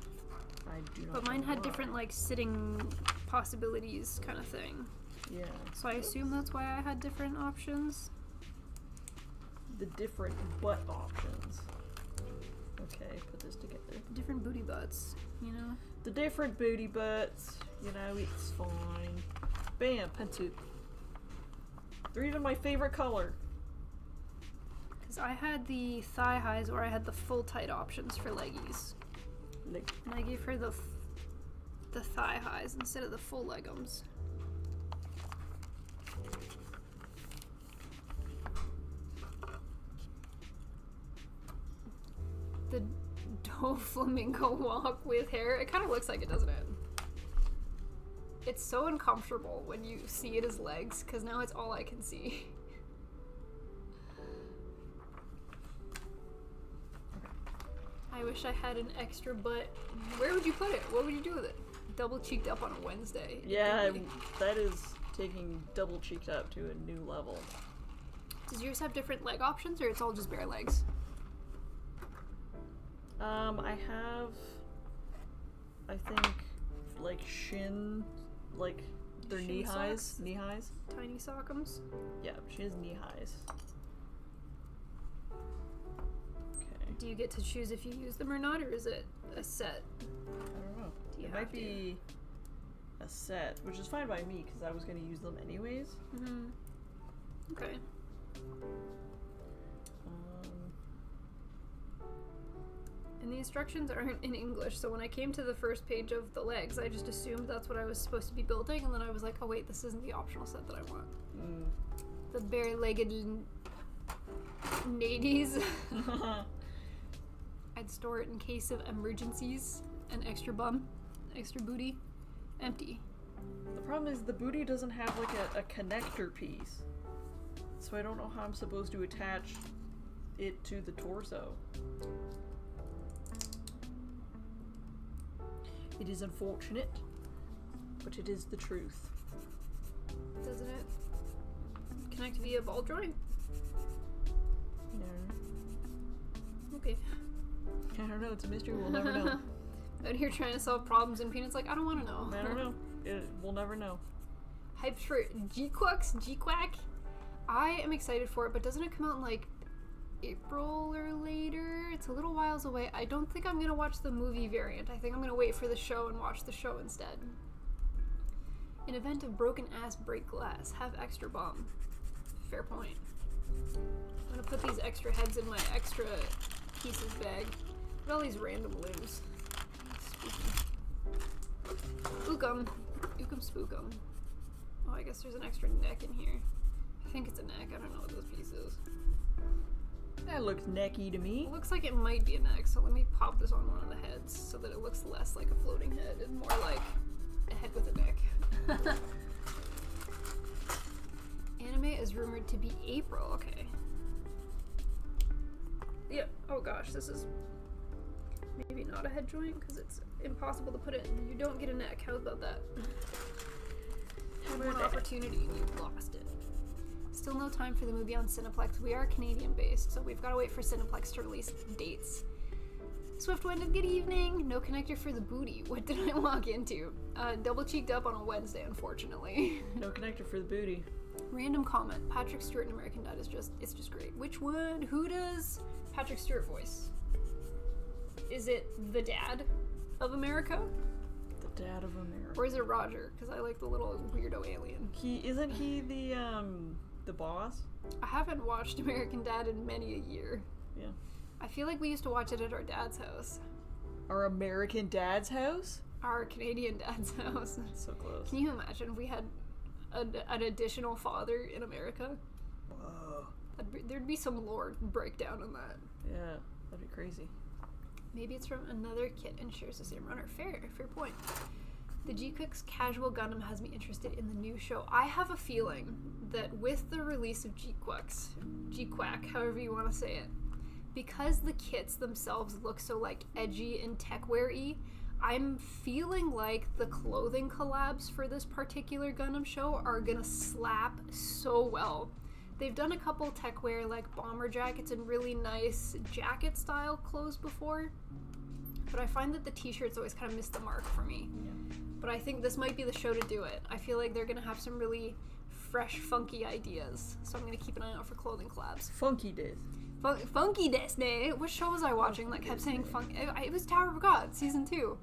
I do not But mine know had why. different, like, sitting possibilities kind of thing. Yeah. So I assume that's why I had different options. The different butt options. Okay, put this together. Different booty butts, you know? The different booty butts. You know, it's fine. Bam, pantsuit. They're even my favorite color. Because I had the thigh highs or I had the full tight options for leggies. Like, And I gave her the thigh highs instead of the full leggings. The doe flamingo walk with hair, it kind of looks like it, doesn't it? It's so uncomfortable when you see it as legs, because now it's all I can see. I wish I had an extra butt. Where would you put it? What would you do with it? Double cheeked up on a Wednesday. yeah, that is taking double cheeked up to a new level. Does yours have different leg options, or it's all just bare legs? I have, I think, like shin, like their Shin knee highs. socks? Knee highs? Tiny sockums? Yeah, she has knee highs. Okay. Do you get to choose if you use them or not, or is it a set? I don't know. Do you It have might be a set, which is fine by me because I was going to use them anyways. Mm-hmm. Okay. And the instructions aren't in English, so when I came to the first page of the legs, I just assumed that's what I was supposed to be building, and then I was like, oh wait, this isn't the optional set that I want. The bare-legged nadies. I'd store it in case of emergencies. An extra bum, extra booty, empty. The problem is the booty doesn't have like a connector piece. So I don't know how I'm supposed to attach it to the torso. It is unfortunate, but it is the truth. Doesn't it connect via ball joint? No. Okay. I don't know, it's a mystery, we'll never know. Out here trying to solve problems, and Peanut's like, I don't want to know. I don't know. We'll never know. Hyped for G-Quack? I am excited for it, but doesn't it come out in like April or later? It's a little whiles away. I don't think I'm gonna watch the movie variant. I think I'm gonna wait for the show and watch the show instead. In event of broken ass break glass, have extra bomb. Fair point. I'm gonna put these extra heads in my extra pieces bag. Look at all these random limbs. Spookum. Ookum spookum. Oh, I guess there's an extra neck in here. I think it's a neck. I don't know what this piece is. That looks necky to me. It looks like it might be a neck, so let me pop this on one of the heads so that it looks less like a floating head and more like a head with a neck. Anime is rumored to be April. Okay. Yep. Oh gosh, this is maybe not a head joint because it's impossible to put it. You don't get a neck. How about that? Had one opportunity and you lost it. Still no time for the movie on Cineplex. We are Canadian based, so we've got to wait for Cineplex to release dates. Swift-winded, good evening. No connector for the booty. What did I walk into? Double cheeked up on a Wednesday, unfortunately. No connector for the booty. Random comment. Patrick Stewart in American Dad is it's just great. Which one? Who does Patrick Stewart voice? Is it the dad of America? The dad of America. Or is it Roger? Because I like the little weirdo alien. Isn't he the boss? I haven't watched American Dad in many a year. Yeah. I feel like we used to watch it at our dad's house. Our American dad's house? Our Canadian dad's house. So close. Can you imagine if we had an additional father in America? Whoa. There'd be some lore breakdown on that. Yeah, that'd be crazy. Maybe it's from another kit and shares the same runner. Fair point. The G-Quack's casual Gundam has me interested in the new show. I have a feeling that with the release of G-Quack, however you want to say it, because the kits themselves look so like edgy and techwear-y, I'm feeling like the clothing collabs for this particular Gundam show are gonna slap so well. They've done a couple techwear like bomber jackets and really nice jacket style clothes before, but I find that the t-shirts always kind of miss the mark for me. Yeah. But I think this might be the show to do it. I feel like they're gonna have some really fresh, funky ideas, so I'm gonna keep an eye out for clothing collabs. Funky days. Funky Disney. What show was I watching that kept saying funky? It was Tower of God season 2.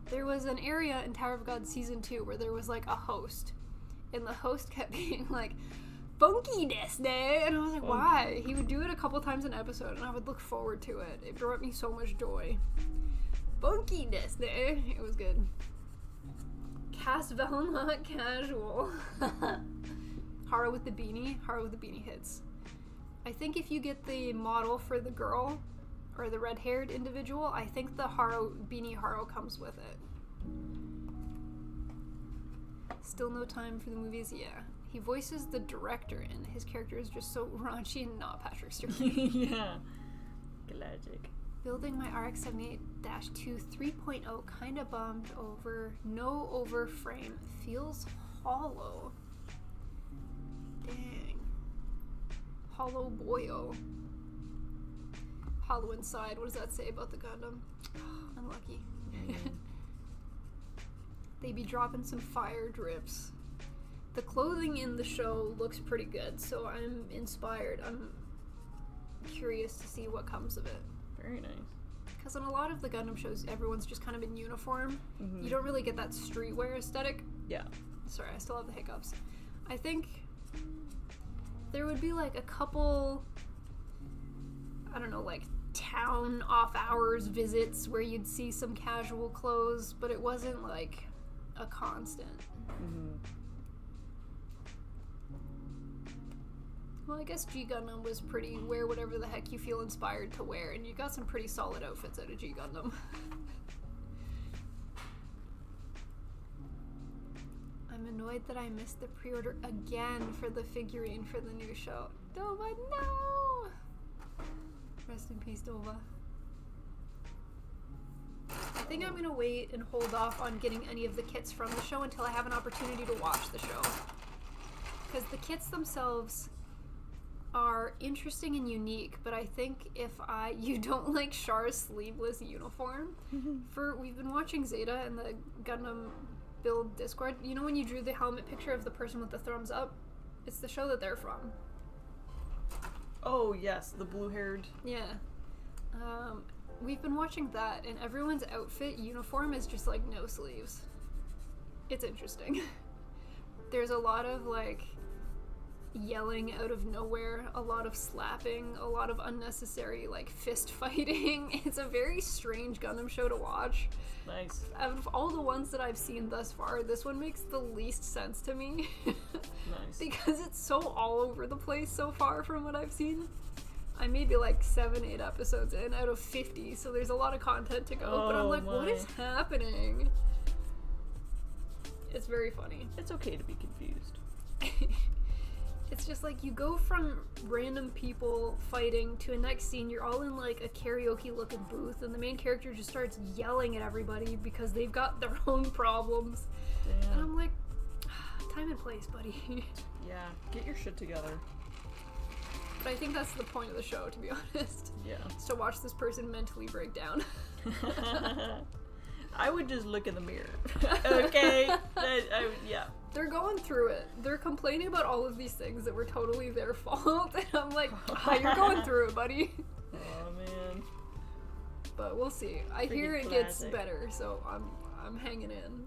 There was an area in Tower of God season 2 where there was like a host, and the host kept being like, "Funky Disney," and I was like, why? He would do it a couple times an episode, and I would look forward to it. It brought me so much joy. Funky Disney. It was good. Casvel not casual. Haro with the beanie. Haro with the beanie hits. I think if you get the model for the girl, or the red-haired individual, I think the beanie Haro comes with it. Still no time for the movies? Yeah. He voices the director, and his character is just so raunchy and not Patrick Stewart. Yeah. Classic. Building my RX-78-2 3.0, kinda bummed over. No over frame. Feels hollow. Dang. Hollow boyo. Hollow inside. What does that say about the Gundam? Unlucky. They be dropping some fire drips. The clothing in the show looks pretty good, so I'm inspired. I'm curious to see what comes of it. Very nice. Because in a lot of the Gundam shows, everyone's just kind of in uniform. Mm-hmm. You don't really get that streetwear aesthetic. Yeah. Sorry, I still have the hiccups. I think there would be like a couple, I don't know, like town off-hours visits where you'd see some casual clothes, but it wasn't like a constant. Mm-hmm. Well, I guess G Gundam was pretty wear whatever the heck you feel inspired to wear, and you got some pretty solid outfits out of G Gundam. I'm annoyed that I missed the pre-order again for the figurine for the new show. Dova, no! Rest in peace, Dova. I think I'm gonna wait and hold off on getting any of the kits from the show until I have an opportunity to watch the show. Because the kits themselves are interesting and unique, but I think if you don't like Char's sleeveless uniform, we've been watching Zeta and the Gundam Build Discord. You know when you drew the helmet picture of the person with the thumbs up? It's the show that they're from. Oh yes, the blue-haired. Yeah. We've been watching that, and everyone's outfit uniform is just like no sleeves. It's interesting. There's a lot of like yelling out of nowhere, a lot of slapping, a lot of unnecessary like fist fighting. It's a very strange Gundam show to watch. Nice. Out of all the ones that I've seen thus far, this one makes the least sense to me. Nice. Because it's so all over the place so far from what I've seen. I may be like 7-8 episodes in out of 50, so there's a lot of content to go, but I'm like, what is happening? It's very funny. It's okay to be confused. It's just like you go from random people fighting to a next scene, you're all in like a karaoke looking booth, and the main character just starts yelling at everybody because they've got their own problems. Damn. And I'm like, time and place, buddy. Yeah, get your shit together. But I think that's the point of the show, to be honest. Yeah. Is to watch this person mentally break down. I would just look in the mirror. Okay? Yeah. They're going through it. They're complaining about all of these things that were totally their fault. And I'm like, you're going through it, buddy. Oh, man. But we'll see. I hear it gets better, so I'm hanging in.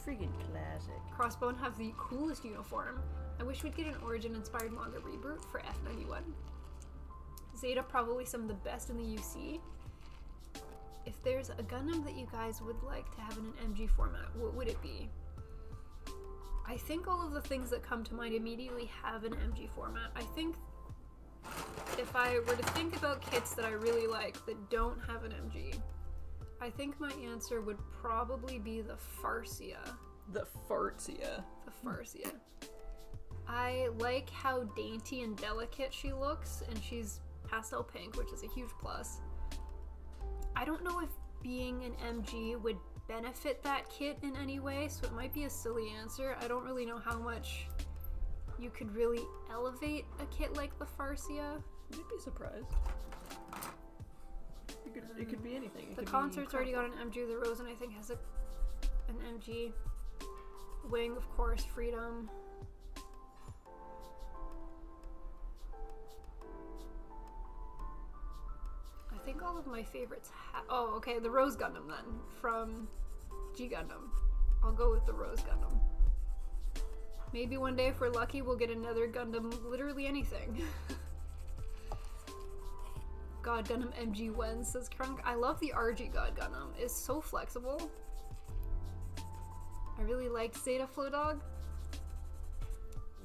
Freaking classic. Crossbone have the coolest uniform. I wish we'd get an Origin-inspired manga reboot for F91. Zeta probably some of the best in the UC. If there's a Gundam that you guys would like to have in an MG format, what would it be? I think all of the things that come to mind immediately have an MG format. I think if I were to think about kits that I really like that don't have an MG, I think my answer would probably be the Farsia. The Farsia. The Farsia. I like how dainty and delicate she looks, and she's pastel pink, which is a huge plus. I don't know if being an MG would benefit that kit in any way, so it might be a silly answer. I don't really know how much you could really elevate a kit like the Farsia. You'd be surprised. It could be anything. The concert's already got an MG. The Rosen, I think, has an MG. Wing, of course. Freedom. I think all of my favorites oh, okay, the Rose Gundam then, from G Gundam. I'll go with the Rose Gundam. Maybe one day, if we're lucky, we'll get another Gundam, literally anything. God Gundam MG when, says Krunk. I love the RG God Gundam. It's so flexible. I really liked Zeta Flow Dog.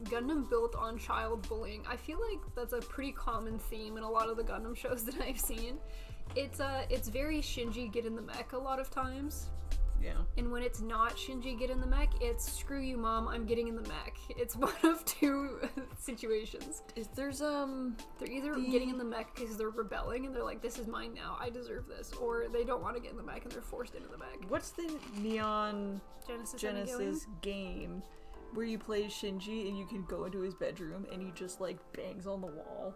Gundam built on child bullying. I feel like that's a pretty common theme in a lot of the Gundam shows that I've seen. It's very Shinji get in the mech a lot of times. Yeah. And when it's not Shinji get in the mech, it's screw you mom, I'm getting in the mech. It's one of two situations. They're either getting in the mech because they're rebelling and they're like, this is mine now, I deserve this, or they don't want to get in the mech and they're forced into the mech. What's the Neon Genesis game where you play Shinji and you can go into his bedroom and he just like bangs on the wall?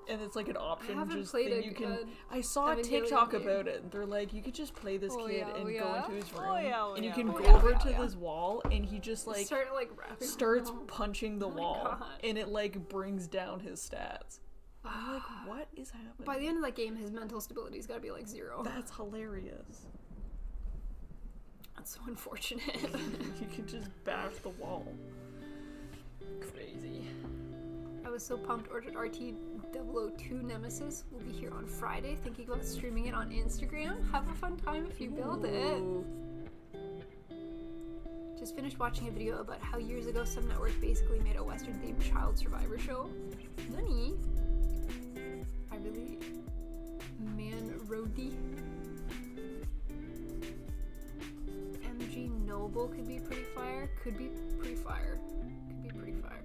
And it's like an option. I haven't just played that it. you can. I saw a TikTok about it. And they're like, you could just play this kid and go into his room, and you can go over to this wall, and he just like starts punching the wall, and it like brings down his stats. I'm like, what is happening? By the end of that game, his mental stability's got to be like 0. That's hilarious. That's so unfortunate. You can just bash the wall. Crazy. I was so pumped. Ordered RT002 Nemesis. Will be here on Friday. Thinking about streaming it on Instagram. Have a fun time if you build it. Just finished watching a video about how years ago some network basically made a Western-themed child survivor show. Nani? I really... Man, Rody. MG Noble could be pretty fire. Could be pretty fire. Could be pretty fire.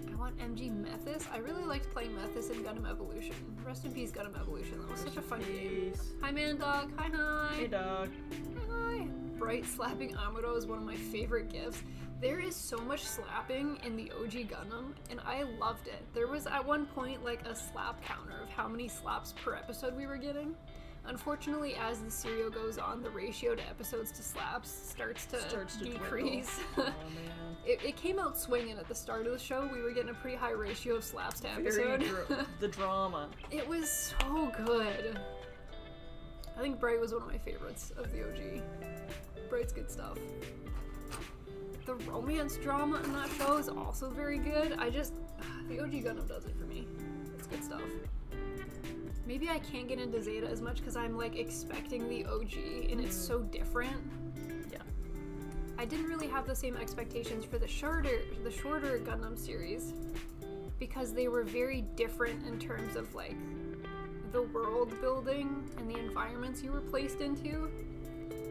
I want MG Methus. I really liked playing Methus in Gundam Evolution. Rest in peace, Gundam Evolution. That was such a fun game. Hi, man, dog. Hi, hi. Hey, dog. Hi. Bright slapping Amuro is one of my favorite gifts. There is so much slapping in the OG Gundam, and I loved it. There was at one point like a slap counter of how many slaps per episode we were getting. Unfortunately, as the serial goes on, the ratio to episodes to slaps starts to decrease. Oh, man. It came out swinging at the start of the show. We were getting a pretty high ratio of slaps to episode. The drama. It was so good. I think Bright was one of my favorites of the OG. Bright's good stuff. The romance drama in that show is also very good. The OG Gundam does it for me. It's good stuff. Maybe I can't get into Zeta as much because I'm like expecting the OG and it's so different. Yeah. I didn't really have the same expectations for the shorter Gundam series because they were very different in terms of like the world building and the environments you were placed into.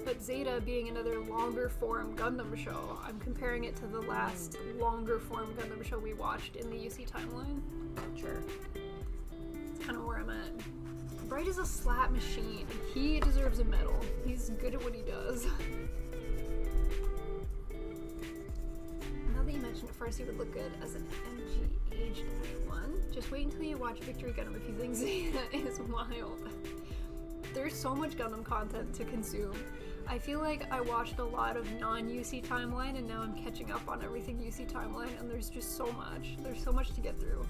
But Zeta being another longer form Gundam show, I'm comparing it to the last longer form Gundam show we watched in the UC timeline. Sure. It's kind of where I'm at. Bright is a slap machine. He deserves a medal. He's good at what he does. Now that you mentioned it, Farsi would look good as an MG aged one. Just wait until you watch Victory Gundam if you think Zeta is wild. There's so much Gundam content to consume. I feel like I watched a lot of non-UC timeline and now I'm catching up on everything UC timeline and there's just so much. There's so much to get through.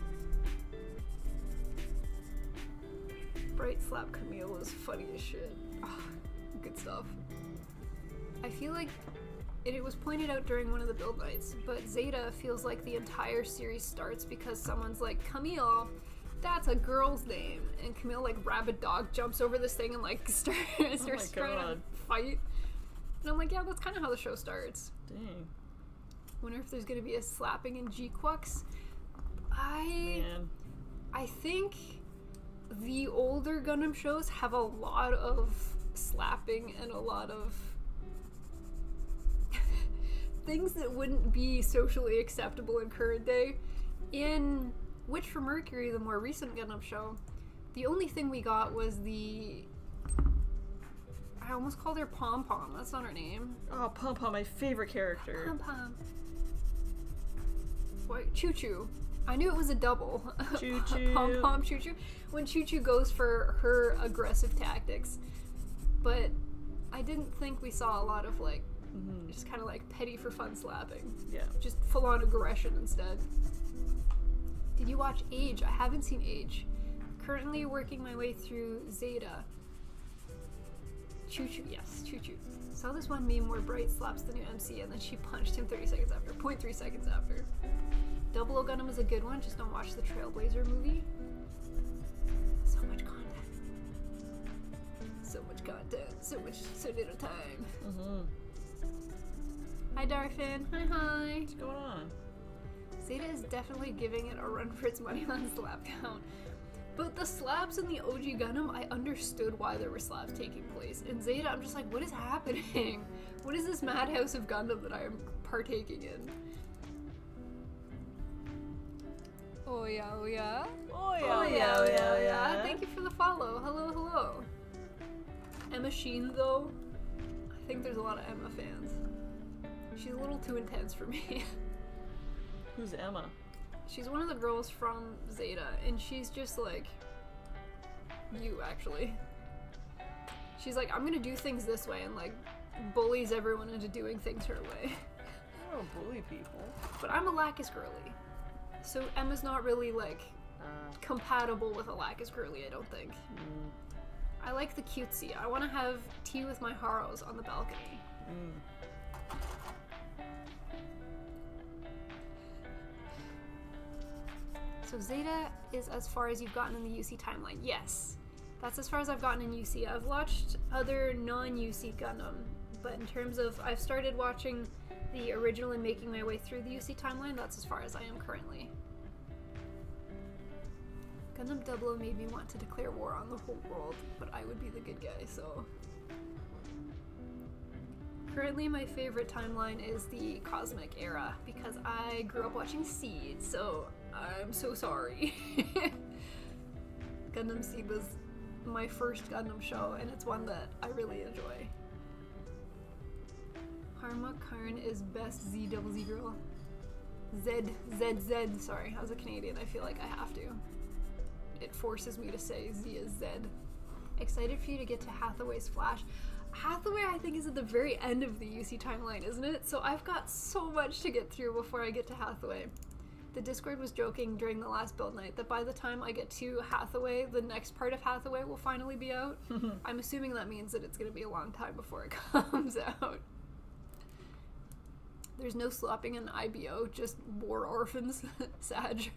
Bright slap Camille is funny as shit. Good stuff. I feel like it was pointed out during one of the build nights, but Zeta feels like the entire series starts because someone's like, Camille, that's a girl's name. And Camille, like, rabid dog, jumps over this thing and, like, starts trying to fight. And I'm like, yeah, that's kind of how the show starts. Dang. Wonder if there's gonna be a slapping in G-Quux. Man. I think the older Gundam shows have a lot of slapping and a lot of things that wouldn't be socially acceptable in current day. In Witch from Mercury, the more recent Gundam show, the only thing we got was I almost called her Pom Pom. That's not her name. Oh, Pom Pom, my favorite character. Pom Pom. What? Choo Choo. I knew it was a double. Choo Choo. Pom Pom Choo Choo. When Choo Choo goes for her aggressive tactics. But I didn't think we saw a lot of like, just kind of like petty for fun slapping. Yeah. Just full on aggression instead. Did you watch Age? I haven't seen Age. Currently working my way through Zeta. Choo Choo, yes, Choo Choo. Saw this one meme where Bright slaps the new MC and then she punched him 30 seconds after, 0.3 seconds after. Double O Gundam is a good one, just don't watch the Trailblazer movie. So much content. So much content, so little time. Hi Darfin, hi. What's going on? Zeta is definitely giving it a run for its money on slap count. But the slaps in the OG Gundam, I understood why there were slaps taking place. In Zeta, I'm just like, what is happening? What is this madhouse of Gundam that I am partaking in? Oh yeah, oh yeah. Oh yeah, Oh yeah, oh yeah, oh yeah. Thank you for the follow. Hello, hello. Emma Sheen, though, I think there's a lot of Emma fans. She's a little too intense for me. Who's Emma? She's one of the girls from Zeta, and she's just like you, actually. She's like, I'm gonna do things this way, and like bullies everyone into doing things her way. I don't bully people. But I'm a Lacus girly, so Emma's not really like compatible with a Lacus girly, I don't think. I like the cutesy. I want to have tea with my Haros on the balcony. So Zeta is as far as you've gotten in the UC timeline. Yes, that's as far as I've gotten in UC. I've watched other non-UC Gundam, but in terms of I've started watching the original and making my way through the UC timeline, that's as far as I am currently. Gundam 00 made me want to declare war on the whole world, but I would be the good guy, so... Currently, my favorite timeline is the Cosmic Era, because I grew up watching Seed, so I'm so sorry. Gundam Seed was my first Gundam show, and it's one that I really enjoy. Harma Karn is best ZZZ girl. ZZZ, sorry, as a Canadian, I feel like I have to. It forces me to say Z as Z. Excited for you to get to Hathaway's Flash. Hathaway, I think, is at the very end of the UC timeline, isn't it? So I've got so much to get through before I get to Hathaway. The Discord was joking during the last build night that by the time I get to Hathaway, the next part of Hathaway will finally be out. I'm assuming that means that it's going to be a long time before it comes out. There's no slopping in IBO, just war orphans. Sag.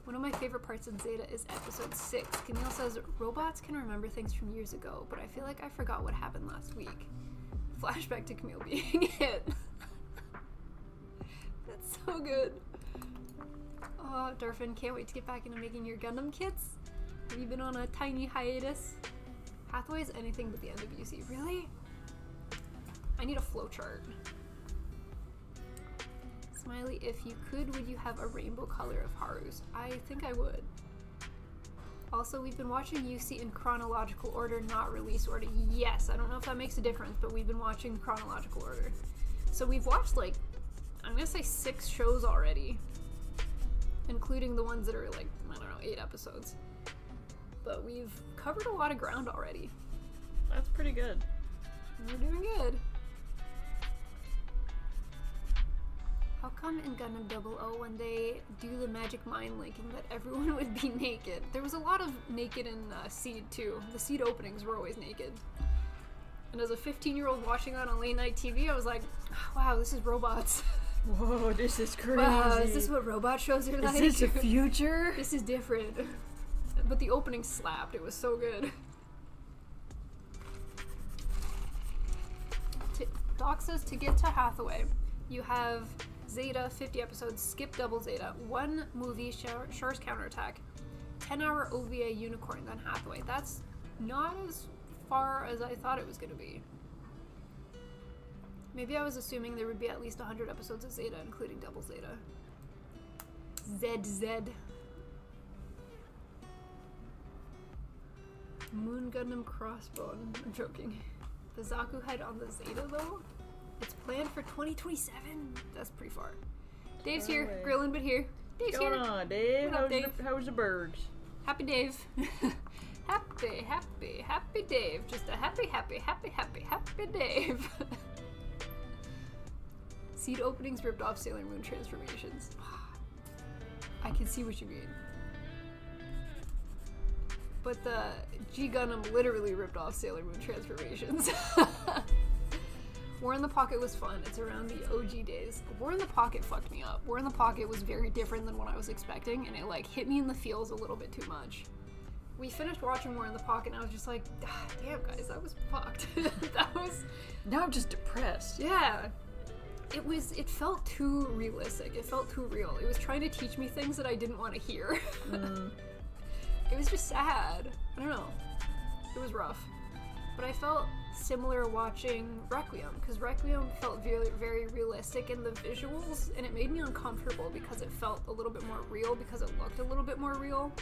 One of my favorite parts in Zeta is episode 6. Camille says, robots can remember things from years ago, but I feel like I forgot what happened last week. Flashback to Camille being hit. That's so good. Oh, Darfin, can't wait to get back into making your Gundam kits. Have you been on a tiny hiatus? Hathaway is anything but the end of UC. Really? I need a flowchart. Smiley, if you could, would you have a rainbow color of Harus? I think I would. Also, we've been watching UC in chronological order, not release order. Yes, I don't know if that makes a difference, but we've been watching chronological order. So we've watched, like, I'm gonna say 6 shows already, including the ones that are, like, I don't know, 8 episodes. But we've covered a lot of ground already. That's pretty good. We're doing good. How come in Gundam 00 when they do the magic mind linking that everyone would be naked? There was a lot of naked in Seed too. The Seed openings were always naked. And as a 15-year-old watching that on late night TV, I was like, wow, this is robots. Whoa, this is crazy. Wow, is this what robot shows are like? Is this the future? This is different. But the opening slapped. It was so good. Doc says to get to Hathaway, you have Zeta, 50 episodes, skip double Zeta, 1 movie, Shores Counterattack, 10-hour OVA Unicorn, then Hathaway. That's not as far as I thought it was going to be. Maybe I was assuming there would be at least 100 episodes of Zeta, including double Zeta. ZZ. Moon Gundam Crossbone. I'm joking. The Zaku head on the Zeta, though? It's planned for 2027? That's pretty far. Dave's here. Away. Grilling, but here. Dave's What's here. going on, Dave? What up, Dave? How's the birds? Happy Dave. happy Dave. Just a happy Dave. Seed openings ripped off Sailor Moon transformations. I can see what you mean. But the G Gundam literally ripped off Sailor Moon transformations. War in the Pocket was fun. It's around the OG days. War in the Pocket fucked me up. War in the Pocket was very different than what I was expecting, and it like hit me in the feels a little bit too much. We finished watching War in the Pocket, and I was just like, damn guys, that was fucked. That was... Now I'm just depressed. Yeah. It felt too realistic. It felt too real. It was trying to teach me things that I didn't want to hear. It was just sad. I don't know. It was rough. But I felt similar watching Requiem, because Requiem felt very, very realistic in the visuals, and it made me uncomfortable because it felt a little bit more real, because it looked a little bit more real.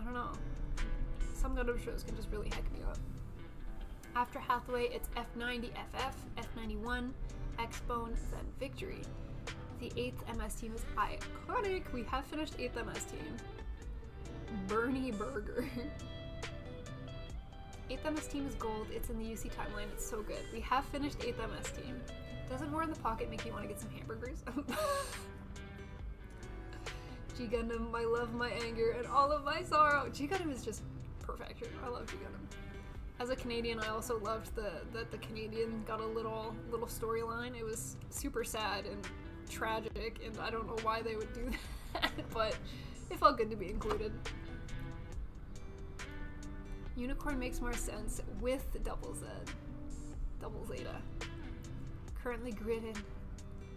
I don't know. Some Gundam shows can just really heck me up. After Hathaway, it's F90 FF, F91, X-Bone, then Victory. The 8th MS team is iconic. We have finished 8th MS team. Bernie Burger. 8th MS team is gold. It's in the UC timeline. It's so good. We have finished 8th MS team. Doesn't War in the Pocket make you want to get some hamburgers? G Gundam, my love, my anger, and all of my sorrow. G Gundam is just perfection. I love G Gundam. As a Canadian, I also loved that the Canadian got a little storyline. It was super sad and tragic, and I don't know why they would do that, but it felt good to be included. Unicorn makes more sense with double Zeta. Currently gridded.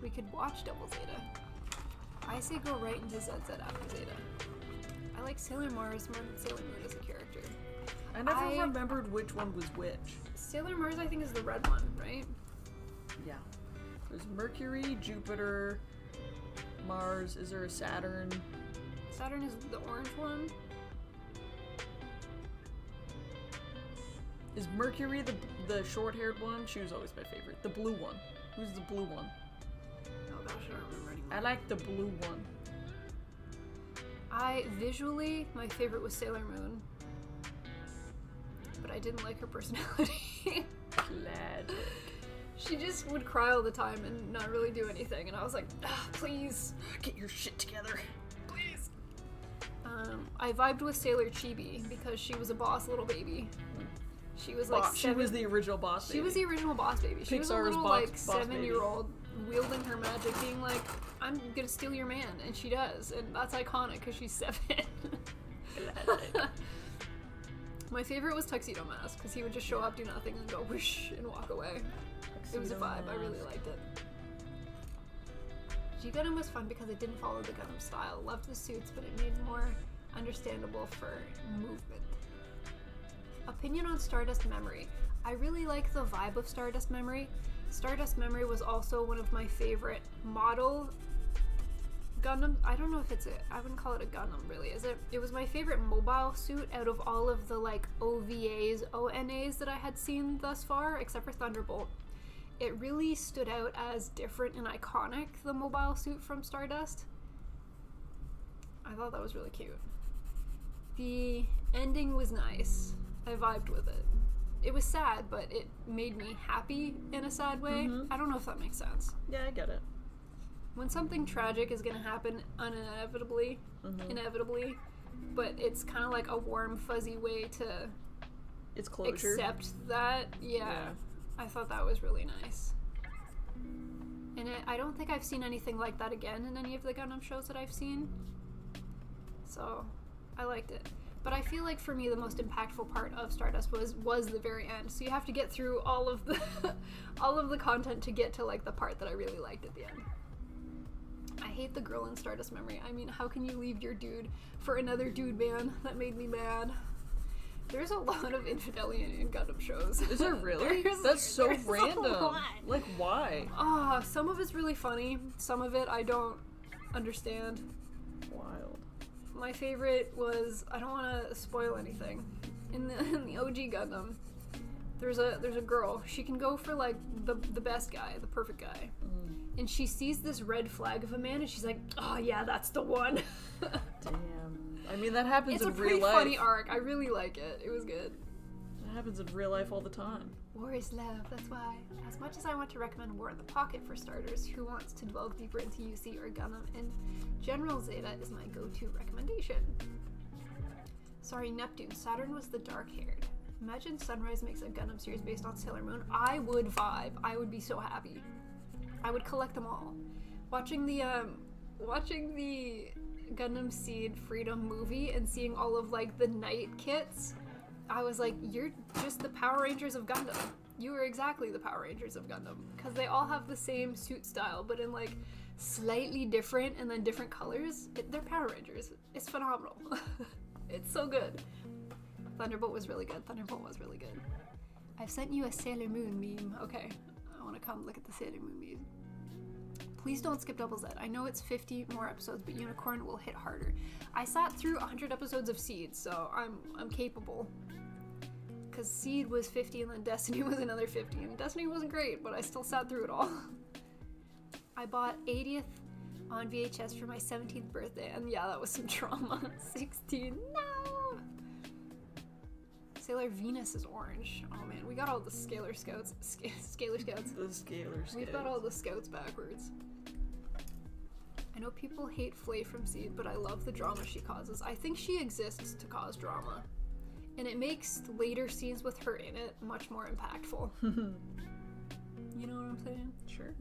We could watch double Zeta. I say go right into ZZ after Zeta. I like Sailor Mars more than Sailor Moon as a character. I never remembered which one was which. Sailor Mars, I think, is the red one, right? Yeah. There's Mercury, Jupiter, Mars. Is there a Saturn? Saturn is the orange one. Is Mercury the short-haired one? She was always my favorite. The blue one. Who's the blue one? Oh gosh, I don't remember anymore. I like the blue one. Visually, my favorite was Sailor Moon. But I didn't like her personality. Glad. She just would cry all the time and not really do anything, and I was like, please. Get your shit together. Please. I vibed with Sailor Chibi because she was a boss little baby. She was like She was the original boss baby. She was the original boss baby. She was a little like boss 7-year-old wielding her magic, being like, I'm gonna steal your man, and she does, and that's iconic because she's 7. My favorite was Tuxedo Mask because he would just show up, do nothing, and go whoosh and walk away. It was a vibe. I really liked it. G Gundam was fun because it didn't follow the Gundam style. Loved the suits, but it made more understandable for movement. Opinion on Stardust Memory. I really like the vibe of Stardust Memory. Stardust Memory was also one of my favorite model Gundam. I don't know if I wouldn't call it a Gundam really, is it? It was my favorite mobile suit out of all of the like OVAs, ONAs that I had seen thus far, except for Thunderbolt. It really stood out as different and iconic, the mobile suit from Stardust. I thought that was really cute. The ending was nice. I vibed with it. It was sad, but it made me happy in a sad way. I don't know if that makes sense. Yeah, I get it. When something tragic is gonna happen inevitably, but it's kind of like a warm, fuzzy way to It's closure. accept that. Yeah. I thought that was really nice. And I don't think I've seen anything like that again in any of the Gundam shows that I've seen. So, I liked it. But I feel like for me the most impactful part of Stardust was the very end. So you have to get through all of the all of the content to get to like the part that I really liked at the end. I hate the girl in Stardust Memory. I mean, how can you leave your dude for another dude, man? That made me mad. There's a lot of infidelity in Gundam shows. Is there really? That's so random. Like, why? Some of it's really funny. Some of it I don't understand. Wild. My favorite was, I don't want to spoil anything. In the OG Gundam, there's a girl. She can go for like the best guy, the perfect guy. And she sees this red flag of a man, and she's like, "Oh yeah, that's the one." Damn. I mean, that happens in real life. It's a pretty funny arc. I really like it. It was good. That happens in real life all the time. War is love. That's why. As much as I want to recommend War in the Pocket for starters, who wants to delve deeper into UC or Gundam, and General Zeta is my go-to recommendation. Sorry, Neptune. Saturn was the dark-haired. Imagine Sunrise makes a Gundam series based on Sailor Moon. I would vibe. I would be so happy. I would collect them all. Watching the Gundam Seed Freedom movie and seeing all of like the night kits, I was like, you're just the Power Rangers of Gundam. You are exactly the Power Rangers of Gundam, because they all have the same suit style, but in like slightly different and then different colors. They're Power Rangers. It's phenomenal. It's so good. Thunderbolt was really good. I've sent you a Sailor Moon meme. Okay, I want to come look at the Sailor Moon meme. Please don't skip Double Z. I know it's 50 more episodes, but Unicorn will hit harder. I sat through 100 episodes of Seed, so I'm capable. Because Seed was 50 and then Destiny was another 50, and Destiny wasn't great, but I still sat through it all. I bought 80th on VHS for my 17th birthday, and yeah, that was some trauma. 16, no! Sailor Venus is orange. Oh man, we got all the Scalar Scouts. Scalar Scouts. The Scalar Scouts. We've got all the Scouts backwards. I know people hate Flay from Seed, but I love the drama she causes. I think she exists to cause drama. And it makes later scenes with her in it much more impactful. You know what I'm saying? Sure.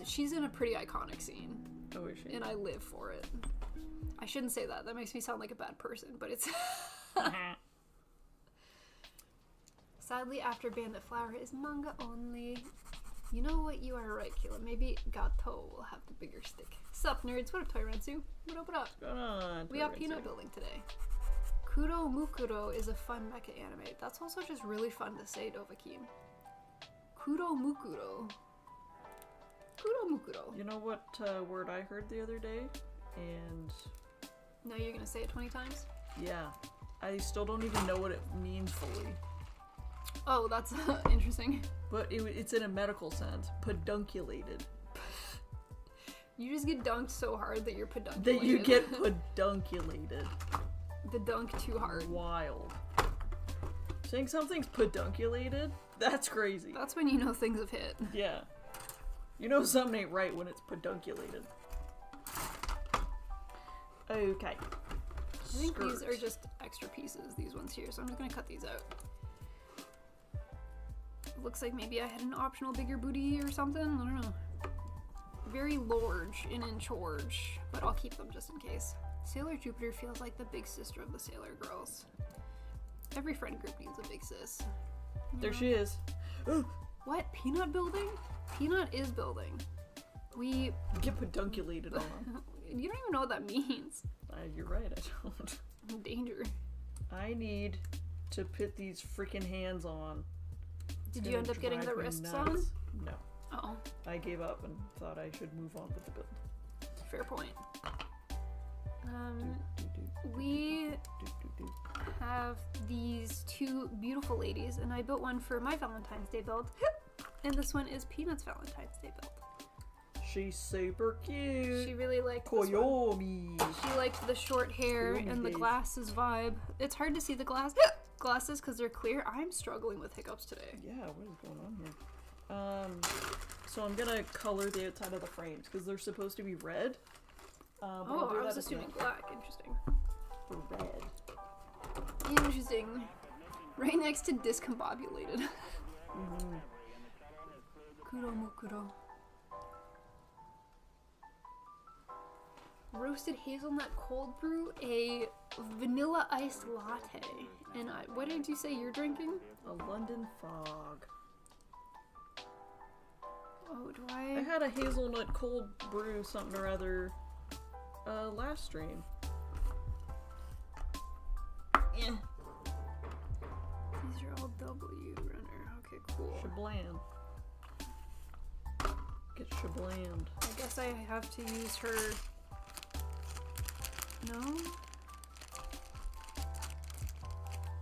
She's in a pretty iconic scene. Oh, is she? And I live for it. I shouldn't say that. That makes me sound like a bad person, but it's... Sadly, after Bandit Flower is manga only. You know what? You are right, Kayla. Maybe Gato will have the bigger stick. Sup, nerds? What up, Toyransu? What up, what up? What's going on, We got peanut building today. Kuro Mukuro is a fun mecha anime. That's also just really fun to say, Dovahkiin. Kuro Mukuro. Kuro Mukuro. You know what word I heard the other day? And... Now you're gonna say it 20 times? Yeah. I still don't even know what it means fully. Oh, that's interesting. But it's in a medical sense. Pedunculated. You just get dunked so hard that you're pedunculated. That you get pedunculated. The dunk too hard. Wild. Saying something's pedunculated? That's crazy. That's when you know things have hit. Yeah. You know something ain't right when it's pedunculated. Okay. I think these are just extra pieces, these ones here, so I'm just gonna cut these out. Looks like maybe I had an optional bigger booty or something. I don't know. Very large and in charge, but I'll keep them just in case. Sailor Jupiter feels like the big sister of the Sailor girls. Every friend group needs a big sis. There she is. What? Peanut building? Peanut is building. We get pedunculated on. You don't even know what that means. You're right, I don't. Danger. I need to put these freaking hands on. Did you end up getting the wrists on? No. Oh. I gave up and thought I should move on with the build. Fair point. We have these two beautiful ladies, and I built one for my Valentine's Day build, and this one is Peanut's Valentine's Day build. She's super cute. She really liked Koyomi. She liked the short hair Koyomi and the days. glasses vibe. It's hard to see the glasses because they're clear. I'm struggling with hiccups today. Yeah, what is going on here? So I'm gonna color the outside of the frames because they're supposed to be red. Oh, I was assuming black. Interesting. For red. Interesting. Right next to discombobulated. Kuro Mukuro. Roasted hazelnut cold brew, a vanilla iced latte. And what did you say you're drinking? A London Fog. Oh, do I I? had a hazelnut cold brew something or other last stream. Yeah. These are all W runner. Okay, cool. Shablam. Get shablammed. I guess I have to use her. No?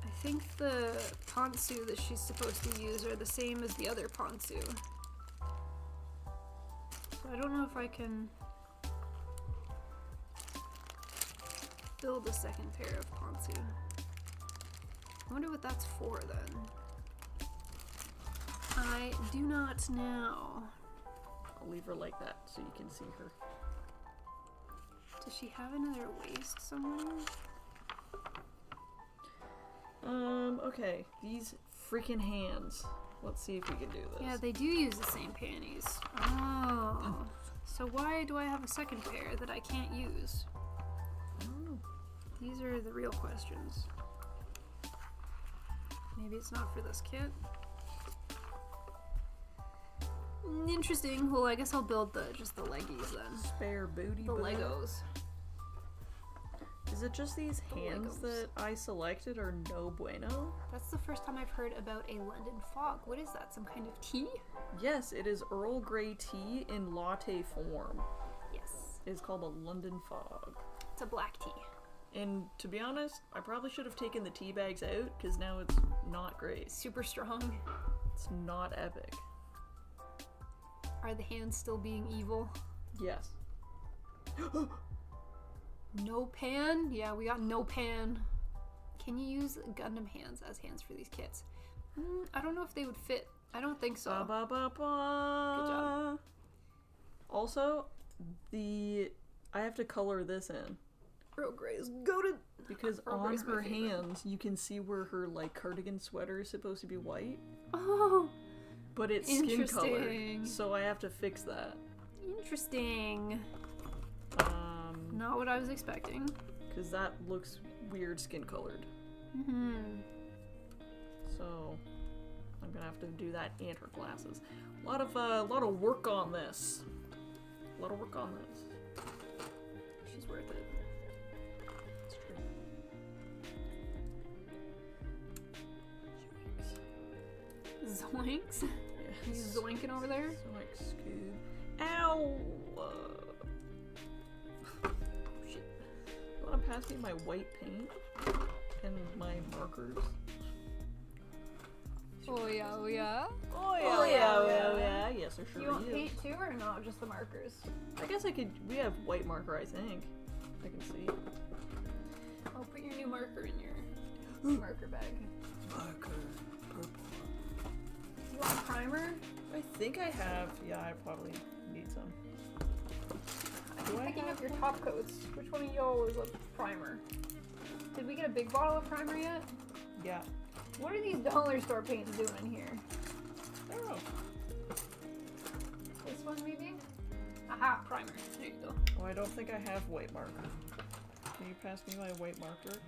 I think the Pantsu that she's supposed to use are the same as the other Pantsu. So I don't know if I can build a second pair of Pantsu. I wonder what that's for then. I do not know. I'll leave her like that so you can see her. Does she have another waist somewhere? Okay. These freaking hands. Let's see if we can do this. Yeah, they do use the same panties. Oh. So why do I have a second pair that I can't use? I don't know. These are the real questions. Maybe it's not for this kit. Interesting. Well, I guess I'll build just the leggies then. Spare booty. The booty. Legos. Is it just these hands Legos. that I selected or no bueno? That's the first time I've heard about a London fog. What is that? Some kind of tea? Yes, it is Earl Grey tea in latte form. Yes. It's called a London fog. It's a black tea. And to be honest, I probably should have taken the tea bags out because now it's not great. Super strong. It's not epic. Are the hands still being evil? Yes. No pan? Yeah, we got no pan. Can you use Gundam hands as hands for these kits? I don't know if they would fit. I don't think so. Ba, ba, ba, ba. Good job. Also, I have to color this in. Earl Grey's goated. Because Earl on Grey's my her favorite. hands, you can see where her like cardigan sweater is supposed to be white, Oh, but it's skin colored. Interesting. So I have to fix that. interesting. Not what I was expecting. Because that looks weird skin colored. So I'm gonna have to do that and her glasses. A lot of work on this. A lot of work on this. She's worth it. It's true. Zoinks. You Yes. zoinking over there? Zoink, Scoob. Ow! Shit. You wanna pass me my white paint and my markers? Oh yeah, oh yeah. Oh yeah. Yes, I sure You want is. paint too, or not? Just the markers? I guess I could. We have white marker, I think. I can see. I'll put your new marker in your marker bag. Marker, purple. You want primer? I think I have. Yeah, I probably need some. Do I Picking have up your top coats. Which one of y'all is a primer? Did we get a big bottle of primer yet? Yeah. What are these dollar store paints doing in here? I don't know. This one maybe? Aha, primer. There you go. Oh, I don't think I have white marker. Can you pass me my white marker?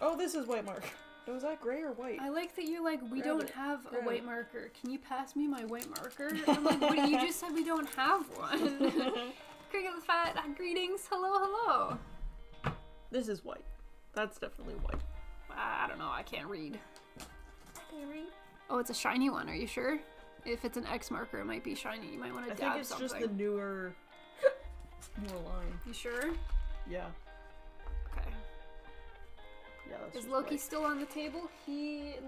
Oh, this is white marker. Oh, is that gray or white? I like that you're like, we Grab don't it. have Grab a white it. marker. Can you pass me my white marker? I'm like, what? You just said we don't have one. Cricket the Fat, greetings. Hello, hello. This is white. That's definitely white. I don't know. I can't read. Oh, it's a shiny one. Are you sure? If it's an X marker, it might be shiny. You might want I to think dab it's something. just the newer line. You sure? Yeah. Okay. Yeah, that's Is just Loki white. still on the table?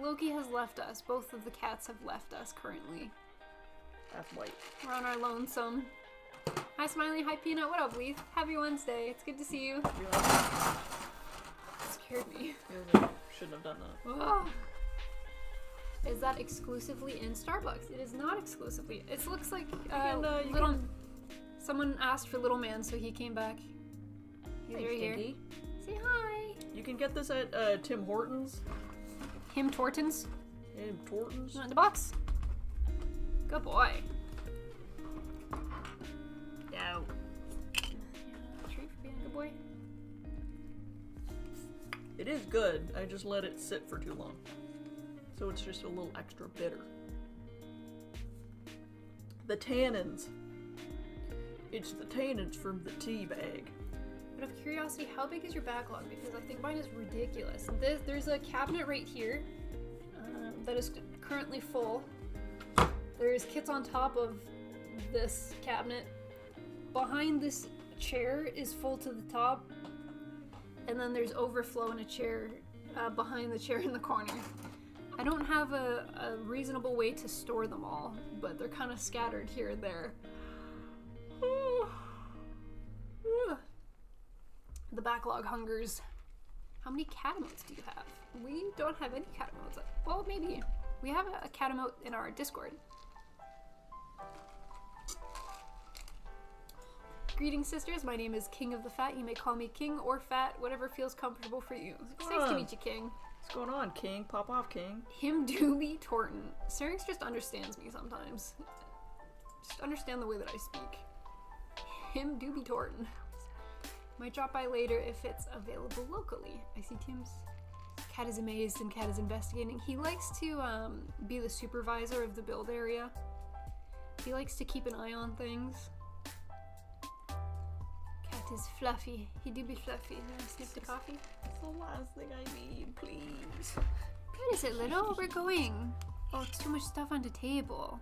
Loki has left us. Both of the cats have left us currently. That's white. We're on our lonesome. Hi, Smiley. Hi, Peanut. What up, Leaf? Happy Wednesday. It's good to see you. Scared me. Really shouldn't have done that. Oh. Is that exclusively in Starbucks? It is not exclusively. It looks like you little. can- Someone asked for Little Man, so he came back. He's Hey, right here. Stinky. Say hi. You can get this at Tim Hortons. Him Tortons. Tim Hortons. Not in the box. Good boy. Yeah. Treat for being a good boy. It is good. I just let it sit for too long. So it's just a little extra bitter. The tannins. It's the tannins from the tea bag. Out of curiosity, how big is your backlog? Because I think mine is ridiculous. There's a cabinet right here that is currently full. There's kits on top of this cabinet. Behind this chair is full to the top. And then there's overflow in a chair behind the chair in the corner. I don't have a reasonable way to store them all, but they're kind of scattered here and there. The backlog hungers. How many cat emotes do you have? We don't have any cat emotes. Well, maybe. We have a cat emote in our Discord. Greetings, sisters. My name is King of the Fat. You may call me King or Fat, whatever feels comfortable for you. It's nice to meet you, King. What's going on, King? Pop off, King. Him Doobie Torton. Syrinx just understands me sometimes. Just understand the way that I speak. Him Doobie Torton. Might drop by later if it's available locally. I see Tim's. Cat is amazed and Cat is investigating. He likes to be the supervisor of the build area. He likes to keep an eye on things. Cat is fluffy. He do be fluffy. Now sniff the coffee. It's the last thing I need, please. What is it, little? We're going. Oh, it's too much stuff on the table.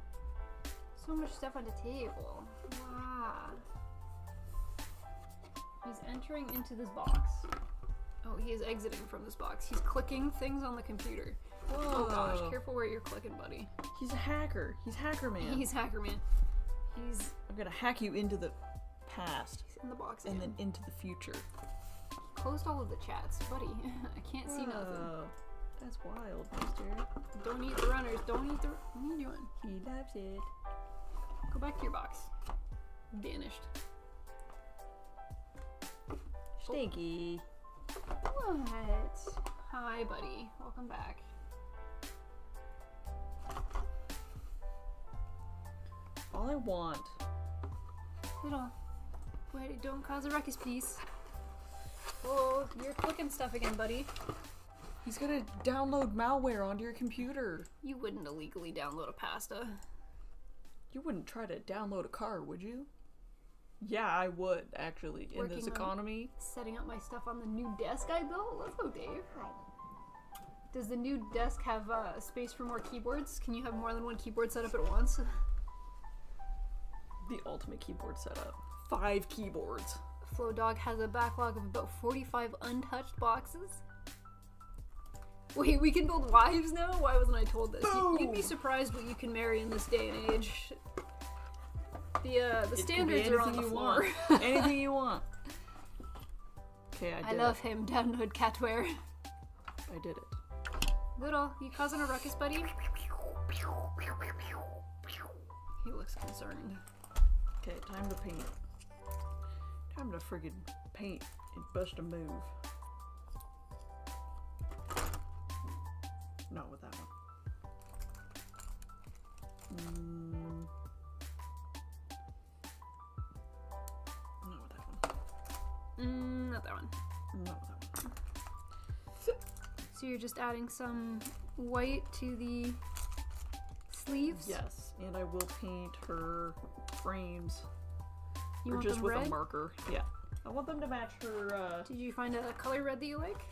So much stuff on the table. Wow. He's entering into this box. Oh, he is exiting from this box. He's clicking things on the computer. Whoa. Oh gosh, careful where you're clicking, buddy. He's a hacker. He's Hacker Man. He's Hacker Man. I'm gonna hack you into the past. He's in the box and again. then into the future. He closed all of the chats, buddy. I can't see nothing. That's wild, mister. Don't eat the runners. Don't eat the... What are you doing? He loves it. Go back to your box. Vanished. Stinky. What? Hi, buddy. Welcome back. All I want. Little. Wait, don't cause a ruckus, please. Oh, you're clicking stuff again, buddy. He's gonna download malware onto your computer. You wouldn't illegally download a pasta. You wouldn't try to download a car, would you? Yeah, I would, actually, in this economy. Setting up my stuff on the new desk I built? Let's go, Dave. Does the new desk have space for more keyboards? Can you have more than one keyboard set up at once? The ultimate keyboard setup. 5 keyboards. Flowdog has a backlog of about 45 untouched boxes. Wait, we can build wives now? Why wasn't I told this? You'd be surprised what you can marry in this day and age. The standards are on the floor. Anything you want. Okay, I did it. I love him. Download catware. I did it. Little, you causing a ruckus, buddy? He looks concerned. Okay, time to paint. Time to friggin' paint and bust a move. Not with that one. Not with that one. Not that one. Not with that one. So you're just adding some white to the sleeves? Yes, and I will paint her frames. You or want just them with red? a marker. Yeah. I want them to match her, Did you find a color red that you like?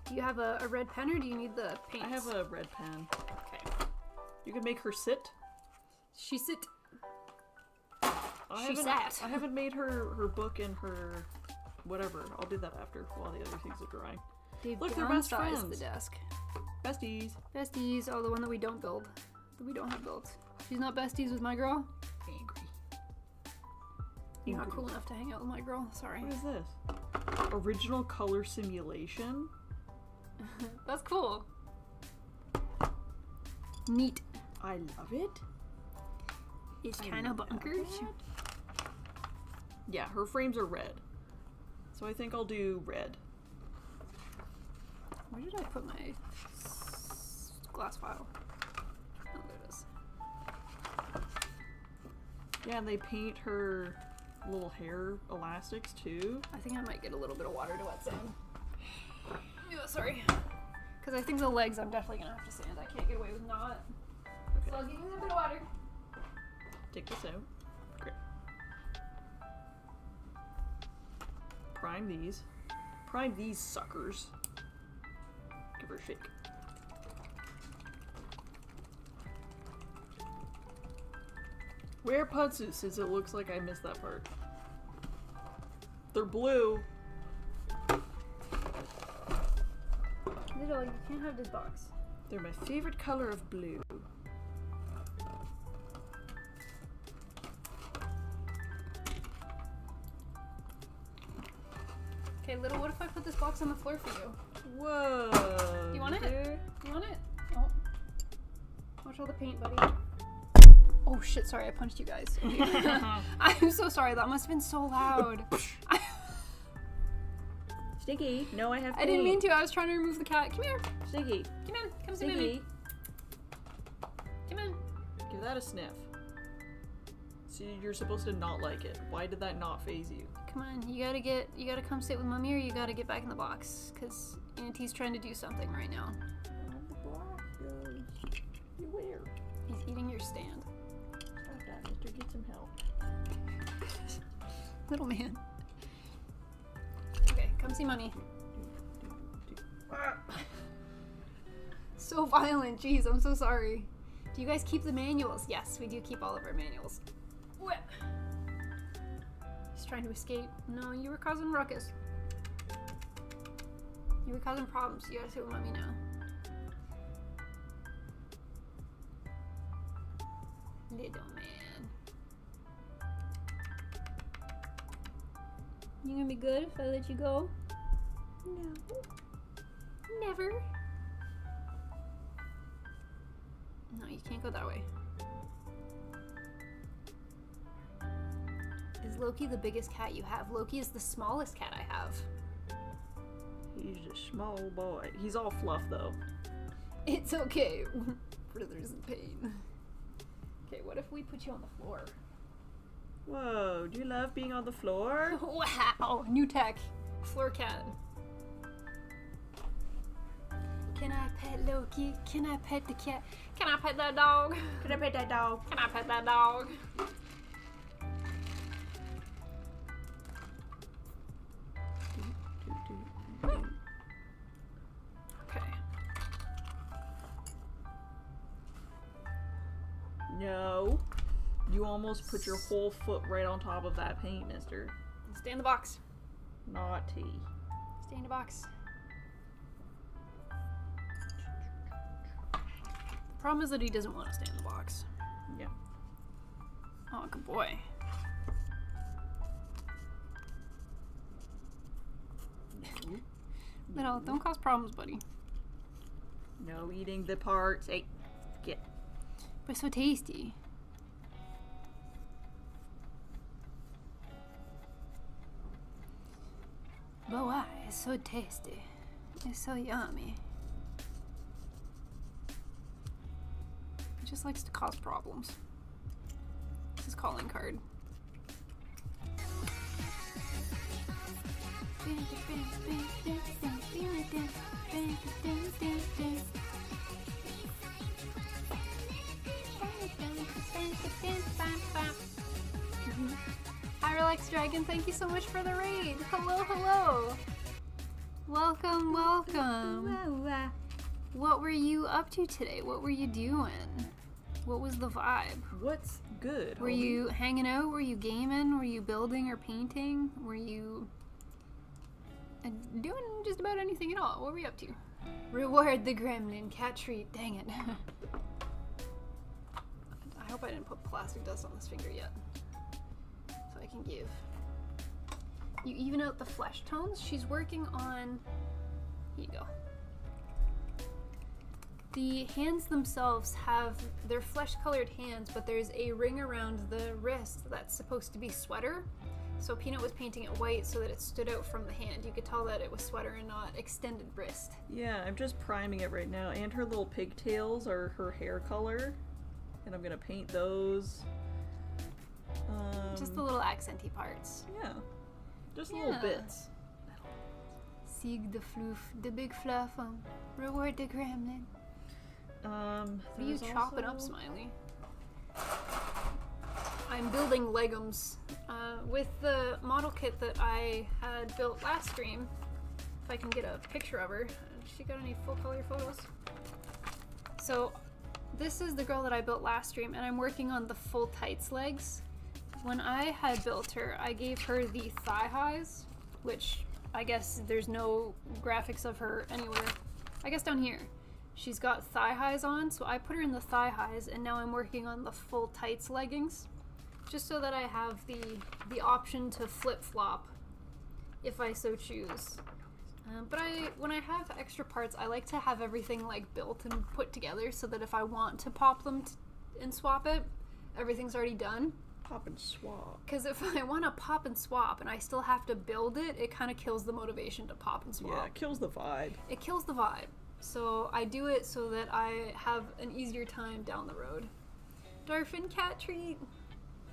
Do you have a red pen or do you need the paints? I have a red pen. Okay. You can make her sit. She sit. I She sat. I haven't made her book and her whatever. I'll do that after while the other things are drying. They've Look, they're best downsized friends. the desk. Besties. Besties. Oh, the one that we don't build. That we don't have built. She's not besties with my girl? Angry. You're not cool enough to hang out with my girl. Sorry. What is this? Original color simulation? That's cool. Neat. I love it. It's kind of bonkers. Yeah, her frames are red. So I think I'll do red. Where did I put my glass vial? Oh, there it is. Yeah, and they paint her little hair elastics too. I think I might get a little bit of water to wet sand. Yeah, sorry. Because I think the legs I'm definitely going to have to sand. I can't get away with not. Okay. So I'll give you a little bit of water. take this out. Great. Prime these. Prime these suckers. Give her a shake. Where Putsu, since it looks like I missed that part. They're blue. Little, you can't have this box. They're my favorite color of blue. Okay, Little, what if I put this box on the floor for you? Whoa. You want it? There. You want it? Oh. Watch all the paint, buddy. Oh shit, sorry, I punched you guys. I'm so sorry, that must have been so loud. Stinky, no, I have I didn't mean to, I was trying to remove the cat. Come here. Stinky. Come in. Come see me. Come in. Give that a sniff. See, you're supposed to not like it. Why did that not phase you? Come on, you gotta come sit with Mommy or you gotta get back in the box. Cause Auntie's trying to do something right now. The box goes. You weird. He's eating your stand. Stop that, mister. Get some help. Little man. Okay, come see Mommy. So violent, jeez, I'm so sorry. Do you guys keep the manuals? Yes, we do keep all of our manuals. He's trying to escape. No, you were causing ruckus. You were causing problems. You gotta sit with Mommy now. Little man. You gonna be good if I let you go? No. Never. No, you can't go that way. Is Loki the biggest cat you have? Loki is the smallest cat I have. He's a small boy. He's all fluff though. It's okay. Brother's in pain. Okay, what if we put you on the floor? Whoa, do you love being on the floor? Wow, new tech. Floor cat. Can I pet Loki? Can I pet the cat? Can I pet that dog? Can I pet that dog? Can I pet that dog? Okay. No. You almost put your whole foot right on top of that paint, mister. Stay in the box. Naughty. Stay in the box. The problem is that he doesn't want to stay in the box. Yeah. Oh, good boy. No, don't cause problems, buddy. No eating the parts. Hey, get. But so tasty. But why? It's so tasty. It's so yummy. He just likes to cause problems. It's his calling card. Hi, Relax Dragon. Thank you so much for the raid. Hello, hello. Welcome, welcome. What were you up to today? What were you doing? What was the vibe? What's good? Were you hanging out? Were you gaming? Were you building or painting? Were you doing just about anything at all? What were you up to? Reward the gremlin. Cat treat. Dang it. I hope I didn't put plastic dust on this finger yet. So I can give. You even out the flesh tones? She's working on... Here you go. The hands themselves have, they're flesh-colored hands, but there's a ring around the wrist that's supposed to be sweater. So Peanut was painting it white so that it stood out from the hand. You could tell that it was sweater and not extended wrist. Yeah, I'm just priming it right now. And her little pigtails are her hair color. And I'm gonna paint those. Just the little accenty parts. Yeah. Just little bits. Sieg the floof, the big fluff, reward the gremlin. What are you chopping up, Smiley? building leggings with the model kit that I had built last stream. If I can get a picture of her. She got any full color photos? So this is the girl that I built last stream, and I'm working on the full tights legs. When I had built her, I gave her the thigh highs, which I guess there's no graphics of her anywhere. I guess down here. She's got thigh highs on, so I put her in the thigh highs, and now I'm working on the full tights leggings, just so that I have the option to flip-flop if I so choose. But when I have extra parts, I like to have everything like built and put together so that if I want to pop them and swap it, everything's already done. Pop and swap. Because if I want to pop and swap and I still have to build it, it kind of kills the motivation to pop and swap. Yeah, it kills the vibe. It kills the vibe. So I do it so that I have an easier time down the road. Dolphin cat treat.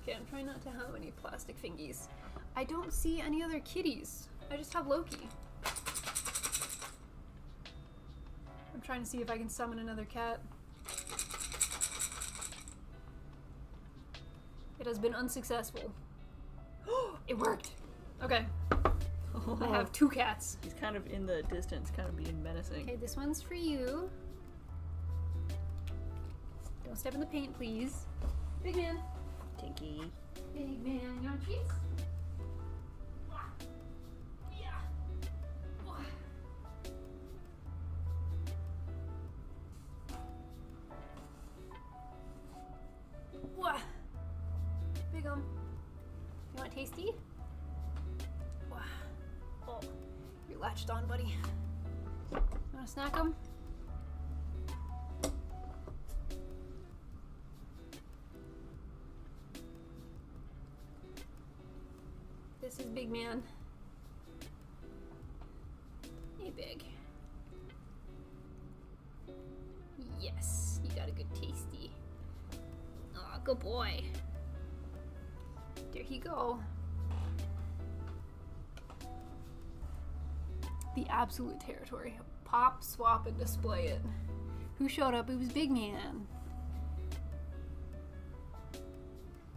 Okay, I'm trying not to have any plastic fingies. I don't see any other kitties. I just have Loki. I'm trying to see if I can summon another cat. It has been unsuccessful. It worked! Okay. Oh. I have 2 cats. He's kind of in the distance, kind of being menacing. Okay, this one's for you. Don't step in the paint, please. Big man. Tinky. Big man, you want treats? Yeah. Wah. Big You want tasty? Wah. Oh, you're latched on, buddy. You want to snack them? This is Big Man. Hey, Big. Yes, you got a good tasty. Oh, good boy. There you go. The absolute territory. Pop, swap, and display it. Who showed up? It was Big Man.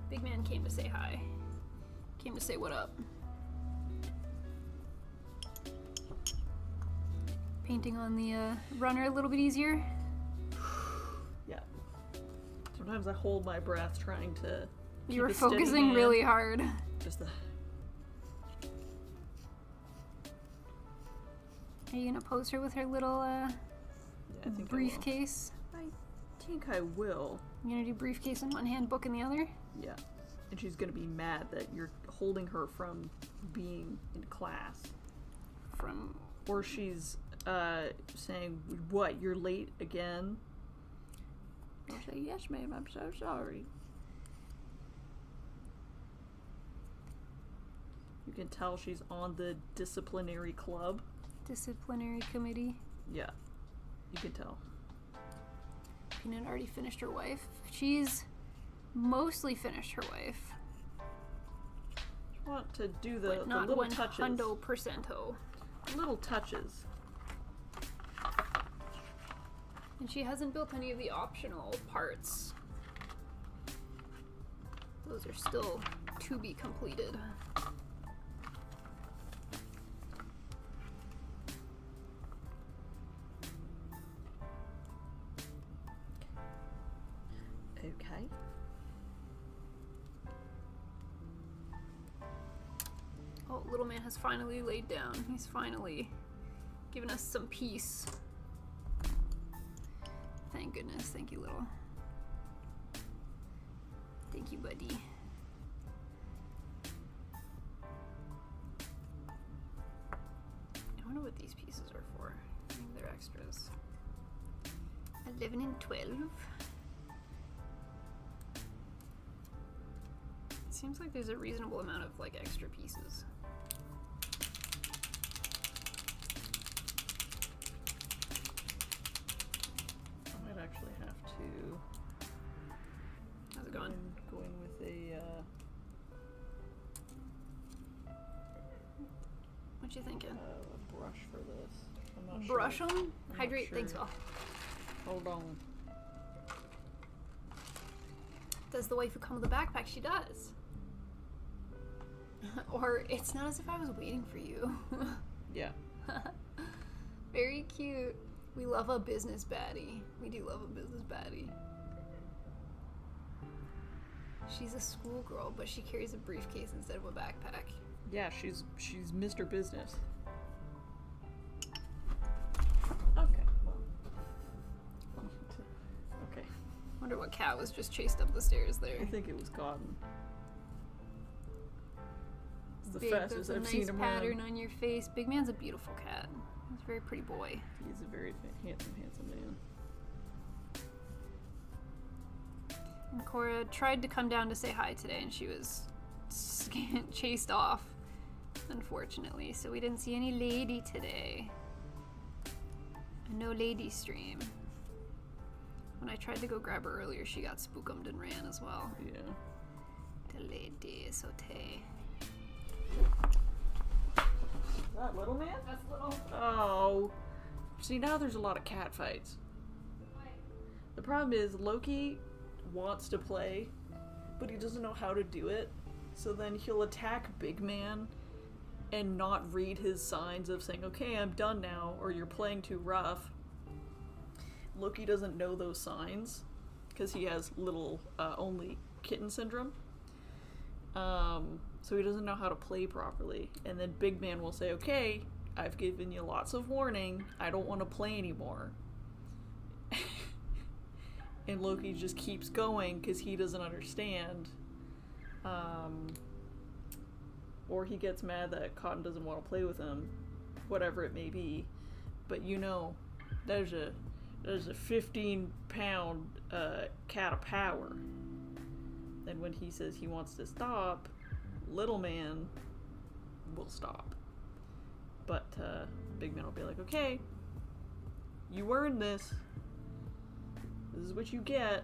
Big Man came to say hi. Came to say what up. Painting on the runner a little bit easier. Yeah. Sometimes I hold my breath trying to keep You were a steady focusing hand. really hard. Just the... Are you gonna pose her with her little Yeah, I think briefcase? I think I will. You gonna do briefcase in one hand, book in the other? Yeah. And she's gonna be mad that you're holding her from being in class. From... Or she's saying, what, you're late again? I'll say, yes ma'am, I'm so sorry. You can tell she's on the disciplinary club. Disciplinary committee. Yeah, you can tell. Peanut already finished her wife. She's mostly finished her wife. You want to do the But not little touches. 100%. Little touches. And she hasn't built any of the optional parts. Those are still to be completed. Okay. Oh, little man has finally laid down. He's finally given us some peace. Thank goodness. Thank you, little. Thank you, buddy. I wonder what these pieces are for. Maybe they're extras. 11 and 12. Seems like there's a reasonable amount of like extra pieces. I might actually have to. How's it going? Go in with a. What you thinking? A brush for this. I'm not Brush sure. them? I'm not Hydrate. sure. Thanks, Phil. Hold on. Does the waifu come with a backpack? She does. Or, it's not as if I was waiting for you. Yeah. Very cute. We love a business baddie. We do love a business baddie. She's a schoolgirl, but she carries a briefcase instead of a backpack. Yeah, she's Mr. Business. Okay. Okay. Wonder what cat was just chased up the stairs there. I think it was Cotton. It's the Big, fastest there's a I've nice seen him pattern run. on your face. Big Man's a beautiful cat. He's a very pretty boy. He's a very handsome man. And Cora tried to come down to say hi today, and she was chased off, unfortunately. So we didn't see any lady today. A no lady stream. When I tried to go grab her earlier, she got spookumed and ran as well. Yeah. The lady Sote. Is that Little Man? That's little. Oh. See, now there's a lot of cat fights. The problem is Loki wants to play, but he doesn't know how to do it. So then he'll attack Big Man and not read his signs of saying, okay, I'm done now, or you're playing too rough. Loki doesn't know those signs because he has little only kitten syndrome. So he doesn't know how to play properly. And then Big Man will say, okay, I've given you lots of warning. I don't want to play anymore. And Loki just keeps going because he doesn't understand. Or he gets mad that Cotton doesn't want to play with him. Whatever it may be. But you know, there's a 15-pound cat of power. And when he says he wants to stop, Little Man will stop. But Big Man will be like, okay, you earned this. This is what you get.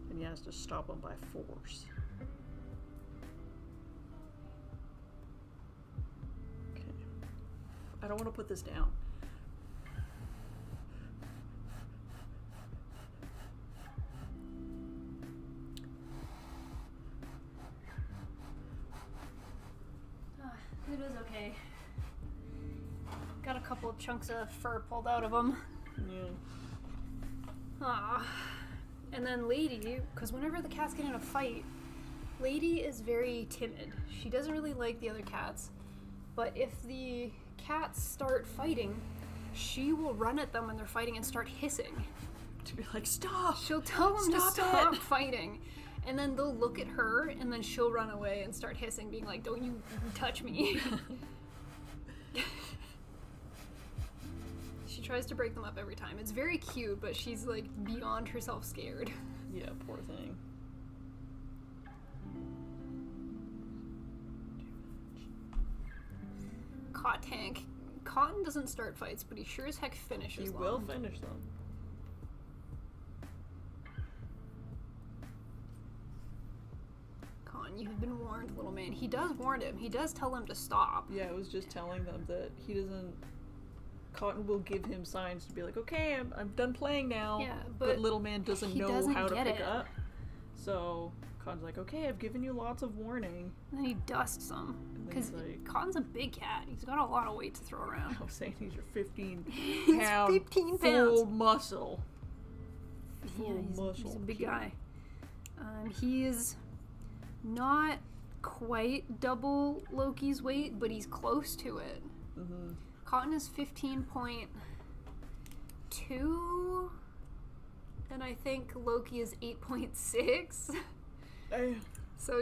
And he has to stop him by force. Okay. I don't want to put this down. It was okay. Got a couple of chunks of fur pulled out of him. Yeah. Ah. And then Lady, because whenever the cats get in a fight, Lady is very timid. She doesn't really like the other cats. But if the cats start fighting, she will run at them when they're fighting and start hissing. To be like, stop! She'll tell them to Stop stop it. fighting. And then they'll look at her, and then she'll run away and start hissing, being like, don't you touch me. She tries to break them up every time. It's very cute, but she's, like, beyond herself scared. Yeah, poor thing. Tank. Cotton doesn't start fights, but he sure as heck finishes He them. will finish them. You have been warned, little man. He does warn him. He does tell him to stop. Yeah, I was just telling them that he doesn't... Cotton will give him signs to be like, okay, I'm done playing now. Yeah, but but Little Man doesn't he know doesn't how to get pick it. up. So Cotton's like, okay, I've given you lots of warning. And then he dusts him. And then Because he's like, Cotton's a big cat. He's got a lot of weight to throw around. I was saying he's your 15 He's pound 15 full pounds. muscle. Yeah, Full he's muscle a big kid. guy. He is not quite double Loki's weight, but he's close to it. Mm-hmm. Cotton is 15.2, and I think Loki is 8.6. Damn. So,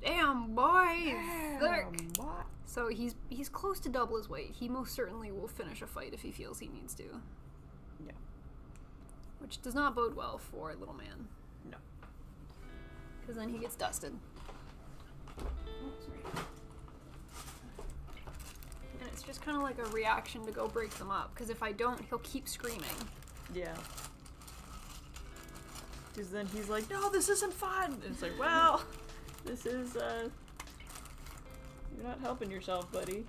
damn boy, he's Damn, thick. boy. So he's close to double his weight. He most certainly will finish a fight if he feels he needs to. Yeah. Which does not bode well for Little Man. No. Because then he gets dusted. And it's just kind of like a reaction to go break them up. Because if I don't, he'll keep screaming. Yeah. Because then he's like, no, this isn't fun. And it's like, well, this is, you're not helping yourself, buddy.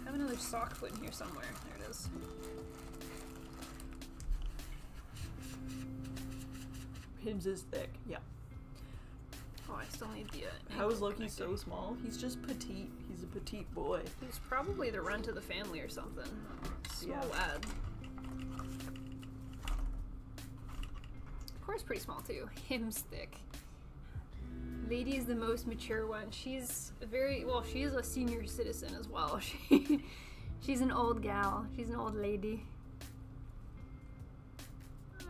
I have another sock foot in here somewhere. There it is. Hims is thick. Yeah. Oh, I still need the. How is Loki so small? He's just petite. He's a petite boy. He's probably the runt of the family or something. Small Yeah. lad. Cora's pretty small too. Him's thick. Lady is the most mature one. She's she is a senior citizen as well. She's an old gal. She's an old lady.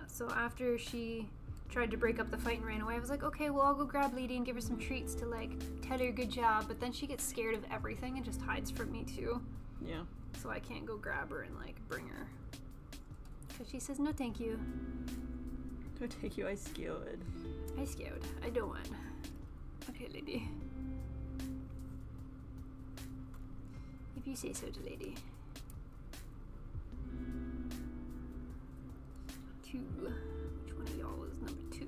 So after she tried to break up the fight and ran away, I was like, okay, well, I'll go grab Lady and give her some treats to, like, tell her good job. But then she gets scared of everything and just hides from me too. Yeah. So I can't go grab her and, like, bring her. Because she says, no thank you. No thank you, I scared. I scared. I don't want. Okay, Lady. If you say so, to Lady. 2. Which one of y'all is number 2?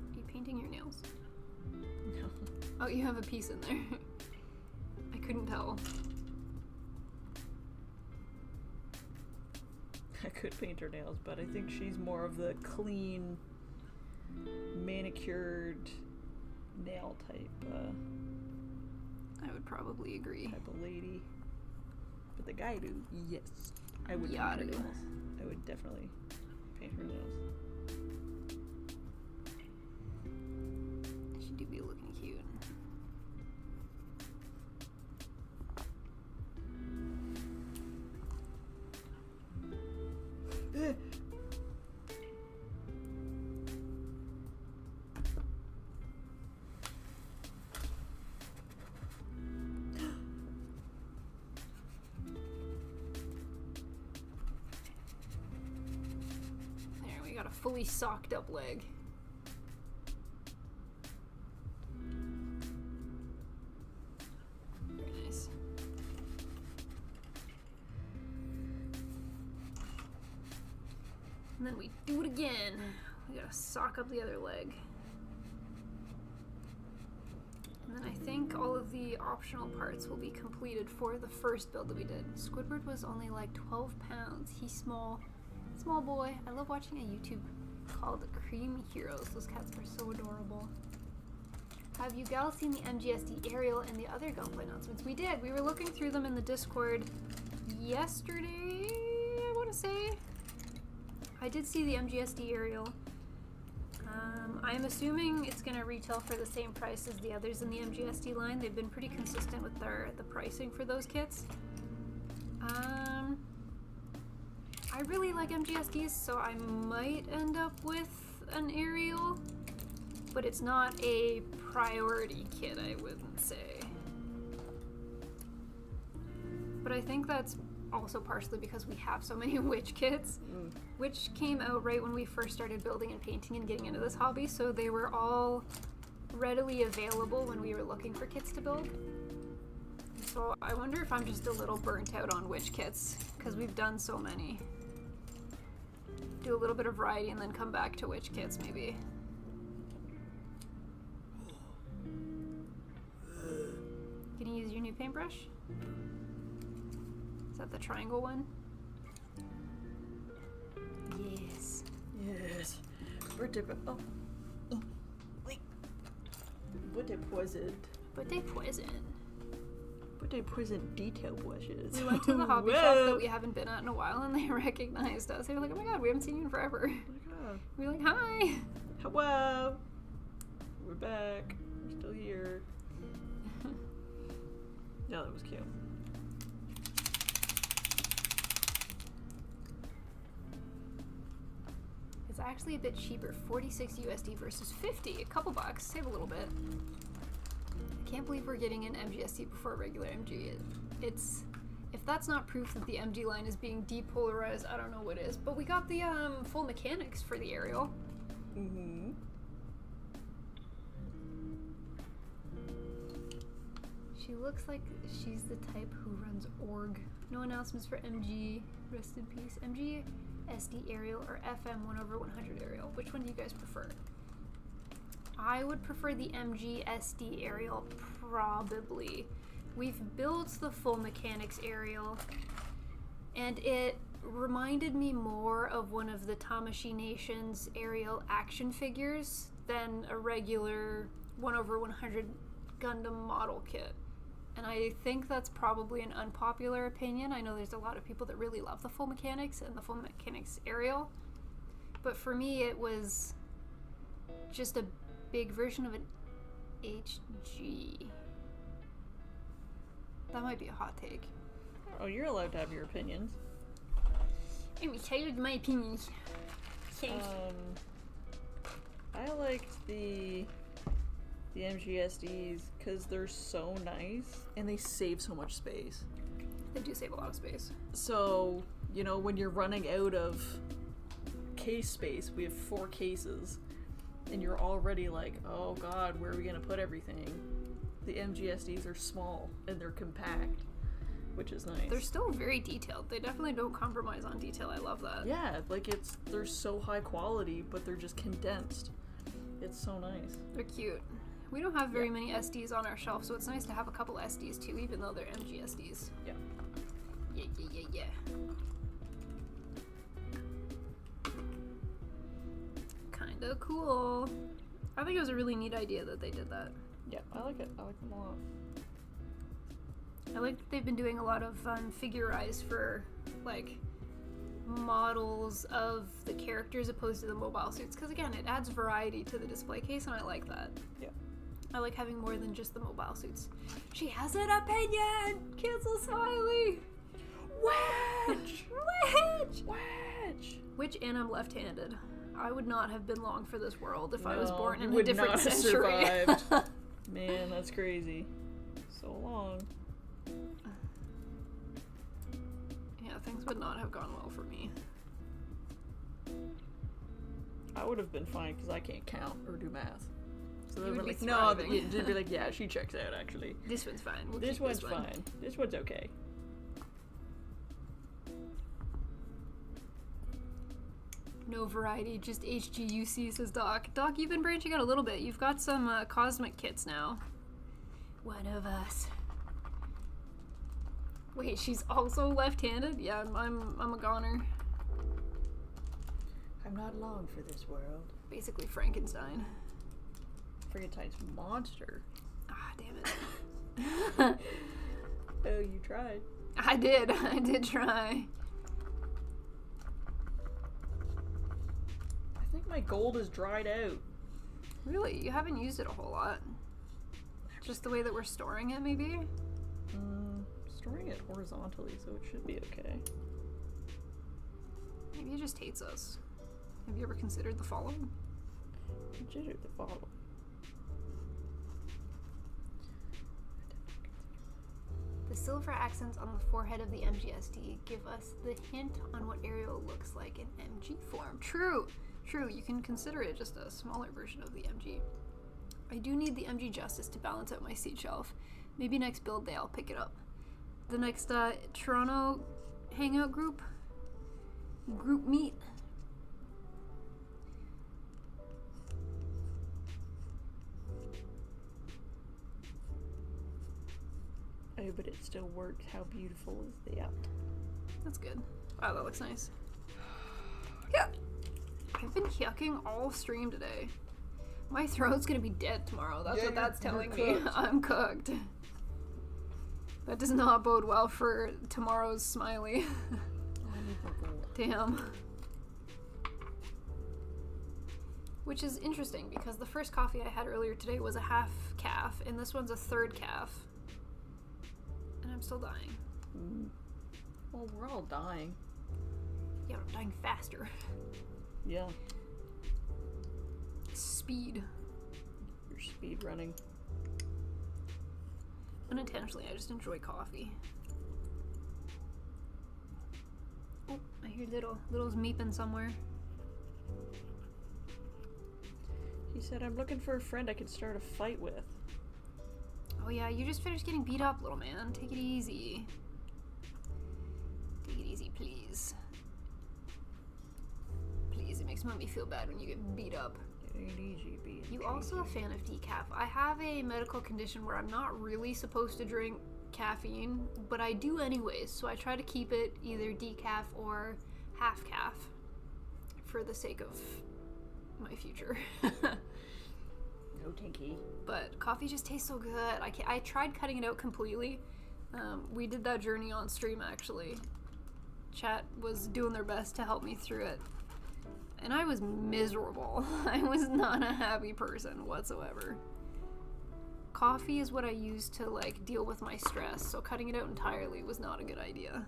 Are you painting your nails? No. Oh, you have a piece in there. I couldn't tell. I could paint her nails, but I think she's more of the clean, manicured nail type. I would probably agree. Type of lady. But the guy do, yes. I would paint Yeah, her do. nails. I would definitely paint her nails. She do be looking cute. There, we got a fully socked up leg. Very nice. And then we do it again. We gotta sock up the other leg. And then I think all of the optional parts will be completed for the first build that we did. Squidward was only like 12 pounds. He's small boy. I love watching a YouTube called Cream Heroes. Those cats are so adorable. Have you gals seen the MGSD Ariel and the other Gunplay announcements? We did. We were looking through them in the Discord yesterday, I want to say. I did see the MGSD Ariel. I'm assuming it's going to retail for the same price as the others in the MGSD line. They've been pretty consistent with the pricing for those kits. I really like MGSDs, so I might end up with an Ariel, but it's not a priority kit, I wouldn't say. But I think that's also partially because we have so many witch kits. Which came out right when we first started building and painting and getting into this hobby, so they were all readily available when we were looking for kits to build. So I wonder if I'm just a little burnt out on witch kits, because we've done so many. Do a little bit of variety and then come back to witch kits, maybe. Can you use your new paintbrush? Is that the triangle one? Yes. Yes. Birthday wait. Birthday poison. Birthday poison. Birthday poison detail brushes. We went to the hobby shop that we haven't been at in a while, and they recognized us. They were like, "Oh my god, we haven't seen you in forever." Oh my god. We were like, "Hi." Hello. We're back. We're still here. Yeah, that was cute. It's actually a bit cheaper, 46 USD versus 50, a couple bucks, save a little bit. I can't believe we're getting an MGSD before a regular MG. It's, if that's not proof that the MG line is being depolarized, I don't know what is. But we got the full mechanics for the Ariel. Mm-hmm. She looks like she's the type who runs org. No announcements for MG, rest in peace. MG SD Ariel or FM 1/100 Ariel? Which one do you guys prefer? I would prefer the MGSD aerial, probably. We've built the full mechanics aerial, and it reminded me more of one of the Tamashii Nation's aerial action figures than a regular 1/100 Gundam model kit. And I think that's probably an unpopular opinion. I know there's a lot of people that really love the full mechanics and the full mechanics aerial. But for me, it was just a big version of an HG. That might be a hot take. Oh, you're allowed to have your opinions. I'm excited with my opinions. Thanks. I liked the MGSDs because they're so nice and they save so much space. They do save a lot of space. So, you know, when you're running out of case space, we have 4 cases, and you're already like, oh god, where are we gonna put everything? The MGSDs are small and they're compact, which is nice. They're still very detailed. They definitely don't compromise on detail. I love that. Yeah, like they're so high quality, but they're just condensed. It's so nice. They're cute. We don't have very many SDs on our shelf, so it's nice to have a couple SDs too, even though they're MGSDs. Yeah. Yeah. Kinda cool. I think it was a really neat idea that they did that. Yeah, I like it. I like them a lot. I like that they've been doing a lot of figurize for, like, models of the characters opposed to the mobile suits, because again, it adds variety to the display case, and I like that. Yeah. I like having more than just the mobile suits. She has an opinion! Cancel Smiley! Wedge! Wedge! Which, and I'm left-handed. I would not have been long for this world if I was born in a different century. Survived. Man, that's crazy. So long. Yeah, things would not have gone well for me. I would have been fine because I can't count or do math. So they You were would be like, no, thriving. they'd be like, yeah, she checks out actually. This one's fine. We'll This keep one's this one. fine. This one's okay. No variety, just HGUC, says Doc. Doc, you've been branching out a little bit. You've got some cosmic kits now. One of us. Wait, she's also left-handed? Yeah, I'm a goner. I'm not long for this world. Basically Frankenstein. Frankenstein's monster. Ah, damn it. Oh, you tried. I did try. I think my gold is dried out. Really? You haven't used it a whole lot. Just the way that we're storing it, maybe? Storing it horizontally, so it should be okay. Maybe he just hates us. Have you ever considered the following? Consider the following. The silver accents on the forehead of the MGSD give us the hint on what Ariel looks like in MG form. True! You can consider it just a smaller version of the MG. I do need the MG Justice to balance out my seat shelf. Maybe next build day I'll pick it up. The next Toronto hangout group meet. Oh, but it still works. How beautiful is the out? That's good. Wow, that looks nice. Yeah. I've been yucking all stream today. My throat's gonna be dead tomorrow. That's what that's telling me. I'm cooked. That does not bode well for tomorrow's Smiley. Damn. Which is interesting because the first coffee I had earlier today was a half calf, and this one's a third calf. And I'm still dying. Well, we're all dying. Yeah, but I'm dying faster. Yeah. Speed. You're speed running. Unintentionally, I just enjoy coffee. Oh, I hear Little's meeping somewhere. He said, I'm looking for a friend I can start a fight with. Oh yeah, you just finished getting beat up, little man. Take it easy. Take it easy, please. Please, it makes mommy feel bad when you get beat up. Yeah. Take it easy, be it You also a fan of decaf. I have a medical condition where I'm not really supposed to drink caffeine, but I do anyways, so I try to keep it either decaf or half calf for the sake of my future. No tinky. But coffee just tastes so good. I tried cutting it out completely. We did that journey on stream, actually. Chat was doing their best to help me through it. And I was miserable. I was not a happy person whatsoever. Coffee is what I use to, like, deal with my stress, so cutting it out entirely was not a good idea.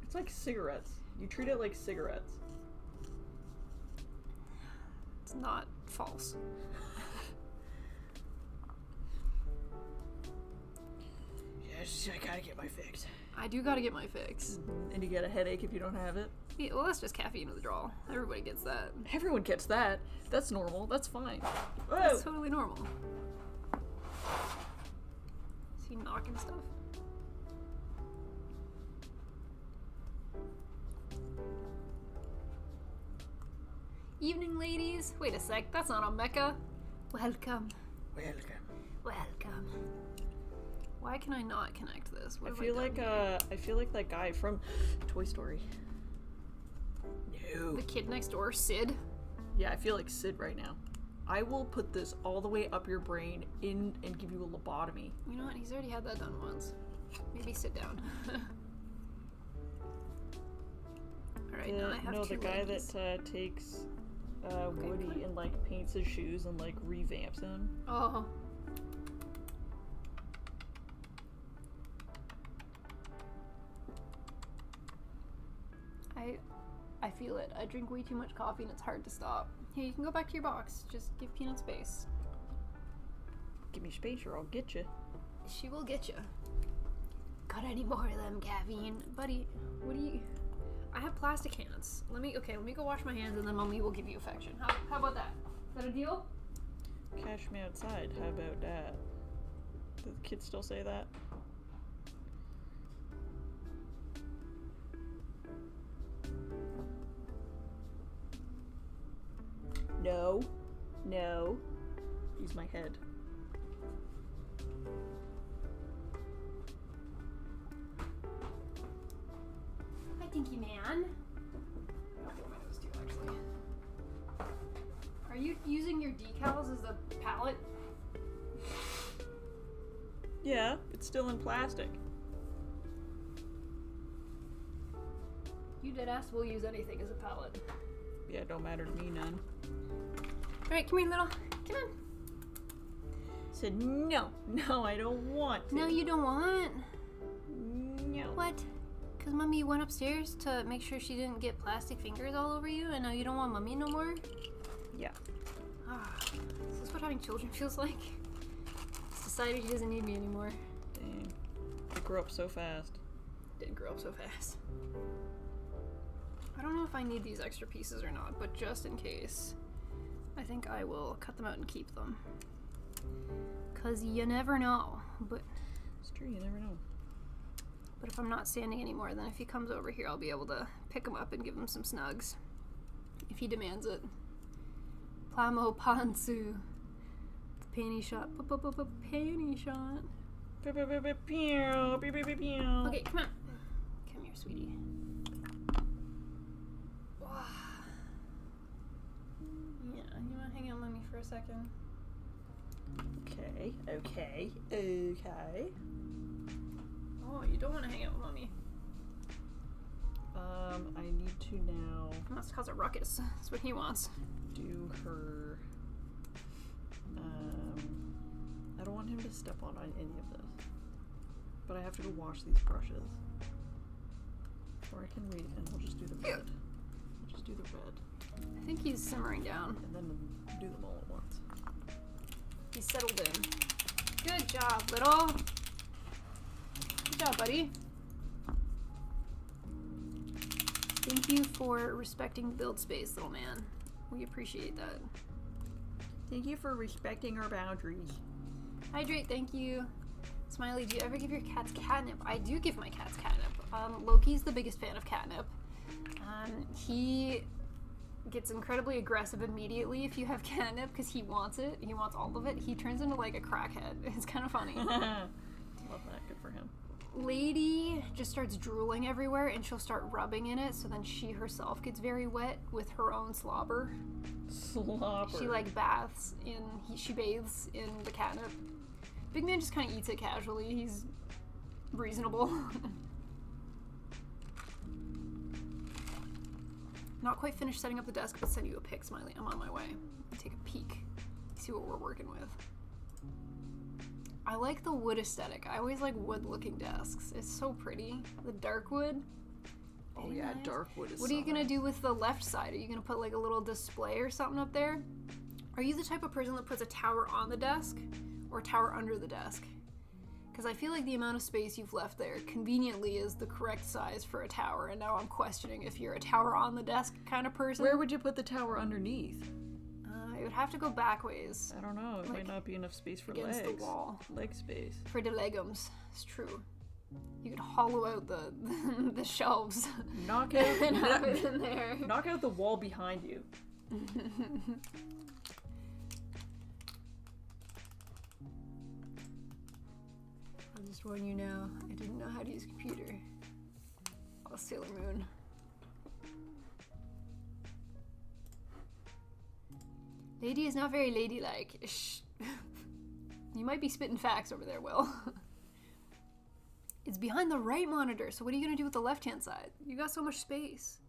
It's like cigarettes. You treat it like cigarettes. It's not false. Yes, I gotta get my fix. I do gotta get my fix. And you get a headache if you don't have it. Yeah, well, that's just caffeine withdrawal. Everybody gets that. Everyone gets that. That's normal. That's fine. That's totally normal. Is he knocking stuff? Evening, ladies. Wait a sec, that's not on Mecca. Welcome. Welcome. Why can I not connect this? What I have feel done like here? I feel like that guy from Toy Story. No. The kid next door, Sid. Yeah, I feel like Sid right now. I will put this all the way up your brain in and give you a lobotomy. You know what? He's already had that done once. Maybe sit down. Alright, now I have two the guy ladies. that takes Woody and like paints his shoes and like revamps him. Oh. I feel it. I drink way too much coffee and it's hard to stop. Here, you can go back to your box. Just give Peanut space. Give me space or I'll get you. She will get you. Got any more of them, caffeine? Buddy, what do you... I have plastic hands. Let me go wash my hands and then Mommy will give you affection. How about that? Is that a deal? Cash me outside. How about that? Do the kids still say that? No. No. Use my head. Hi, Tinky Man. I'll blow my nose too, actually. Are you using your decals as a palette? Yeah, it's still in plastic. You dead ass will use anything as a palette. Yeah, don't matter to me none. Alright, come here, little. Come on. Said no. No, I don't want to. No, you don't want. No. What? Because Mommy went upstairs to make sure she didn't get plastic fingers all over you, and now you don't want Mommy no more? Yeah. Ah, is this what having children feels like? It's decided he doesn't need me anymore. Dang. I grew up so fast. Didn't grow up so fast. I don't know if I need these extra pieces or not, but just in case, I think I will cut them out and keep them. Cause you never know, but... It's true, you never know. But if I'm not standing anymore, then if he comes over here, I'll be able to pick him up and give him some snugs. If he demands it. Plamo Pantsu. The panty shot. Panty shot. Okay, come on. Come here, sweetie. Yeah, you want to hang out with me for a second? Okay. Oh, you don't want to hang out with Mommy. I need to now He wants to cause a ruckus. That's what he wants. do her. I don't want him to step on any of this. But I have to go wash these brushes. Or I can wait and we'll just do the red. We'll just do the red. I think he's simmering down. And then do them all at once. He's settled in. Good job, little. Good job, buddy. Thank you for respecting the build space, little man. We appreciate that. Thank you for respecting our boundaries. Hydrate, thank you. Smiley, do you ever give your cats catnip? I do give my cats catnip. Loki's the biggest fan of catnip. He gets incredibly aggressive immediately if you have catnip because he wants it. He wants all of it. He turns into like a crackhead. It's kind of funny. Love that. Good for him. Lady just starts drooling everywhere and she'll start rubbing in it, so then she herself gets very wet with her own slobber. Slobber. She like baths in, she bathes in the catnip. Big man just kind of eats it casually. He's reasonable. Not quite finished setting up the desk, but send you a pic, Smiley. I'm on my way. Take a peek. See what we're working with. I like the wood aesthetic. I always like wood-looking desks. It's so pretty. The dark wood. Oh yeah, nice. Dark wood is What are you gonna do with the left side? Are you gonna put like a little display or something up there? Are you the type of person that puts a tower on the desk or a tower under the desk? Because I feel like the amount of space you've left there conveniently is the correct size for a tower, and now I'm questioning if you're a tower on the desk kind of person. Where would you put the tower underneath? It would have to go back ways. I don't know. It Like, might not be enough space for against legs. the wall. Leg space. For the legums. It's true. You could hollow out the the shelves Knock out. and have it in there. Knock out the wall behind you. I'll just warn you now, I didn't know how to use a computer. Oh, Sailor Moon. Lady is not very ladylike. Shh. You might be spitting facts over there, Will. It's behind the right monitor, so what are you gonna do with the left-hand side? You got so much space.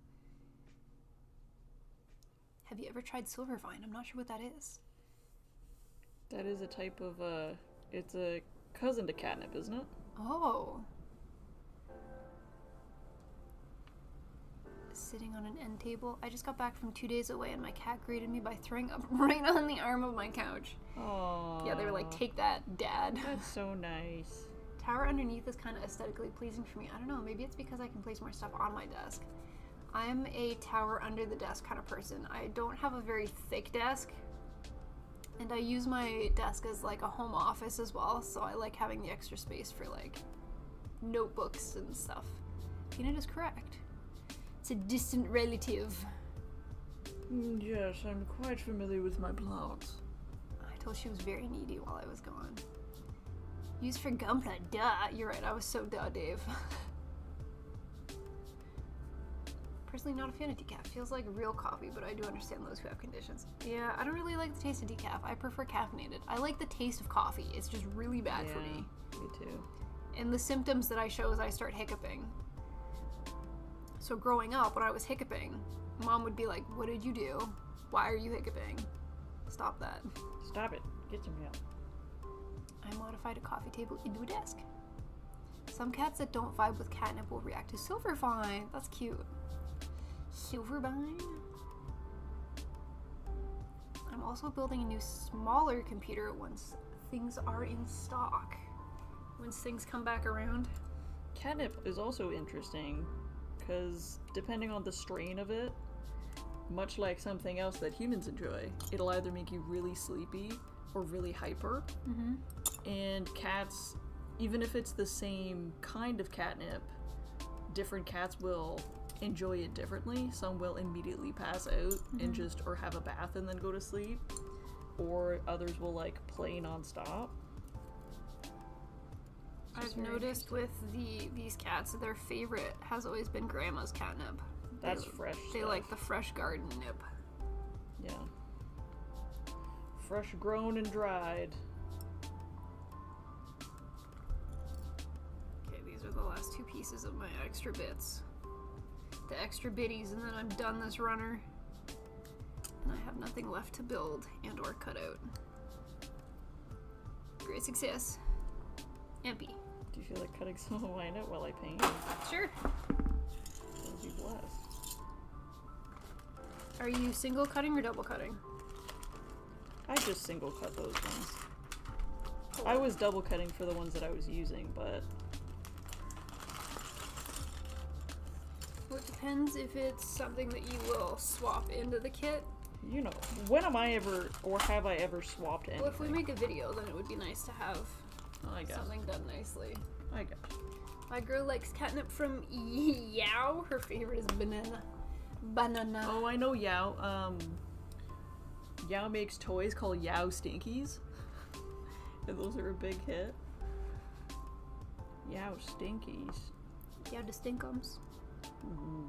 Have you ever tried Silvervine? I'm not sure what that is. That is a type of, it's a cousin to catnip, isn't it? Oh. Sitting on an end table. I just got back from 2 days away and my cat greeted me by throwing up right on the arm of my couch. Oh. Yeah, they were like, take that, Dad. That's so nice. Tower underneath is kind of aesthetically pleasing for me. I don't know, maybe it's because I can place more stuff on my desk. I'm a tower under the desk kind of person. I don't have a very thick desk. And I use my desk as like a home office as well, so I like having the extra space for like notebooks and stuff. Peanut is correct. It's a distant relative. Yes, I'm quite familiar with my plants. I told she was very needy while I was gone. Used for Gunpla, duh. You're right, I was so duh, Dave. Personally not a fan of decaf. Feels like real coffee, but I do understand those who have conditions. Yeah, I don't really like the taste of decaf. I prefer caffeinated. I like the taste of coffee. It's just really bad for me. Me too. And the symptoms that I show is I start hiccuping. So growing up, when I was hiccuping, Mom would be like, what did you do? Why are you hiccuping? Stop that. Stop it. Get some help. I modified a coffee table into a desk. Some cats that don't vibe with catnip will react to Silvervine. That's cute. Silvervine? I'm also building a new smaller computer once things are in stock. Once things come back around. Catnip is also interesting because depending on the strain of it, much like something else that humans enjoy, it'll either make you really sleepy or really hyper. Mm-hmm. And cats, even if it's the same kind of catnip, different cats will enjoy it differently. Some will immediately pass out and just, or have a bath and then go to sleep, or others will like play non-stop. I've noticed with these cats, their favorite has always been Grandma's catnip. That's fresh They stuff. like the fresh garden nip. Yeah. Fresh grown and dried. Okay, these are the last two pieces of my extra bits. The extra bitties, and then I'm done this runner. And I have nothing left to build and or cut out. Great success. Empty. Do you feel like cutting some of mine out while I paint? Sure. That would be blessed. Are you single cutting or double cutting? I just single cut those ones. I was double cutting for the ones that I was using, but Well, it depends if it's something that you will swap into the kit. you know, when am I ever, or have I ever swapped anything? Well, if we make a video, then it would be nice to have I guess. something done nicely. I guess. My girl likes catnip from Yow. Her favorite is banana. Banana. Oh, I know Yao. Yao makes toys called Yao Stinkies. And those are a big hit. Yao Stinkies. Yeah, the stinkums. Mm-hmm.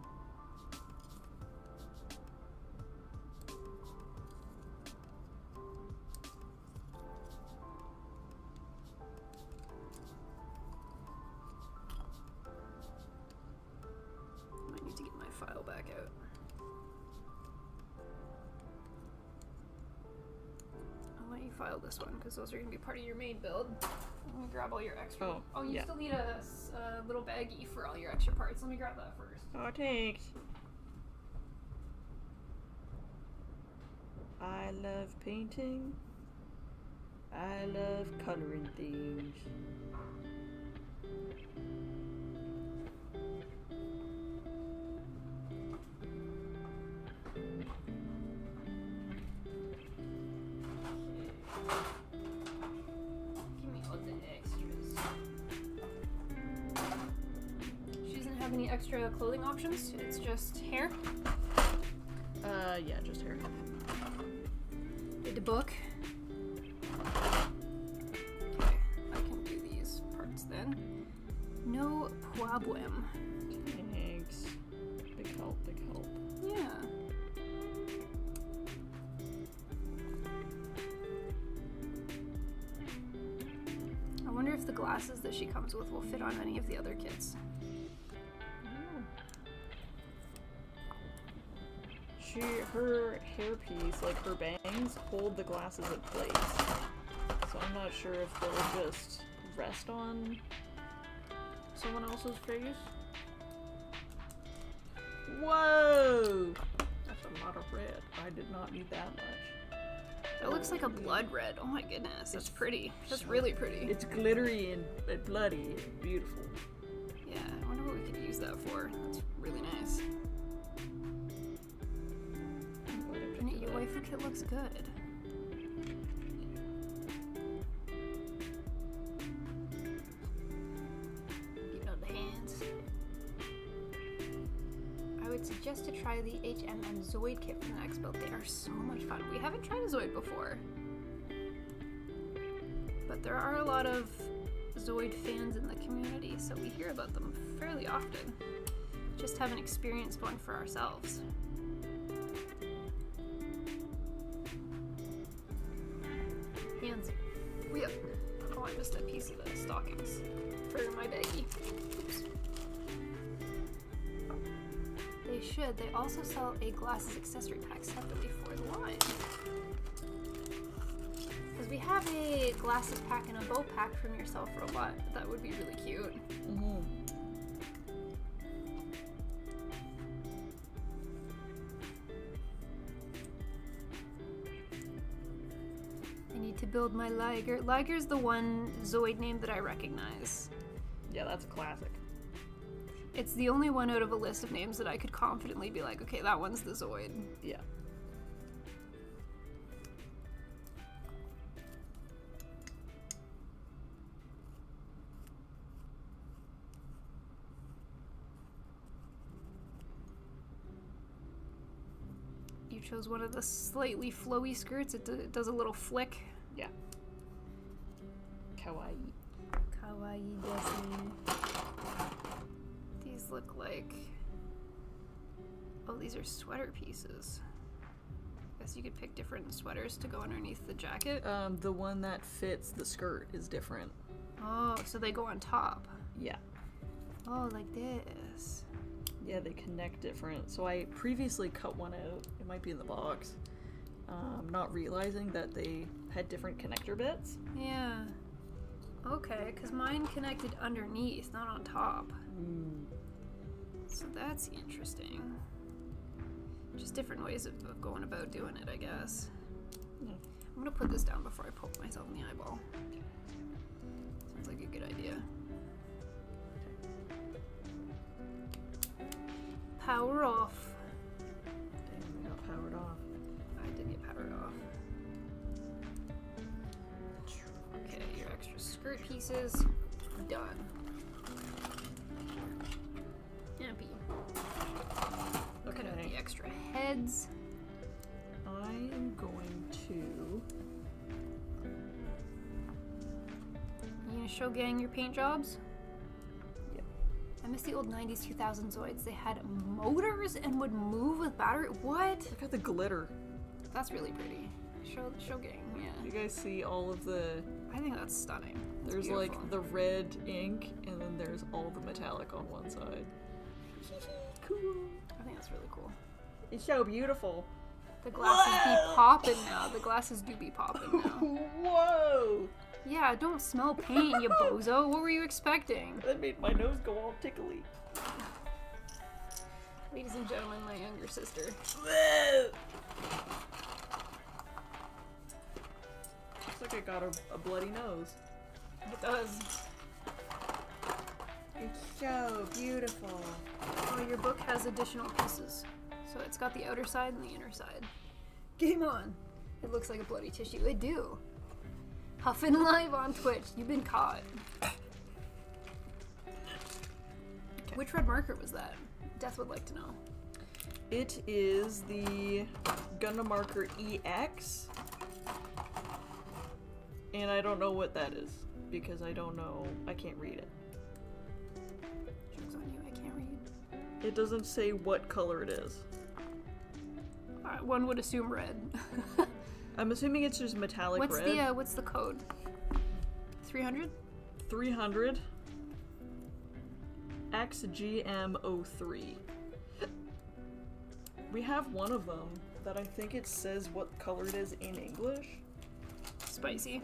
Might need to get my file back out. I'll let you file this one because those are going to be part of your main build. Let me grab all your extra. Oh, you still need a little baggie for all your extra parts. Let me grab that first. Oh, thanks. I love painting. I love coloring things. Give me all the extras. She doesn't have any extra clothing options. It's just hair. Yeah, just hair. Read the book. Okay, I can do these parts then. No problem. Thanks. Big help, big help. Yeah. I wonder if the glasses that she comes with will fit on any of the other kits. Her hairpiece, like her bangs, hold the glasses in place. So I'm not sure if they'll just rest on someone else's face. Whoa! That's a lot of red. I did not need that much. That looks like a blood red. Oh my goodness, that's pretty. That's really pretty. It's glittery and bloody and beautiful. Yeah, I wonder what we could use that for. That's really nice. Your waifu kit looks good. You know the hands. I would suggest to try the HMM Zoid kit from the next build. They are so much fun. We haven't tried a Zoid before. But there are a lot of Zoid fans in the community, so we hear about them fairly often. Just haven't experienced one for ourselves. Hands. Yep. Oh, I missed a piece of the stockings for my baggie. Oops. They should. They also sell a glasses accessory pack separately for the line. Because we have a glasses pack and a bow pack from Yourself Robot. That would be really cute. Mm-hmm. To build my Liger. Liger's the one Zoid name that I recognize. Yeah, that's a classic. It's the only one out of a list of names that I could confidently be like, okay, that one's the Zoid. Yeah. You chose one of the slightly flowy skirts. It does a little flick. Yeah. Kawaii. Kawaii desu. These look like... Oh, these are sweater pieces. Guess you could pick different sweaters to go underneath the jacket. The one that fits the skirt is different. Oh, so they go on top. Yeah. Oh, like this. Yeah, they connect different. So I previously cut one out. It might be in the box. Not realizing that they had different connector bits. Yeah. Okay, because mine connected underneath, not on top. Mm. So that's interesting. Just different ways of going about doing it, I guess. Yeah. I'm gonna put this down before I poke myself in the eyeball. Sounds like a good idea. Power off. Damn, we got powered off. I did get powered off. Okay, your extra skirt pieces. Done. Happy. Okay. Cut out the extra heads. I am going to... You gonna show gang your paint jobs? Yep. I miss the old 90s 2000 Zoids. They had motors and would move with battery. What? Look at the glitter. That's really pretty. Show gang, yeah. You guys see all of the... I think that's stunning. That's There's beautiful. like the red ink, and then there's all the metallic on one side. Cool. I think that's really cool. It's so beautiful. The glasses be popping now. The glasses do be popping now. Whoa! Yeah, don't smell paint, you bozo. What were you expecting? That made my nose go all tickly. Ladies and gentlemen, my younger sister. Looks like I got a bloody nose. It does. It's so beautiful. Oh, your book has additional pieces. So it's got the outer side and the inner side. Game on! It looks like a bloody tissue. It do. Huffin' live on Twitch. You've been caught. Which red marker was that? Death would like to know. It is the Gundam marker EX. And I don't know what that is. Because I don't know. I can't read it. Joke's on you, I can't read. It doesn't say what color it is. One would assume red. I'm assuming it's just metallic red. What's the code? 300? 300 XGM03. We have one of them that I think it says what color it is in English. Spicy.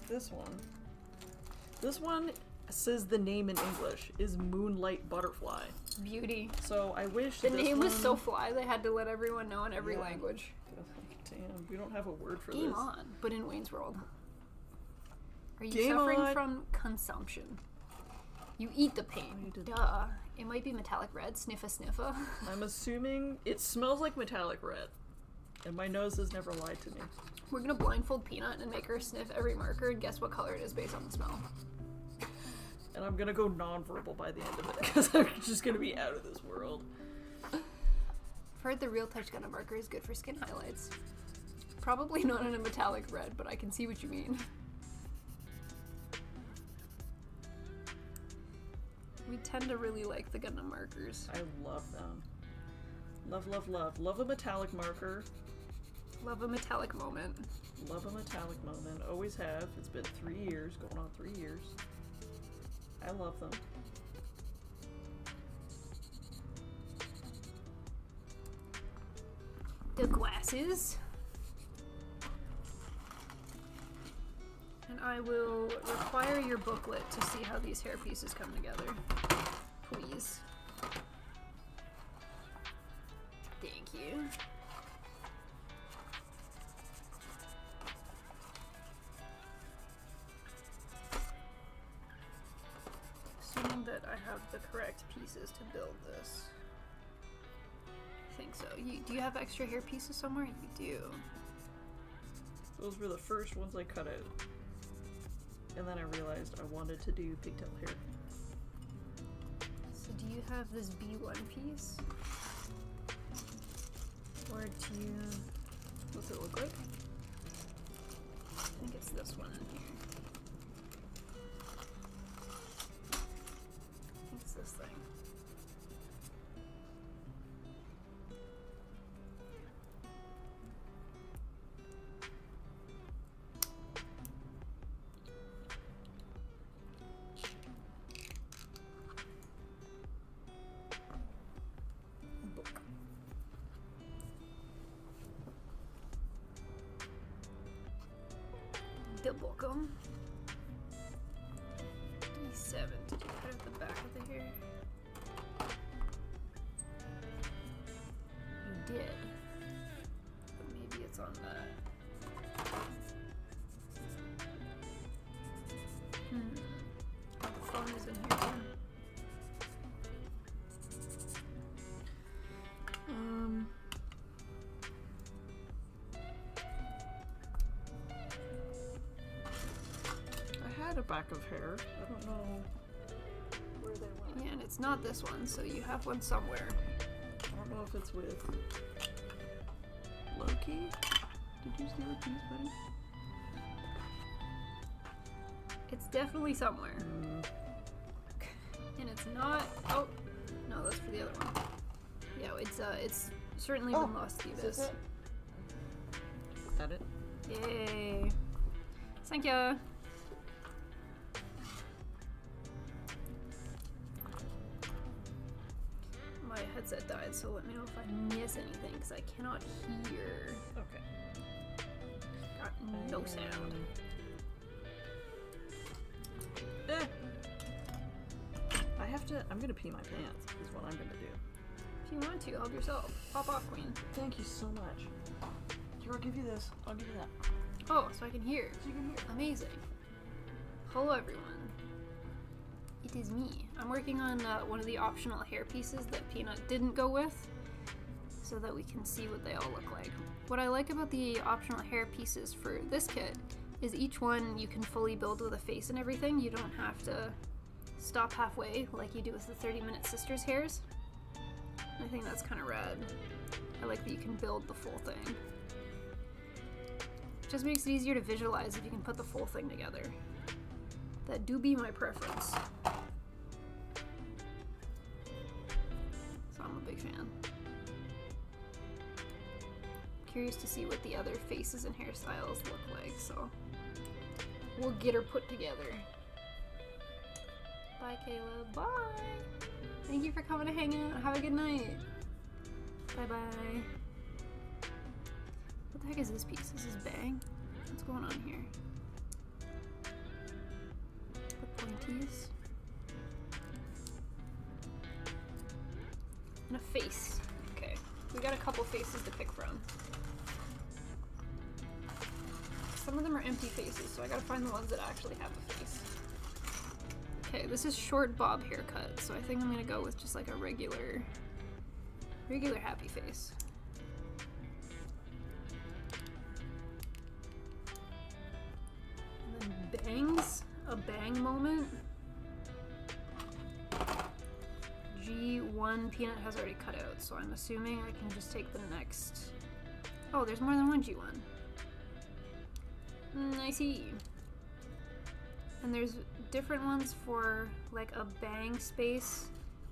This one. This one says the name in English is Moonlight Butterfly. Beauty. So I wish The this name one... was so fly they had to let everyone know in every language. Damn, we don't have a word for Game this. on, but in Wayne's World. Are you Game suffering on. from consumption? You eat the paint. Duh. It might be metallic red. Sniffa sniffa. I'm assuming it smells like metallic red. And my nose has never lied to me. We're gonna blindfold Peanut and make her sniff every marker and guess what color it is based on the smell. And I'm gonna go non-verbal by the end of it because I'm just gonna be out of this world. I've heard the real touch gunna marker is good for skin highlights. Probably not in a metallic red, but I can see what you mean. We tend to really like the Gundam markers. I love them. Love, love, love. Love a metallic marker. Love a metallic moment. Love a metallic moment. Always have. It's been 3 years, going on 3 years. I love them. The glasses. And I will require your booklet to see how these hair pieces come together. Please. Thank you. Assuming that I have the correct pieces to build this. I think so. Do you have extra hair pieces somewhere? You do. Those were the first ones I cut out. And then I realized I wanted to do pigtail hair. So do you have this B1 piece? Or do you... What's it look like? I think it's this one in here. I think it's this thing. The bookum. D7. Did you cut out the back of the hair? You did. But maybe it's on that. Oh, the phone is in here too. I had a back of hair. I don't know where they went. Yeah, and it's not this one, so you have one somewhere. I don't Well, if it's with Loki. Did you steal a piece, buddy? It's definitely somewhere. And it's not. Oh, no, that's for the other one. Yeah, it's certainly been lost to the abyss. Is that it? Yay! Thank you. My headset died, so let me know if I miss anything, because I cannot hear. Okay. Got no sound. I'm gonna pee my pants, is what I'm gonna do. If you want to, help yourself. Pop off, queen. Thank you so much. Here, I'll give you this. I'll give you that. Oh, so I can hear. So you can hear. Amazing. Hello, everyone. It is me. I'm working on one of the optional hair pieces that Peanut didn't go with, so that we can see what they all look like. What I like about the optional hair pieces for this kit is each one you can fully build with a face and everything. You don't have to stop halfway like you do with the 30-Minute Sisters hairs. I think that's kind of rad. I like that you can build the full thing. It just makes it easier to visualize if you can put the full thing together. That do be my preference. So I'm a big fan. Curious to see what the other faces and hairstyles look like, so we'll get her put together. Bye, Caleb. Bye! Thank you for coming to hang out. Have a good night. Bye-bye. What the heck is this piece? This is Bang? What's going on here? The pointies. And a face. Okay. We got a couple faces to pick from. Some of them are empty faces, so I gotta find the ones that actually have a face. Okay, this is short bob haircut, so I think I'm gonna go with just like a regular happy face. And then bangs, a bang moment. G1 Peanut has already cut out, so I'm assuming I can just take the next. Oh, there's more than one G1. I see. And there's different ones for like a bang space,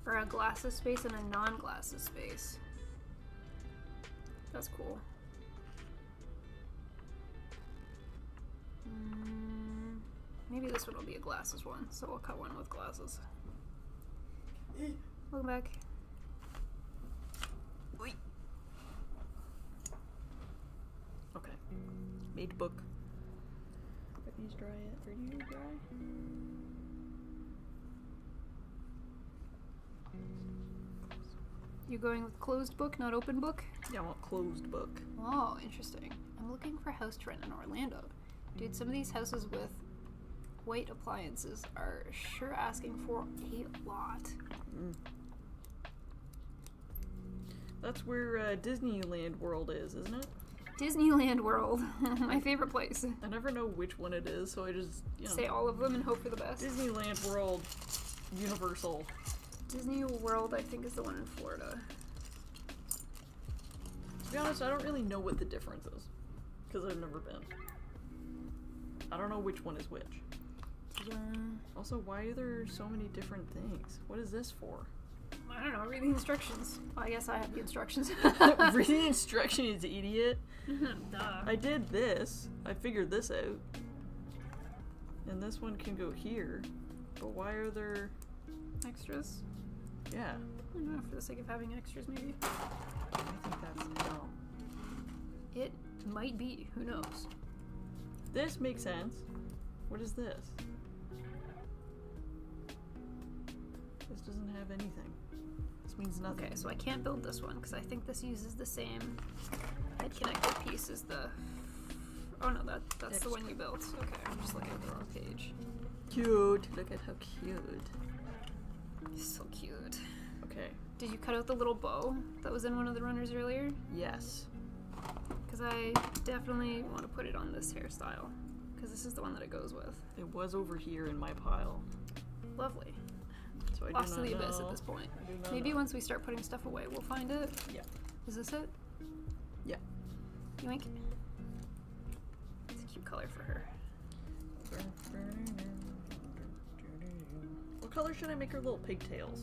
or a glasses space, and a non-glasses space. That's cool. Maybe this one will be a glasses one, so we'll cut one with glasses. Welcome back. Wait. Okay. Made book. Let these dry it. Are you dry? You're going with closed book, not open book? Yeah, I want closed book. Oh, interesting. I'm looking for a house to rent in Orlando. Dude, some of these houses with white appliances are sure asking for a lot. That's where Disneyland World is, isn't it? Disneyland World. My favorite place. I never know which one it is, so I just, say all of them and hope for the best. Disneyland World, Universal. Disney World, I think, is the one in Florida. To be honest, I don't really know what the difference is, because I've never been. I don't know which one is which. Yeah. Also, why are there so many different things? What is this for? I don't know, read the instructions. Well, I guess I have the instructions. Read the instructions, idiot. Duh. I did this. I figured this out. And this one can go here. But why are there... Extras? Yeah. I don't know, for the sake of having extras, maybe. I think that's... No. It might be. Who knows? This makes sense. What is this? This doesn't have anything. This means nothing. Okay, so I can't build this one because I think this uses the same head connector piece as the... Oh no, that's the one you built. Okay, I'm just looking at the wrong page. Cute. Look at how cute. So cute. Okay. Did you cut out the little bow that was in one of the runners earlier? Yes. Because I definitely want to put it on this hairstyle. Because this is the one that it goes with. It was over here in my pile. Lovely. So So I do Lost not to the abyss know. at this point. I do not Maybe know. once we start putting stuff away, we'll find it. Yeah. Is this it? Yeah. Yoink. It's a cute color for her. What color should I make her little pigtails?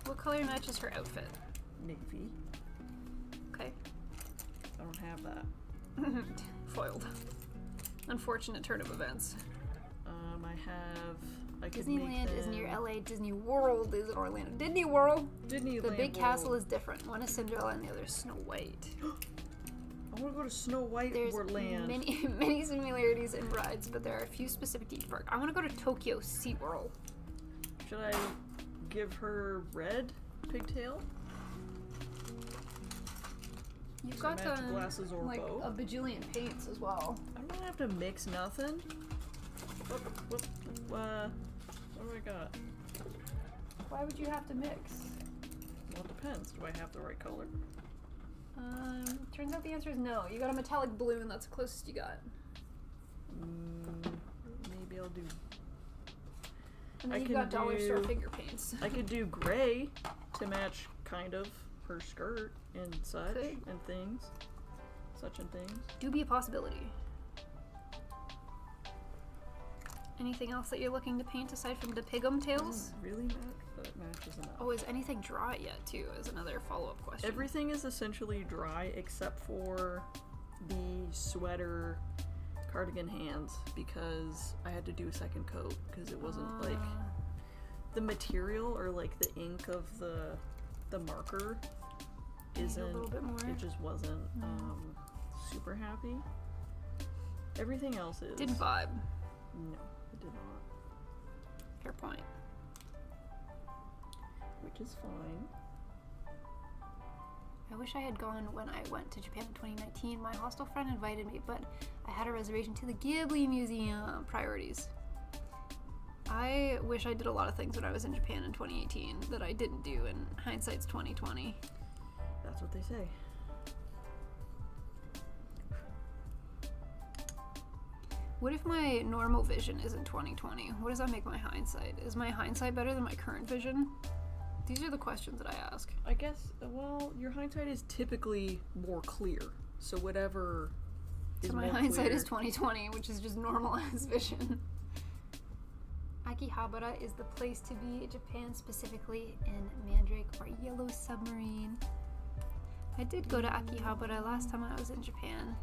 What color matches her outfit? Navy. Okay. I don't have that. Foiled. Unfortunate turn of events. I could Disneyland make is near them- LA. Disney World is in Orlando. Disney World! Disneyland The big World. castle is different. One is Cinderella and the other is Snow White. I want to go to Snow White There's Land. many similarities in rides, but there are a few specific to each park. I want to go to Tokyo SeaWorld. Should I give her red pigtail? You've To got match glasses or like bow? a bajillion paints as well. I don't have to mix nothing. What do I got? Why would you have to mix? Well, it depends. Do I have the right color? Turns out the answer is no. You got a metallic blue and that's the closest you got. Maybe I'll do... And I then you can got dollar store do- finger paints. I could do gray to match kind of her skirt and such Could. and things. Such and things. Do be a possibility. Anything else that you're looking to paint aside from the pigtails? Doesn't really match, but it matches enough. Oh, is anything dry yet too? Is another follow-up question. Everything is essentially dry except for the sweater cardigan hands because I had to do a second coat because it wasn't like the material or like the ink of the marker isn't a little bit more. it just wasn't super happy. Everything else is Didn't vibe. No, it did not. Fair point. Which is fine. I wish I had gone when I went to Japan in 2019. My hostel friend invited me, but I had a reservation to the Ghibli Museum. Priorities. I wish I did a lot of things when I was in Japan in 2018 that I didn't do, and hindsight's 2020. That's what they say. What if my normal vision isn't 2020? What does that make my hindsight? Is my hindsight better than my current vision? These are the questions that I ask. I guess, well, your hindsight is typically more clear. So whatever is So my more hindsight clear. is 2020, which is just normalized vision. Akihabara is the place to be, Japan specifically in Mandrake or Yellow Submarine. I did go to Akihabara last time I was in Japan.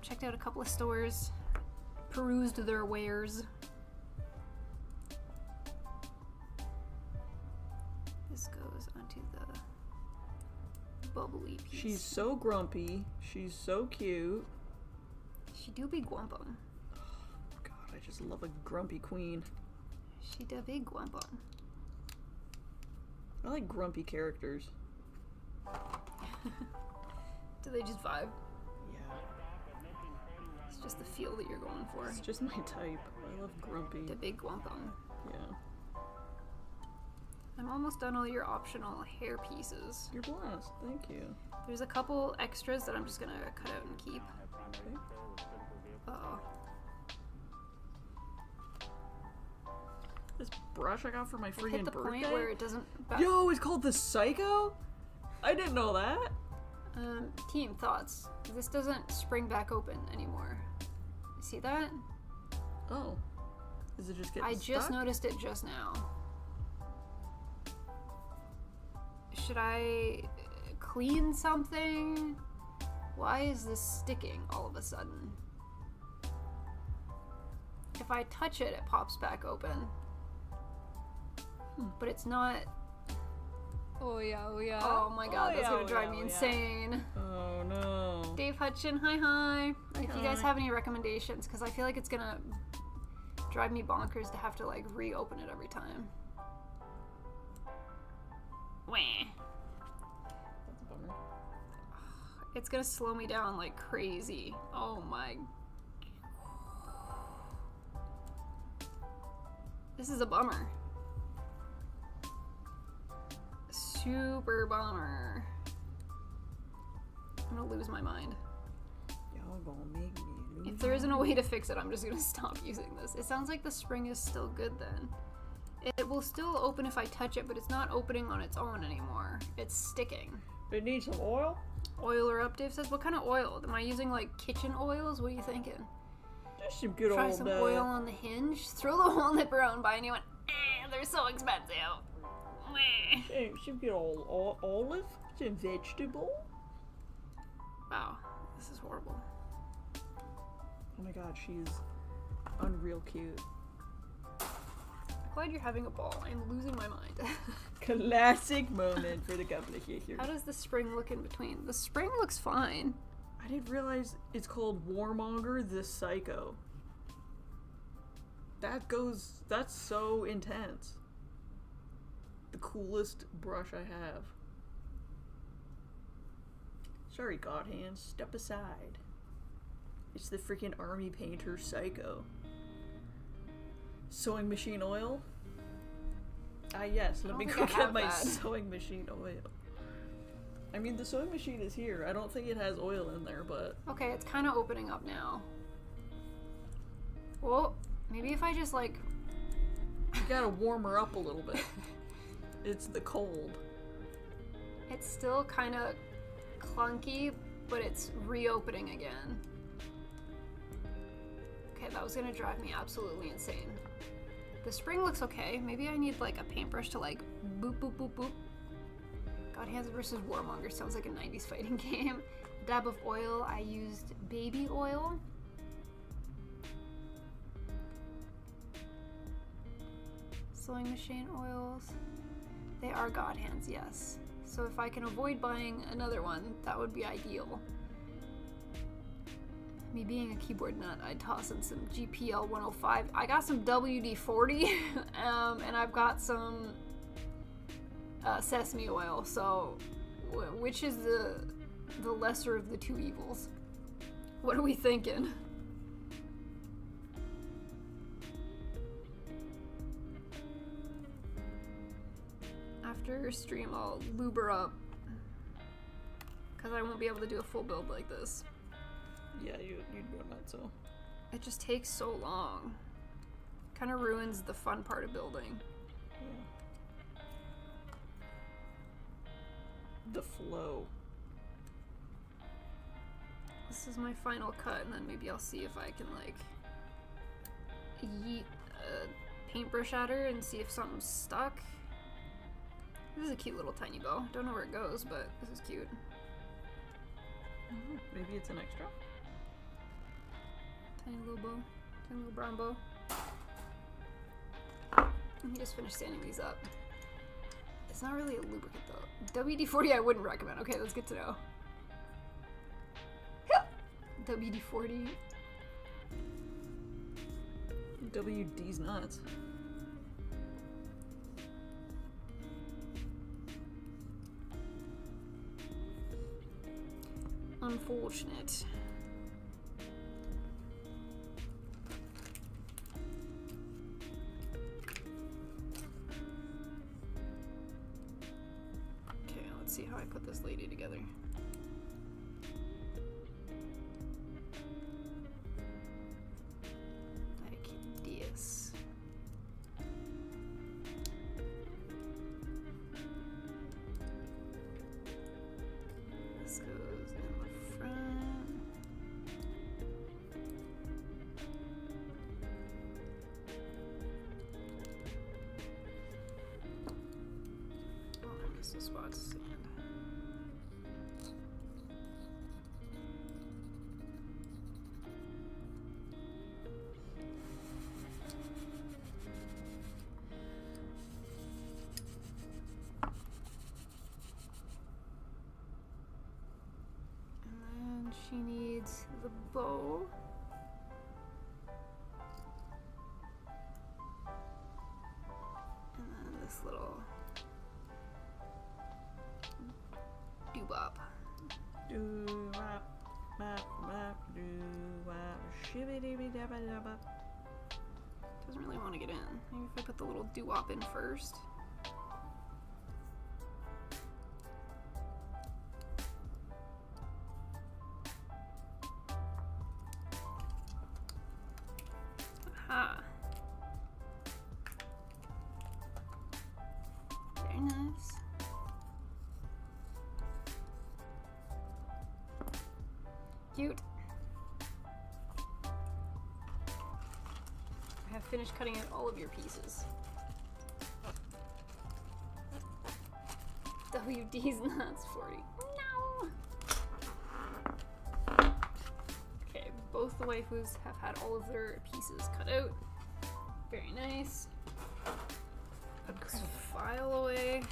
Checked out a couple of stores, perused their wares. This goes onto the bubbly piece. She's so grumpy. She's so cute. She do be guampum. God, I just love a grumpy queen. She do be guampum. I like grumpy characters. Do they just vibe? Yeah. It's just the feel that you're going for. It's just my type. I love grumpy. The big guampum. Yeah. I'm almost done all your optional hair pieces. You're blessed. Thank you. There's a couple extras that I'm just gonna cut out and keep. Okay. Uh-oh. This brush I got for my We've freaking hit the birthday. point where it doesn't... Yo, it's called the Psycho? I didn't know that. Team thoughts. This doesn't spring back open anymore. See that? Oh. Is it just getting I just stuck? noticed it just now. Should I clean something? Why is this sticking all of a sudden? If I touch it, it pops back open. But it's not... Oh yeah, oh yeah. Oh my god, that's gonna drive me yeah. insane. Oh no. Dave Hutchin, hi. If you guys Hi. have any recommendations, because I feel like it's gonna drive me bonkers to have to like reopen it every time. Wah. That's a bummer. It's gonna slow me down like crazy. Oh my. This is a bummer. Super bummer. I'm gonna lose my mind. Y'all gonna make me lose If there isn't a way to fix it, I'm just gonna stop using this. It sounds like the spring is still good then. It will still open if I touch it, but it's not opening on its own anymore. It's sticking. It needs some oil? Oiler up, Dave says. What kind of oil? Am I using like kitchen oils? What are you thinking? Just some good Try old... some oil on the hinge. Throw the whole nipper on by and you went, they're so expensive. Meh. Some good old olive. Some vegetable. Wow, this is horrible. Oh my god, she's unreal cute. I'm glad you're having a ball. I'm losing my mind. Classic moment for the couple here. How does the spring look in between? The spring looks fine. I didn't realize it's called Warmonger the Psycho. That's so intense. The coolest brush I have. Sorry, God Hands, step aside. It's the freaking army painter Psycho. Sewing machine oil? Ah yes, let me go get my sewing machine oil. I mean, the sewing machine is here. I don't think it has oil in there, but... Okay, it's kind of opening up now. Well, maybe if I just like... You gotta warm her up a little bit. It's the cold. It's still kind of clunky, but it's reopening again. Okay, that was gonna drive me absolutely insane. The spring looks okay. Maybe I need like a paintbrush to like boop boop boop boop. God Hands versus Warmonger sounds like a 90s fighting game. Dab of oil, I used baby oil. Sewing machine oils. They are God Hands, yes. So if I can avoid buying another one, that would be ideal. Me being a keyboard nut, I'd toss in some GPL 105. I got some WD-40, and I've got some sesame oil. So, which is the lesser of the two evils? What are we thinking? After stream, I'll lube her up, because I won't be able to do a full build like this. Yeah, you'd do that, so. It just takes so long. Kind of ruins the fun part of building. Yeah. The flow. This is my final cut, and then maybe I'll see if I can, like, yeet a paintbrush at her and see if something's stuck. This is a cute little tiny bow. Don't know where it goes, but this is cute. Maybe it's an extra? Tiny little bow. Tiny little brown bow. Let me just finish sanding these up. It's not really a lubricant though. WD-40 I wouldn't recommend. Okay, that's good to know. WD-40. WD's nuts. Unfortunate. Okay, let's see how I put this lady together. Like this. This goes in the front. Oh, I missed a spot to sand. And then she needs the bow. And then this little doobop. Doo-wop, map, map, doo-wop, shibby-dibby-dabba-dabba. Doesn't really want to get in. Maybe if I put the little doo-wop in first. Aha. Cute. I have finished cutting out all of your pieces. WD's nuts 40. No! Okay, both the waifus have had all of their pieces cut out. Very nice. Put this file away.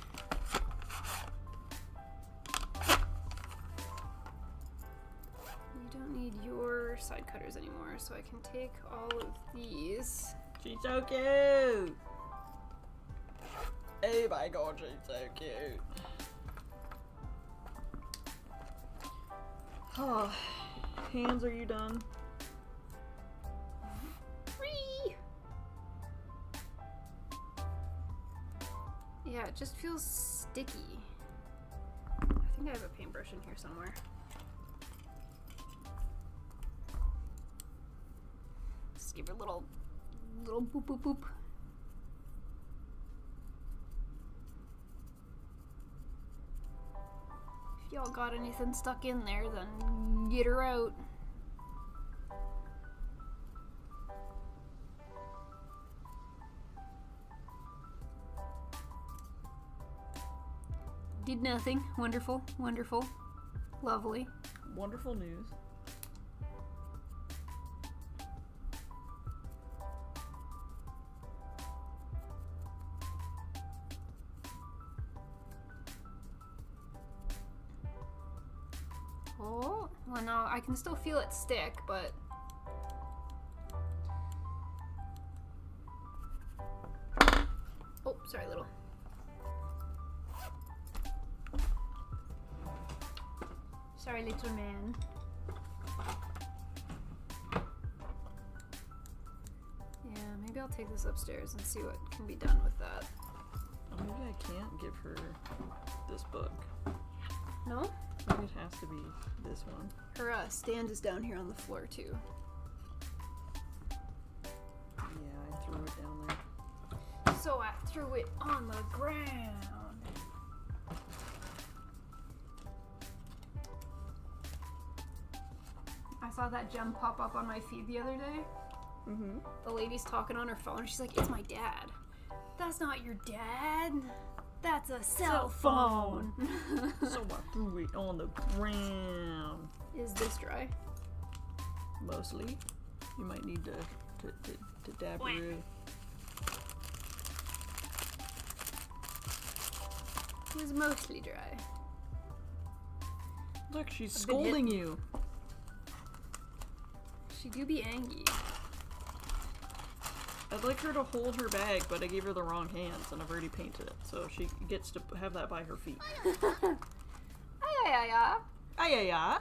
We don't need your side cutters anymore, so I can take all of these. She's so cute! Oh my god, she's so cute. Oh, hands, are you done? Free! Yeah, it just feels sticky. I think I have a paintbrush in here somewhere. Just give her a little boop boop boop. If y'all got anything stuck in there, then get her out. Did nothing. Wonderful, wonderful, lovely. Wonderful news. Oh, well no, I can still feel it stick, but... Oh, sorry, little. Sorry, little man. Yeah, maybe I'll take this upstairs and see what can be done with that. Oh, maybe I can't give her this book. No? Maybe it has to be this one. Her stand is down here on the floor, too. Yeah, I threw it down there. So I threw it on the ground. I saw that gem pop up on my feed the other day. Mm-hmm. The lady's talking on her phone. She's like, "It's my dad." That's not your dad. That's a cell phone. So I threw it on the ground. Is this dry? Mostly. You might need to dab her in. It was mostly dry. Look, she's I've been scolding you. She do be angry. I'd like her to hold her bag, but I gave her the wrong hands, and I've already painted it, so she gets to have that by her feet. Ay-ay-ay. Ay-ay-ay.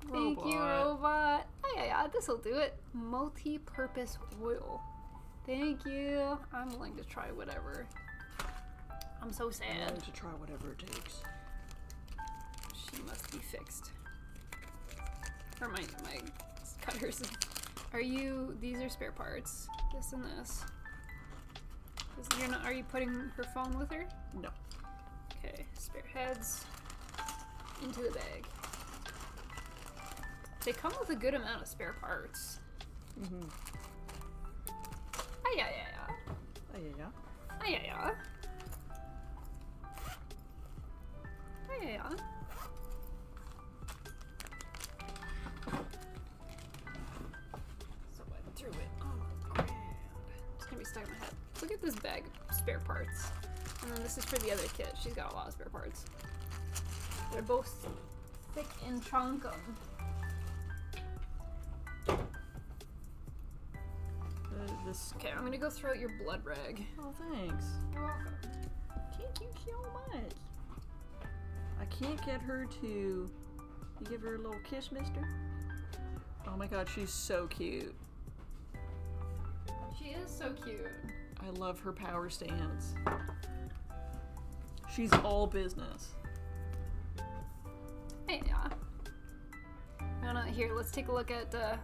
Thank you, robot. Ay-ay-ay, this'll do it. Multi-purpose oil. Thank you. I'm willing to try whatever. I'm so I'm sad. willing to try whatever it takes. She must be fixed. Or my cutters. These are spare parts. This and this. Are you putting her phone with her? No. Okay, spare heads into the bag. They come with a good amount of spare parts. Mm-hmm. Ay-ay-ay-ay. Ay-ay-ay. Ay-ay-ay. Ay-ay-ay. So I threw it on the ground. It's gonna be stuck in my head. Look at this bag of spare parts. And then this is for the other kit. She's got a lot of spare parts. They're both thick and chunkum. Okay, I'm gonna go throw out your blood rag. Oh, thanks. You're welcome. Thank you so much. I can't get her to... You give her a little kiss, mister? Oh my god, she's so cute. She is so cute. I love her power stance. She's all business. Hey, yeah. Here, let's take a look at Oh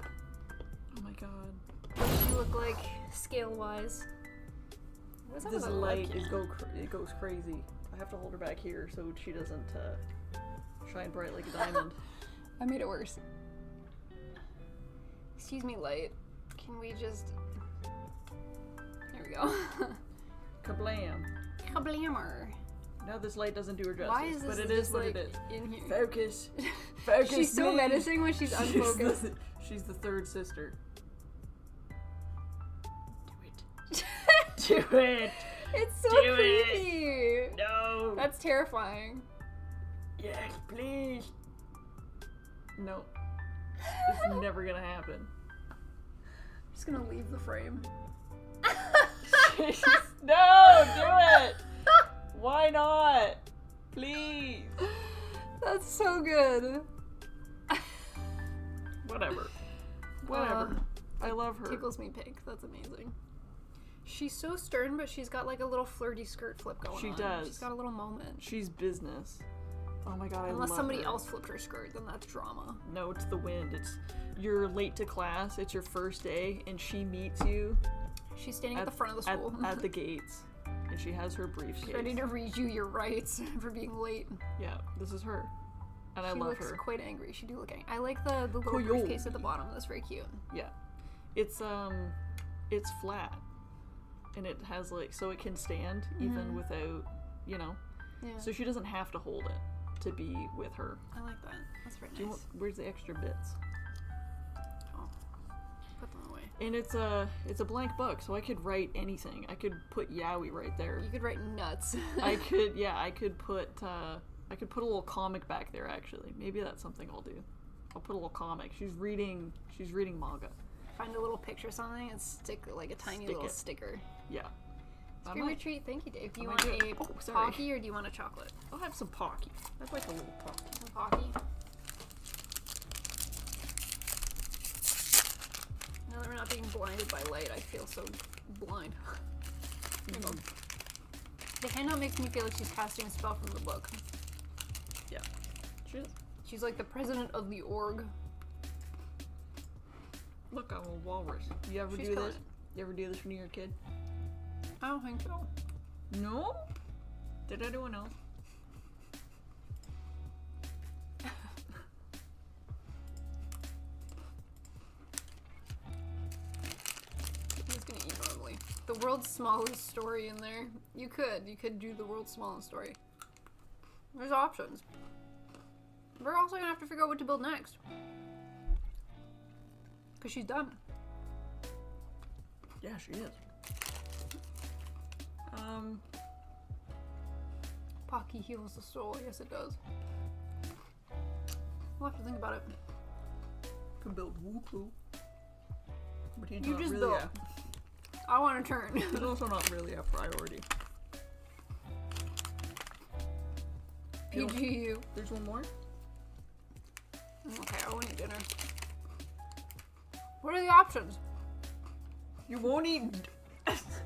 my god. what she look like scale-wise. What's up This with the light webcam? it goes crazy. I have to hold her back here so she doesn't shine bright like a diamond. I made it worse. Excuse me, light. Can we just... There we go. Kablam. Kablammer. No, this light doesn't do her justice, Why is this but it just, is what like, it is. in here? Focus. Focus, She's so please. menacing when she's unfocused. She's the third sister. Do it. Do it. It's so Do creepy. No. That's terrifying. Yes, please. No. It's never gonna happen. I'm just gonna leave the frame. No, do it. Why not? Please. That's so good. Whatever. I love her. Tickles me pink. That's amazing. She's so stern, but she's got like a little flirty skirt flip going on. She does. She's got a little moment. She's business. Oh my god, I Unless love somebody her. else flipped her skirt, then that's drama. No, it's the wind. It's you're late to class. It's your first day, and she meets you. She's standing at the front of the school. At the gates, and she has her briefcase. She's ready to read you your rights for being late. Yeah, this is her, and I love her. She looks quite angry. She do look angry. I like the little Koyomi. briefcase at the bottom. That's very cute. Yeah, it's flat, and it has like so it can stand even without, you know. Yeah. So she doesn't have to hold it to be with her. I like that. That's very nice. Where's the extra bits? Oh, put them away. And it's a blank book, so I could write anything. I could put yaoi right there. You could write nuts. I could put a little comic back there actually. Maybe that's something I'll do. I'll put a little comic. She's reading manga. Find a little picture or something and stick like a tiny little sticker. Yeah. Scream or treat. Thank you, Dave. Do you I want might do a it. Oh, sorry. Pocky or do you want a chocolate? I'll have some Pocky. I'd like a little Pocky. A Pocky. Now that we're not being blinded by light, I feel so blind. There you go. The handout makes me feel like she's casting a spell from the book. Yeah. She's like the president of the org. Look, I'm a walrus. You ever She's do killing this? it. You ever do this when you were a kid? I don't think so. No? Did anyone else? He's gonna eat normally. The world's smallest story in there. You could do the world's smallest story. There's options. We're also gonna have to figure out what to build next. Because she's done. Yeah, she is. Pocky heals the soul. Yes, it does. We'll have to think about it. Could build Woohoo. But he's You not just really built. I want to turn. He's also not really a priority. PGU. There's one more? Okay, I won't eat dinner. What are the options? You won't eat.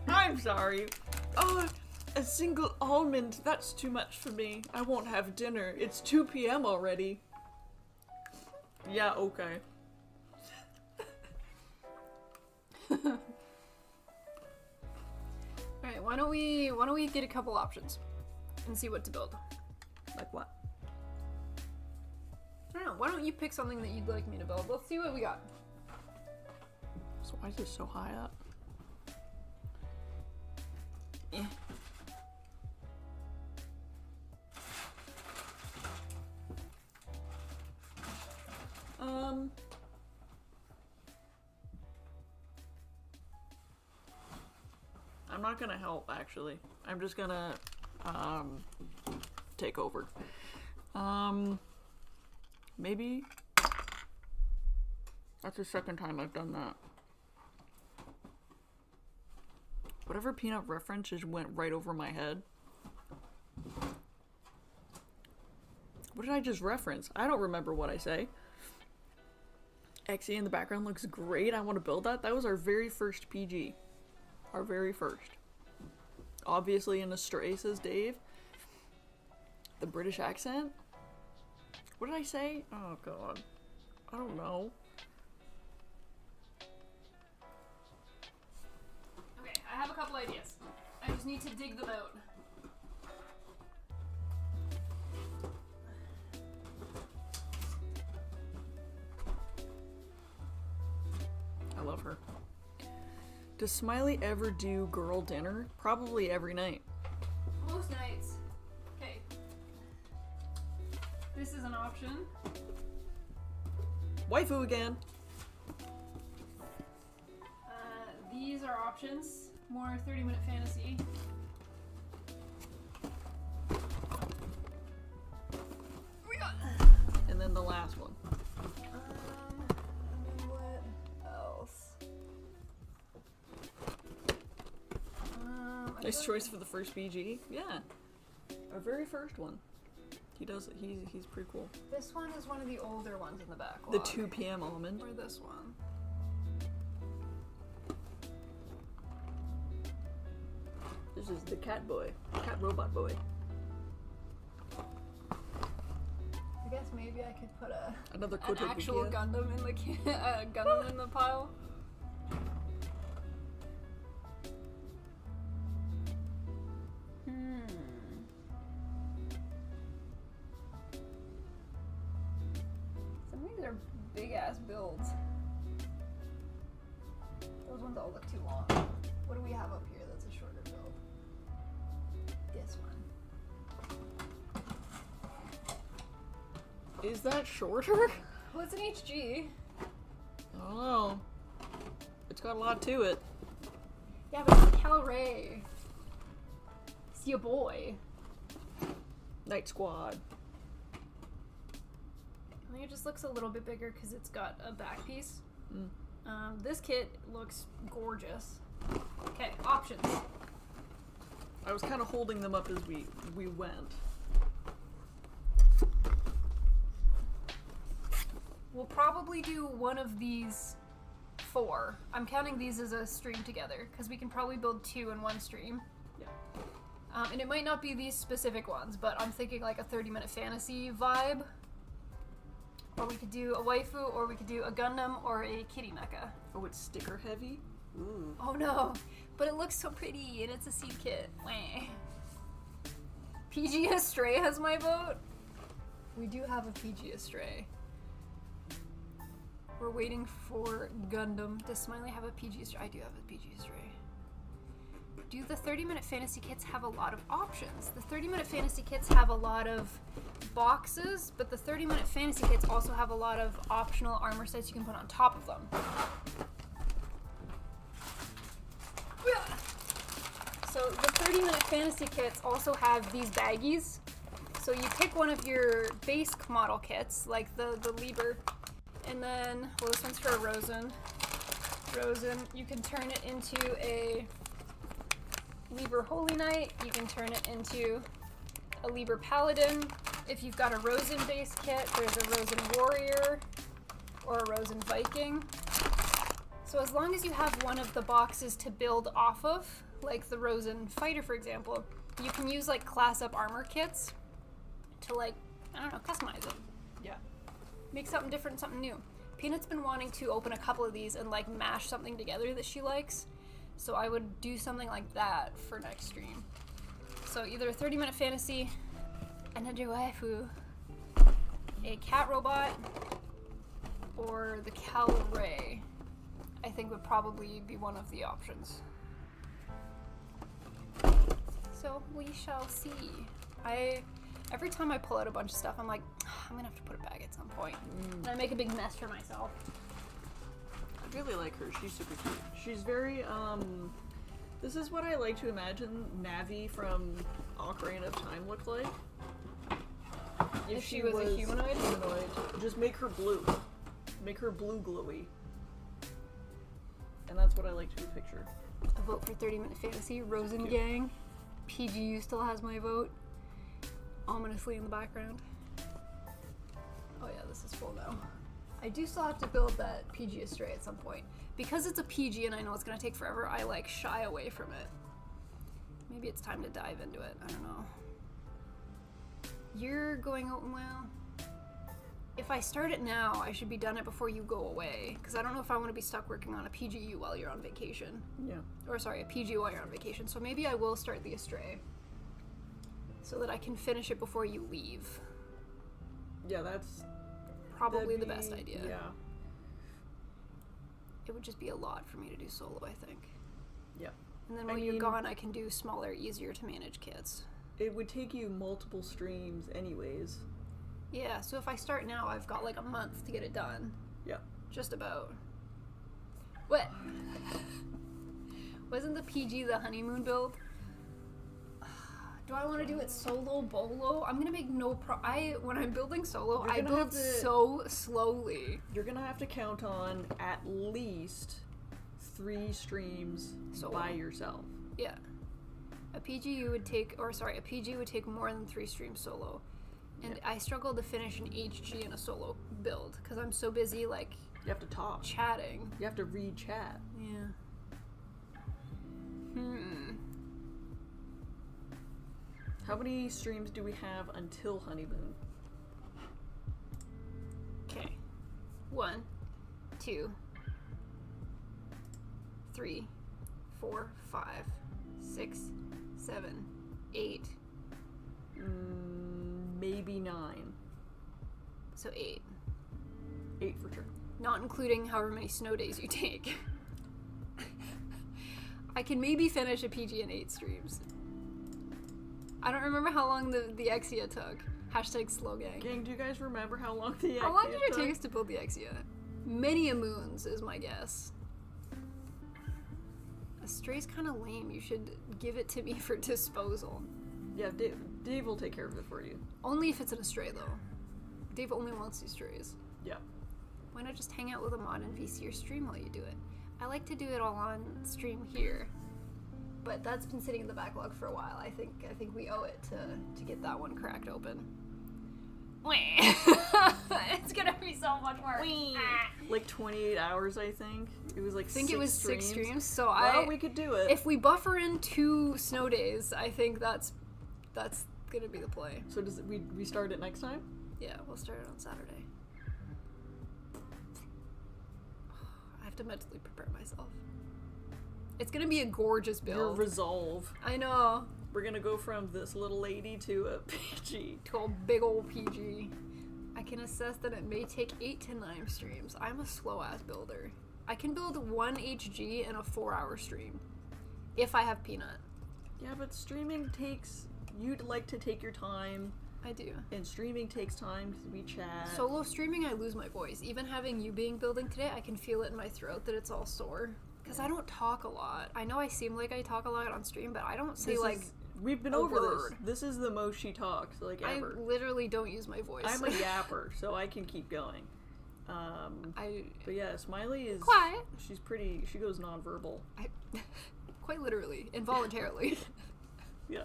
I'm sorry. Oh, a single almond. That's too much for me. I won't have dinner. It's 2 p.m. already. Yeah, okay. Alright, why don't we get a couple options and see what to build? Like what? I don't know, why don't you pick something that you'd like me to build? Let's see what we got. So why is this so high up? Eh. I'm not gonna help, actually. I'm just gonna, take over. Maybe? That's the second time I've done that. Whatever peanut reference just went right over my head. What did I just reference? I don't remember what I say. Exie in the background looks great. I want to build that. That was our very first PG. Our very first. Obviously in a stray, says Dave. The British accent? What did I say? Oh god. I don't know. Okay, I have a couple ideas. I just need to dig them out. love her. Does Smiley ever do girl dinner? Probably every night. Most nights. Okay. This is an option. Waifu again. These are options. More 30-minute fantasy. And then the last one. And then what else? I Nice feel choice like- for the first BG. Yeah. Our very first one. He's pretty cool. This one is one of the older ones in the backlog. The 2 p.m. almond. Or this one. This is the cat boy. Cat robot boy. I guess maybe I could put Another an actual Gundam in the Gundam in the pile. Some of these are big ass builds. Those ones all look too long. What do we have up here that's a shorter build? This one. Is that shorter? Well, it's an HG. I don't know. It's got a lot to it. Yeah, but it's Cal Ray. It's your boy. Night Squad. I think it just looks a little bit bigger because it's got a back piece. Mm. This kit looks gorgeous. Okay, options. I was kind of holding them up as we went. We'll probably do one of these 4. I'm counting these as a stream together because we can probably build 2 in one stream. Yeah. And it might not be these specific ones, but I'm thinking like a 30-minute fantasy vibe. Or we could do a waifu, or we could do a Gundam, or a kitty mecha. Oh, it's sticker heavy? Ooh. Oh no, but it looks so pretty, and it's a seed kit. Wah. PG Astray has my vote. We do have a PG Astray. We're waiting for Gundam. Does Smiley have a PG Astray? I do have a PG Astray. Do the 30-minute fantasy kits have a lot of options? The 30-minute fantasy kits have a lot of boxes, but the 30-minute fantasy kits also have a lot of optional armor sets you can put on top of them. So the 30-minute fantasy kits also have these baggies. So you pick one of your base model kits, like the Liber, and then, well, this one's for a Rosen. You can turn it into a Liber Holy Knight. You can turn it into a Liber Paladin. If you've got a Rosen base kit, there's a Rosen Warrior or a Rosen Viking. So as long as you have one of the boxes to build off of, like the Rosen Fighter, for example, you can use like class up armor kits to, like, I don't know, customize it. Yeah. Make something different, something new. Peanut's been wanting to open a couple of these and like mash something together that she likes. So I would do something like that for next stream. So either a 30-minute fantasy, another waifu, a cat robot, or the Cal Ray, I think would probably be one of the options. So we shall see. Every time I pull out a bunch of stuff, I'm like, I'm gonna have to put it back at some point. And I make a big mess for myself. I really like her. She's super cute. She's very, this is what I like to imagine Navi from Ocarina of Time looked like. If she was a humanoid? Just make her blue. Make her blue glowy. And that's what I like to picture. A vote for 30-minute fantasy. Rosen Gang. PGU still has my vote. Ominously in the background. Oh yeah, this is full now. I do still have to build that PG Astray at some point. Because it's a PG and I know it's gonna take forever, I like shy away from it. Maybe it's time to dive into it. I don't know. You're going out, well, if I start it now, I should be done it before you go away. Because I don't know if I want to be stuck working on a PGU while you're on vacation. Yeah. Or sorry, a PGU while you're on vacation. So maybe I will start the Astray. So that I can finish it before you leave. Yeah, that's Probably the best idea. Yeah. it would just be a lot for me to do solo, I think. Yeah. And then when you're gone, I can do smaller, easier to manage kits. It would take you multiple streams anyways. Yeah, so if I start now, I've got like a month to get it done. Yeah. Just about. What? Wasn't the PG the honeymoon build? Do I want to do it solo bolo? I'm gonna make when I'm building solo, I build so slowly. You're gonna have to count on at least 3 streams Solo. by yourself. Yeah. A PG would take more than 3 streams solo. And I struggle to finish an HG in a solo build because I'm so busy like You have to talk. chatting. You have to read chat. Yeah. How many streams do we have until honeymoon? Okay. 1, 2, 3, 4, 5, 6, 7, 8. Maybe 9. So 8. 8 for sure. Not including however many snow days you take. I can maybe finish a PG in 8 streams. I don't remember how long the Exia took. Hashtag slow gang. Gang, do you guys remember how long the Exia How long did it took? take us to build the Exia? Many a moons is my guess. A stray's kind of lame. You should give it to me for disposal. Yeah, Dave will take care of it for you. Only if it's an stray, though. Dave only wants these strays. Yeah. Why not just hang out with a mod in VC or stream while you do it? I like to do it all on stream here, but that's been sitting in the backlog for a while. I think we owe it to get that one cracked open. It's gonna be so much work. Like 28 hours, I think. It was like I think it was 6 streams, so well, we could do it. If we buffer in 2 snow days, I think that's gonna be the play. So does we start it next time? Yeah, we'll start it on Saturday. I have to mentally prepare myself. It's gonna be a gorgeous build. Your resolve. I know. We're gonna go from this little lady to a PG. To a big old PG. I can assess that it may take 8 to 9 streams. I'm a slow ass builder. I can build 1 HG in a 4-hour stream. If I have Peanut. Yeah, but streaming takes... You'd like to take your time. I do. And streaming takes time because we chat. Solo streaming, I lose my voice. Even having you being building today, I can feel it in my throat that it's all sore. Because I don't talk a lot. I know I seem like I talk a lot on stream, but I don't say We've been over this. This is the most she talks, like, ever. I literally don't use my voice. I'm a yapper, so I can keep going. But yeah, Smiley is... Quiet. She's pretty... She goes nonverbal. Quite literally. Involuntarily. Yeah.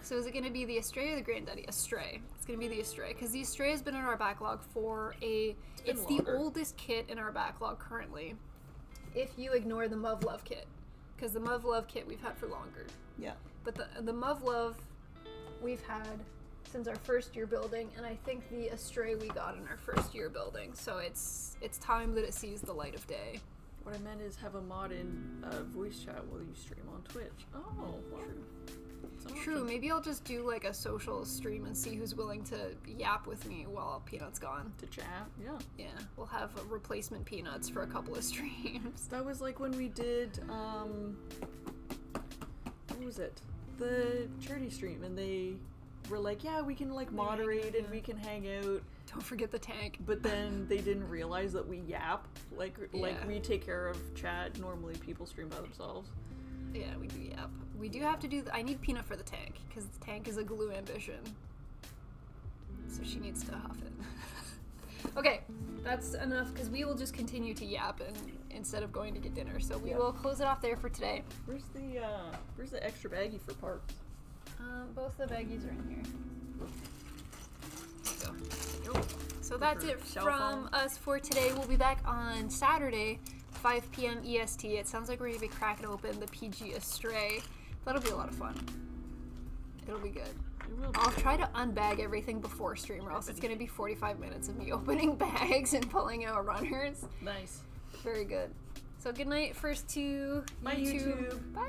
So is it going to be the Astray or the Granddaddy? Astray. It's going to be the Astray. Because the Astray has been in our backlog for It's the oldest kit in our backlog currently. If you ignore the Muv Love kit. Because the Muv Love kit we've had for longer. Yeah. But the Muv Love we've had since our first year building, and I think the Astray we got in our first year building. So it's time that it sees the light of day. What I meant is have a mod in voice chat while you stream on Twitch. Oh, well, True. Maybe I'll just do like a social stream and see who's willing to yap with me while Peanut's gone. To chat? Yeah. Yeah, we'll have replacement Peanuts for a couple of streams. That was like when we did, what was it? The charity stream, and they were like, yeah, we can like moderate and we can hang out. Don't forget the tank. But then they didn't realize that we yap. Like we take care of chat. Normally people stream by themselves. Yeah, we do yap. We do have to do... I need Peanut for the tank, because the tank is a glue ambition. So she needs to huff it. Okay, that's enough, because we will just continue to yap instead of going to get dinner. So we will close it off there for today. Where's the extra baggie for parts? Both the baggies are in here. There we go. So that's it from us for today. We'll be back on Saturday, 5 p.m. EST. It sounds like we're going to be cracking open the PG Astray. That'll be a lot of fun. It'll be good. I'll try to unbag everything before stream, or else it's going to be 45 minutes of me opening bags and pulling out runners. Nice. Very good. So good night first to Bye, YouTube. Bye.